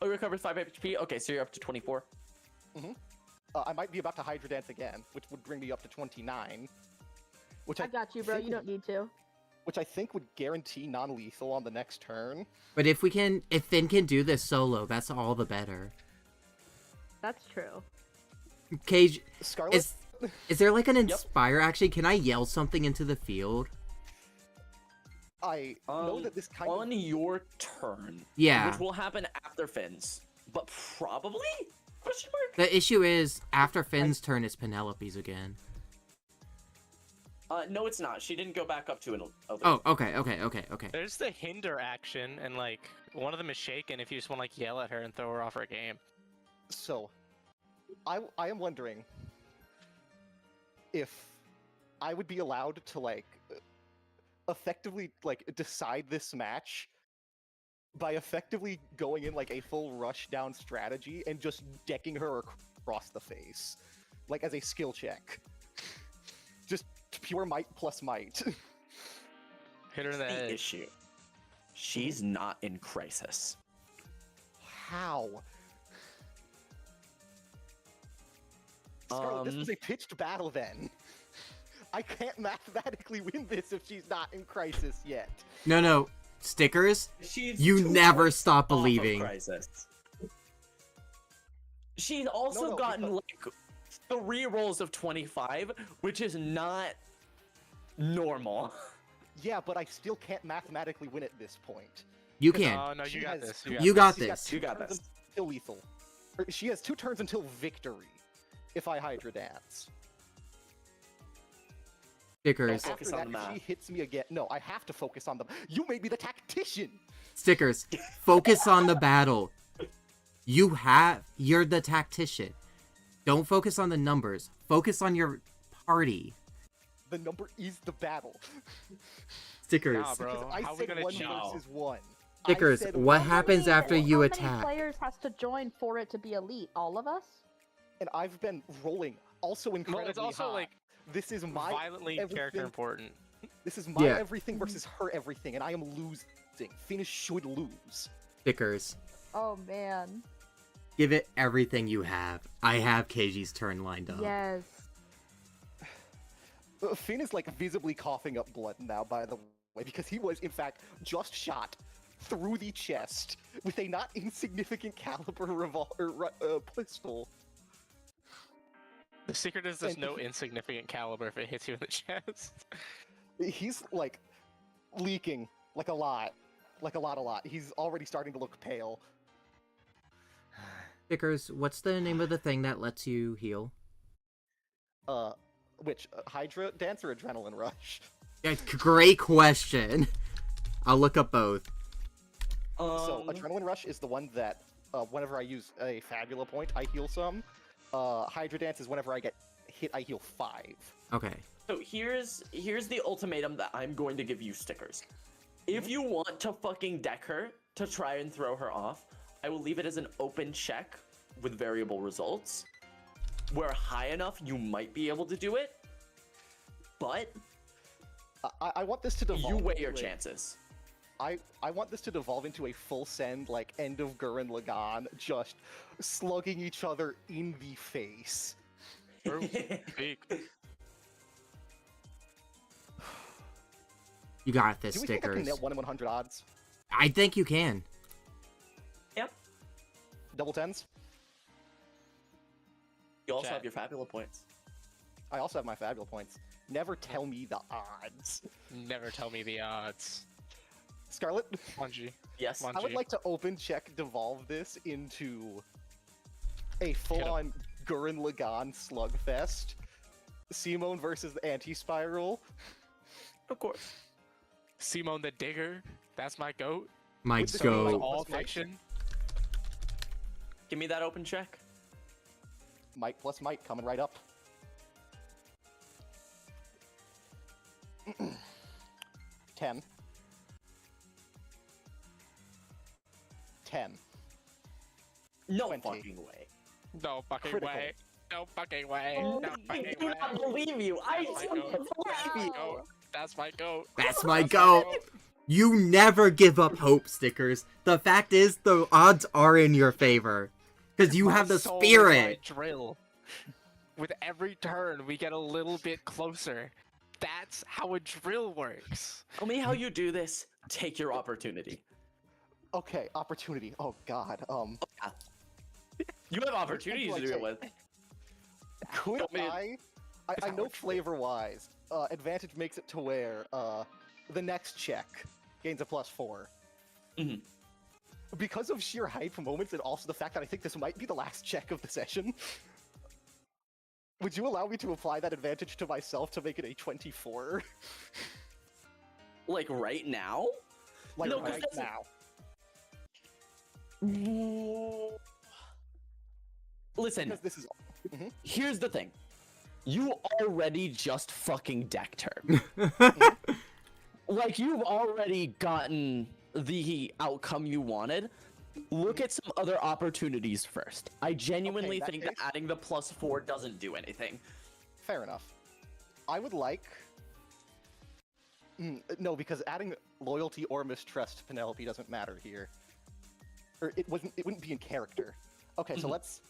Oh, recovers 5 HP. Okay, so you're up to 24. I might be about to Hydra Dance again, which would bring me up to 29. Which I got you, bro. think You don't need to. Which I think would guarantee non-lethal on the next turn. But if Finn can do this solo, that's all the better. That's true. KG, Scarlet. is there like an inspire? Actually, can I yell something into the field? I know that this kind on of your turn. Yeah. Which will happen after Finn's, but probably. Question mark? The issue is after Finn's turn is Penelope's again. No, it's not. She didn't go back up to an. Oh, okay. There's the hinder action, and like one of them is shaken if you just want to like yell at her and throw her off her game. So, I am wondering if I would be allowed to like effectively like decide this match by effectively going in like a full rush down strategy and just decking her across the face, like as a skill check. Just pure might plus might. Hit her in the The head. issue. She's not in crisis. How? Scarlet, this was a pitched battle then. I can't mathematically win this if she's not in crisis yet. No. Stickers, She's you two never points stop off of believing. crisis. She's also No, gotten because- like 3 rolls of 25, which is not normal. Yeah, but I still can't mathematically win at this point. You Because, can. Oh no, She you got has- this. You got She's this. two You got turns this. Until lethal. Or she has 2 turns until victory. If I Hydra Dance. Stickers, Don't After focus on that, the if she math. hits me again. No, I have to focus on them. You made me the tactician. stickers. Focus on the battle. You're the tactician. Don't focus on the numbers. Focus on your party. The number is the battle. Stickers. Nah, bro. Because I How we said gonna 1 cheat? versus 1. I Stickers, said what 1 happens versus after 1. you How attack? many players has to join for it to be elite? All of us? And I've been rolling also Well, incredibly it's also high. like This is my Violently character everything. important. This is my Yeah. everything versus her everything, and I am losing. Finn should lose. Stickers. Oh man. Give it everything you have. I have Keiji's turn lined up. Yes. Finn is like visibly coughing up blood now, by the way, because he was in fact just shot through the chest with a not insignificant caliber pistol. The secret is there's And no he- insignificant caliber if it hits you in the chest. He's like leaking like a lot. He's already starting to look pale. Stickers, what's the name of the thing that lets you heal? Which Hydra dance or adrenaline rush? Yeah, great question. I'll look up both. So adrenaline rush is the one that whenever I use a fabula point, I heal some. Hydra dance is whenever I get hit, I heal 5. Okay. So here's the ultimatum that I'm going to give you, Stickers. If you want to fucking deck her to try and throw her off, I will leave it as an open check with variable results. Where high enough, you might be able to do it, but I want this to devolve. you weigh your into a- chances. I want this to devolve into a full send, like end of Gurren Lagann, just slugging each other in the face. True. Big. You got this, Do we think I can Stickers. nail 1 in 100 odds? I think you can. Yep. Double tens? You also Chat. have your fabula points. I also have my fabula points. Never tell me the odds. Never tell me the odds. Scarlet, Bungie. Yes. Come on. I would Bungie. like to open check devolve this into a full-on Gurren Lagann slugfest. Simone versus the anti-spiral. Of course. Simone the Digger. That's my goat. My With the Simone Go. of all Plus Mike. fiction. Give me that open check. Mike plus Mike coming right up. 10. 10. No 20. fucking way. No fucking Critical. way. No fucking way. Oh, No I fucking do way. not believe you. I That's do my not goat. believe you. Goat. That's my goat. That's my That's go. You never give up hope, Stickers. The fact is, the odds are in your favor. Because you My have the soul is my spirit. drill. With every turn, we get a little bit closer. That's how a drill works. Tell me how you do this. Take your opportunity. Okay, opportunity. Oh god. You have opportunities to do it with. Could Don't mean- I know flavor-wise, advantage makes it to where the next check gains a +4. Mhm. Because of sheer hype moments and also the fact that I think this might be the last check of the session, would you allow me to apply that advantage to myself to make it a 24? Like right now? Like No, 'cause right that's- now. Listen, Because this is here's the thing. You already just fucking decked her. Like, you've already gotten the outcome you wanted. Look at some other opportunities first. I genuinely that think that case- adding the +4 doesn't do anything. fair enough. I would like... no, because adding loyalty or mistrust to Penelope doesn't matter here. Or it wouldn't be in character. Okay, so let's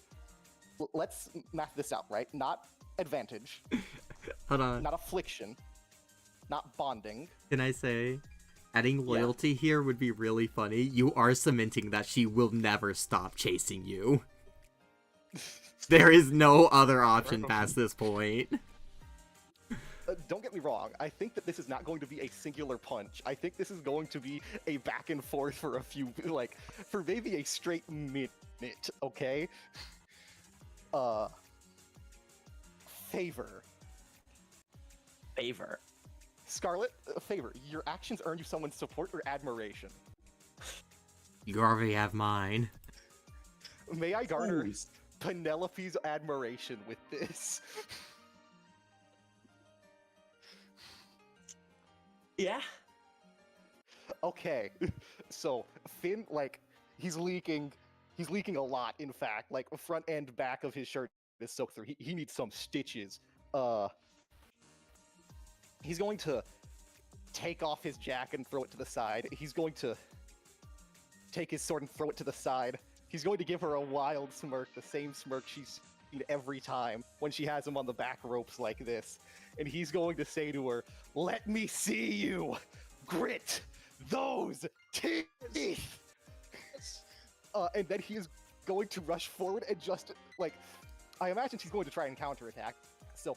math this out, right? Not advantage, Hold on. not affliction, not bonding. Can I say, adding loyalty here would be really funny. You are cementing that she will never stop chasing you. There is no other option past this point. Don't get me wrong, I think that this is not going to be a singular punch. I think this is going to be a back and forth for a few, like, for maybe a straight minute, okay? Favor. Favor. Scarlet, favor. Your actions earn you someone's support or admiration. You already have mine. May I garner Whose? Penelope's admiration with this? Yeah. Okay, so Finn, like, he's leaking a lot, in fact. Like, front and back of his shirt is soaked through. He needs some stitches. He's going to take off his jacket and throw it to the side. He's going to take his sword and throw it to the side. He's going to give her a wild smirk, the same smirk she's seen every time when she has him on the back ropes like this. And he's going to say to her, "Let me see you grit those teeth!" And then he is going to rush forward and just, like, I imagine she's going to try and counterattack. So,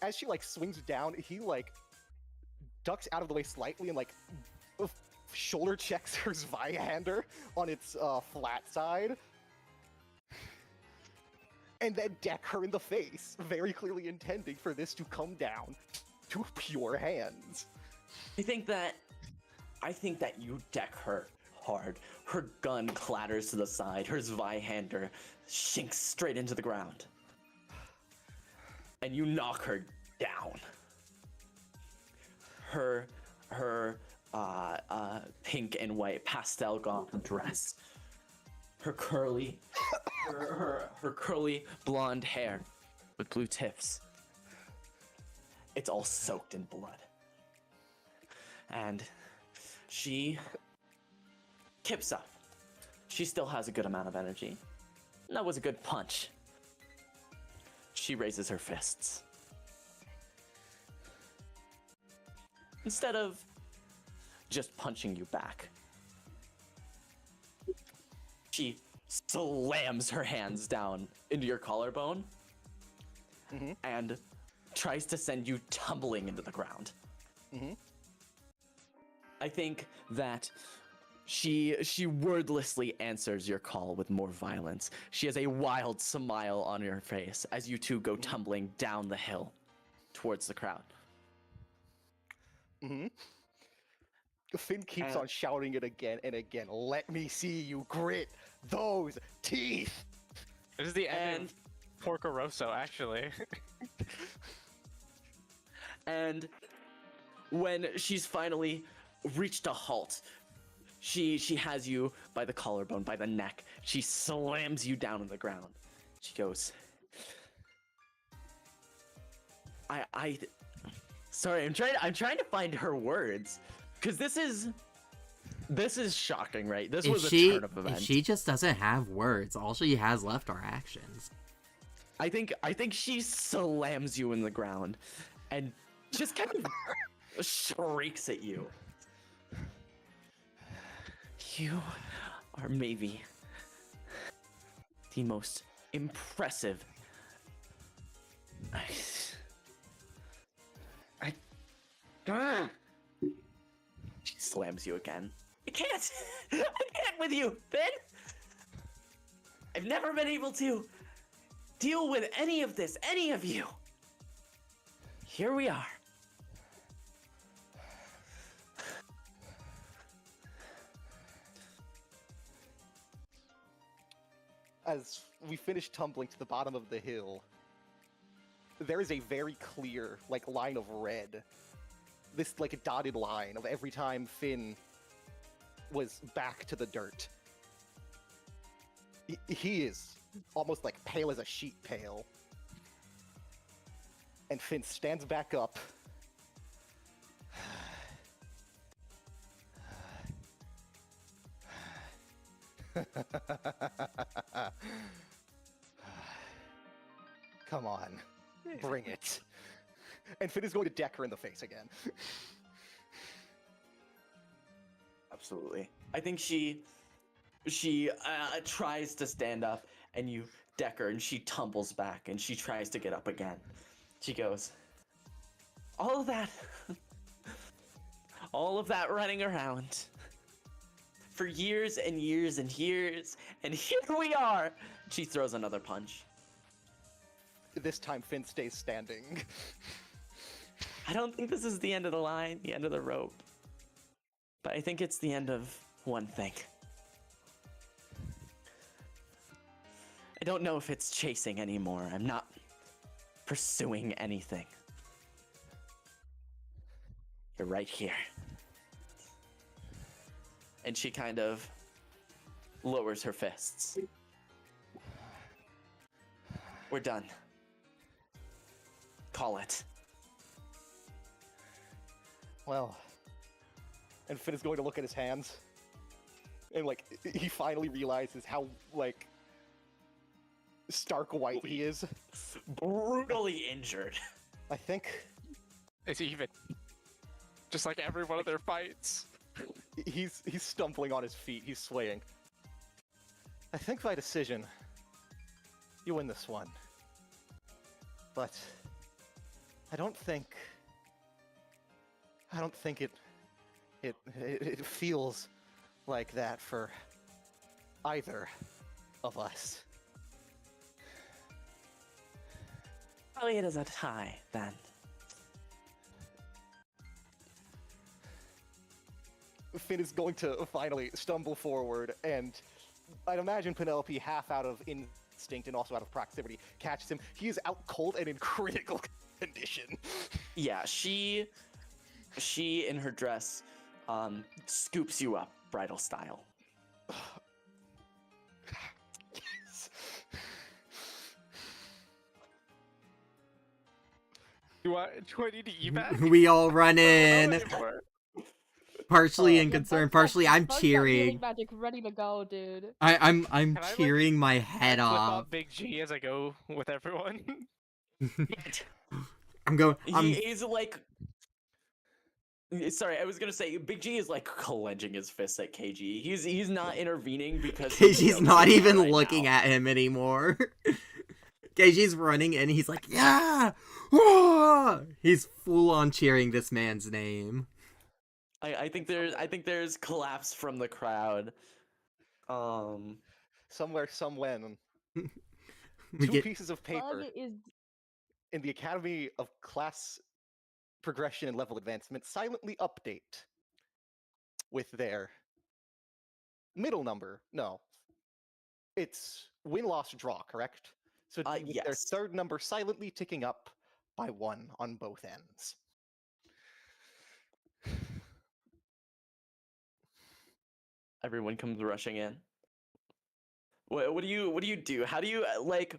as she, like, swings down, he, like, ducks out of the way slightly and, like, shoulder checks her Zweihander on its flat side. And then deck her in the face, very clearly intending for this to come down to pure hands. I think that you deck her hard. Her gun clatters to the side. Her Zweihander sinks straight into the ground. And you knock her down. Her pink and white pastel goth dress. Her curly blonde hair with blue tips. It's all soaked in blood. And she kips up. She still has a good amount of energy. That was a good punch. She raises her fists. Instead of just punching you back, she slams her hands down into your collarbone and tries to send you tumbling into the ground. I think that she wordlessly answers your call with more violence. She has a wild smile on her face as you two go tumbling down the hill towards the crowd. Finn keeps on shouting it again and again. "Let me see you grit those teeth!" This is the end of Porco Rosso, actually. And when she's finally reached a halt, she has you by the collarbone, by the neck. She slams you down on the ground. She goes, sorry, I'm trying to find her words, because this is shocking, right? This was a turn of events. She just doesn't have words. All she has left are actions. I think she slams you in the ground and just kind of shrieks at you. You are maybe the most impressive. She slams you again. I can't with you, Finn. I've never been able to deal with any of this, any of you. Here we are. As we finish tumbling to the bottom of the hill, there is a very clear, like, line of red. This, like, a dotted line of every time Finn was back to the dirt. He is almost, like, pale as a sheet pale. And Finn stands back up. Come on, bring it. And Finn is going to deck her in the face again. Absolutely. I think she tries to stand up, and you deck her, and she tumbles back, and she tries to get up again. She goes, all of that running around for years and years and years, and here we are. She throws another punch. This time Finn stays standing. I don't think this is the end of the line, the end of the rope. But I think it's the end of one thing. I don't know if it's chasing anymore. I'm not pursuing anything. You're right here. And she kind of lowers her fists. We're done. Call it. Well, and Finn is going to look at his hands, and like he finally realizes how like stark white he is. Brutally injured. I think It's even. Just like every one of their fights. he's stumbling on his feet. He's swaying. I think by decision, you win this one. But I don't think it feels like that for either of us. Probably it is a tie then. Finn is going to finally stumble forward, and I'd imagine Penelope, half out of instinct and also out of proximity, catches him. He is out cold and in critical condition. Yeah, she in her dress scoops you up bridal style. Yes. Do I need to evac? We all run I in, don't know anymore. partially in Yeah, concern, Bug's partially got- I'm Bug's got cheering. healing magic ready to go, dude. I'm Can I, like, cheering my Can I head flip off. out Big G as I go with everyone. I'm going. He's like, sorry, I was gonna say Big G is like clenching his fists at KG. He's not intervening because KG's not even looking at him anymore. KG's running in. He's like, yeah. Ah! He's full on cheering this man's name. I think there's collapse from the crowd. Somewhere, somewhen, We two get pieces of Bug paper is in the Academy of Class Progression and Level Advancement silently update with their middle number. No, it's win, loss, draw, correct? So with their Yes. third number silently ticking up by 1 on both ends. Everyone comes rushing in. What do you do? How do you like?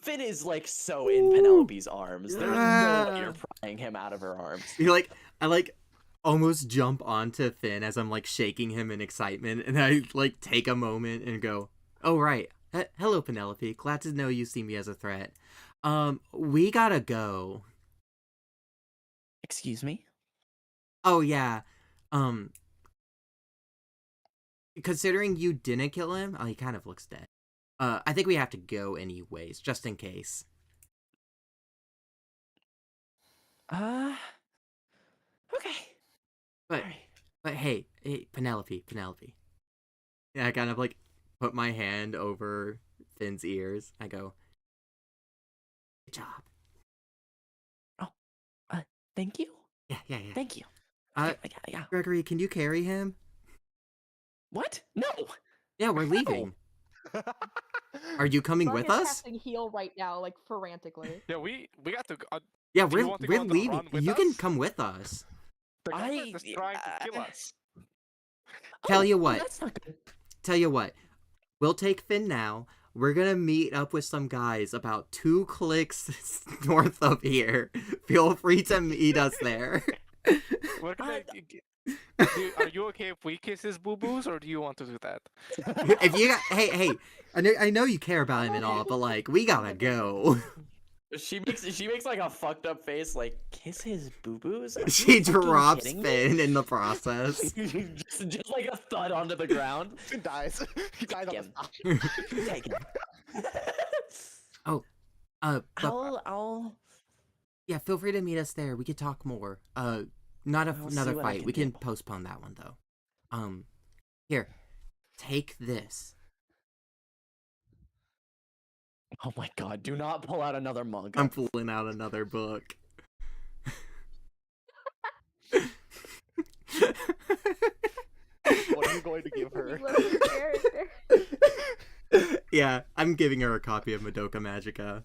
Finn is like so in Ooh. Penelope's arms. There's no way Yeah. you're prying him out of her arms. You're like, I like almost jump onto Finn as I'm like shaking him in excitement, and I like take a moment and go, "Oh right, hello Penelope. Glad to know you see me as a threat. We gotta go. Excuse me? Oh yeah, considering you didn't kill him, oh he kind of looks dead. I think we have to go anyways, just in case. Okay. But Alright. But hey, Penelope. Yeah, I kind of like put my hand over Finn's ears. I go, good job. Thank you. Yeah. Thank you. Uh, Yeah. Gregory, can you carry him? What? No. Yeah, we're leaving. Are you coming Bug with is us? casting heal right now, like frantically. Yeah, we got to. Yeah, do you we're want to go on the leaving. run with You can us? come with us. The government I- is trying to kill us. Tell you well, what. That's not good. Tell you what. We'll take Finn now. We're gonna meet up with some guys about 2 clicks north of here. Feel free to meet us there. We're gonna, are you okay if we kiss his boo boos, or do you want to do that? If you got, hey, I know you care about him and all, but like we gotta go. She makes like a fucked up face, like kiss his boo boos. She drops Finn in the process. just like a thud onto the ground. Finn dies. He dies on the Him. spot. Take it. But I'll yeah, feel free to meet us there. We could talk more. Not I'll see another what I fight. can We can do. postpone that one though. Here, take this. Oh my god, do not pull out another mug. I'm pulling out another book. What are you going to give her? You love your character. Yeah, I'm giving her a copy of Madoka Magica.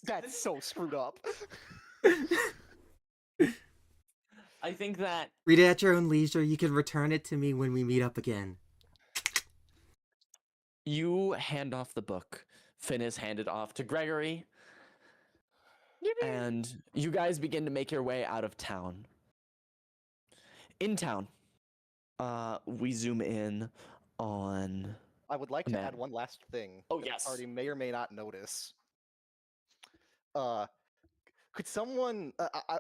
That's so screwed up. I think that Read it at your own leisure. You can return it to me when we meet up again. you hand off the book. Finn is handed off to Gregory, and you guys begin to make your way out of town. In town, we zoom in on. I would like to Man. add one last thing. Oh, that yes. The party may or may not notice. Could someone?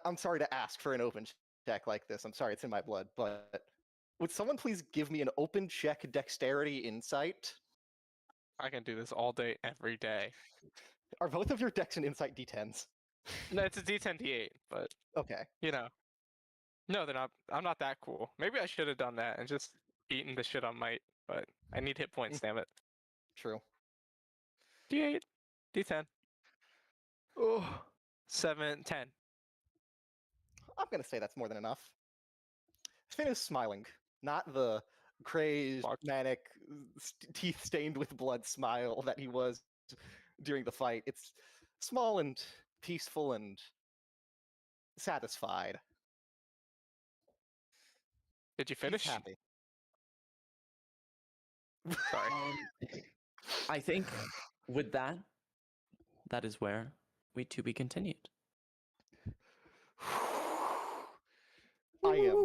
I'm sorry to ask for an open check like this. I'm sorry, it's in my blood. But would someone please give me an open check dexterity insight? I can do this all day, every day. Are both of your dex and insight d10s? No, it's a D10 D8, but Okay. you know. No, they're not. I'm not that cool. Maybe I should have done that and just eaten the shit on might, but I need hit points, damn it. True. D8, D10. Oh, 7, 10. I'm gonna say that's more than enough. Finn is smiling, not the crazed, Fuck. manic, teeth stained with blood smile that he was during the fight. It's small and peaceful and satisfied. Did you He's finish? happy. Sorry. I think with that, that is where we to be continued. I am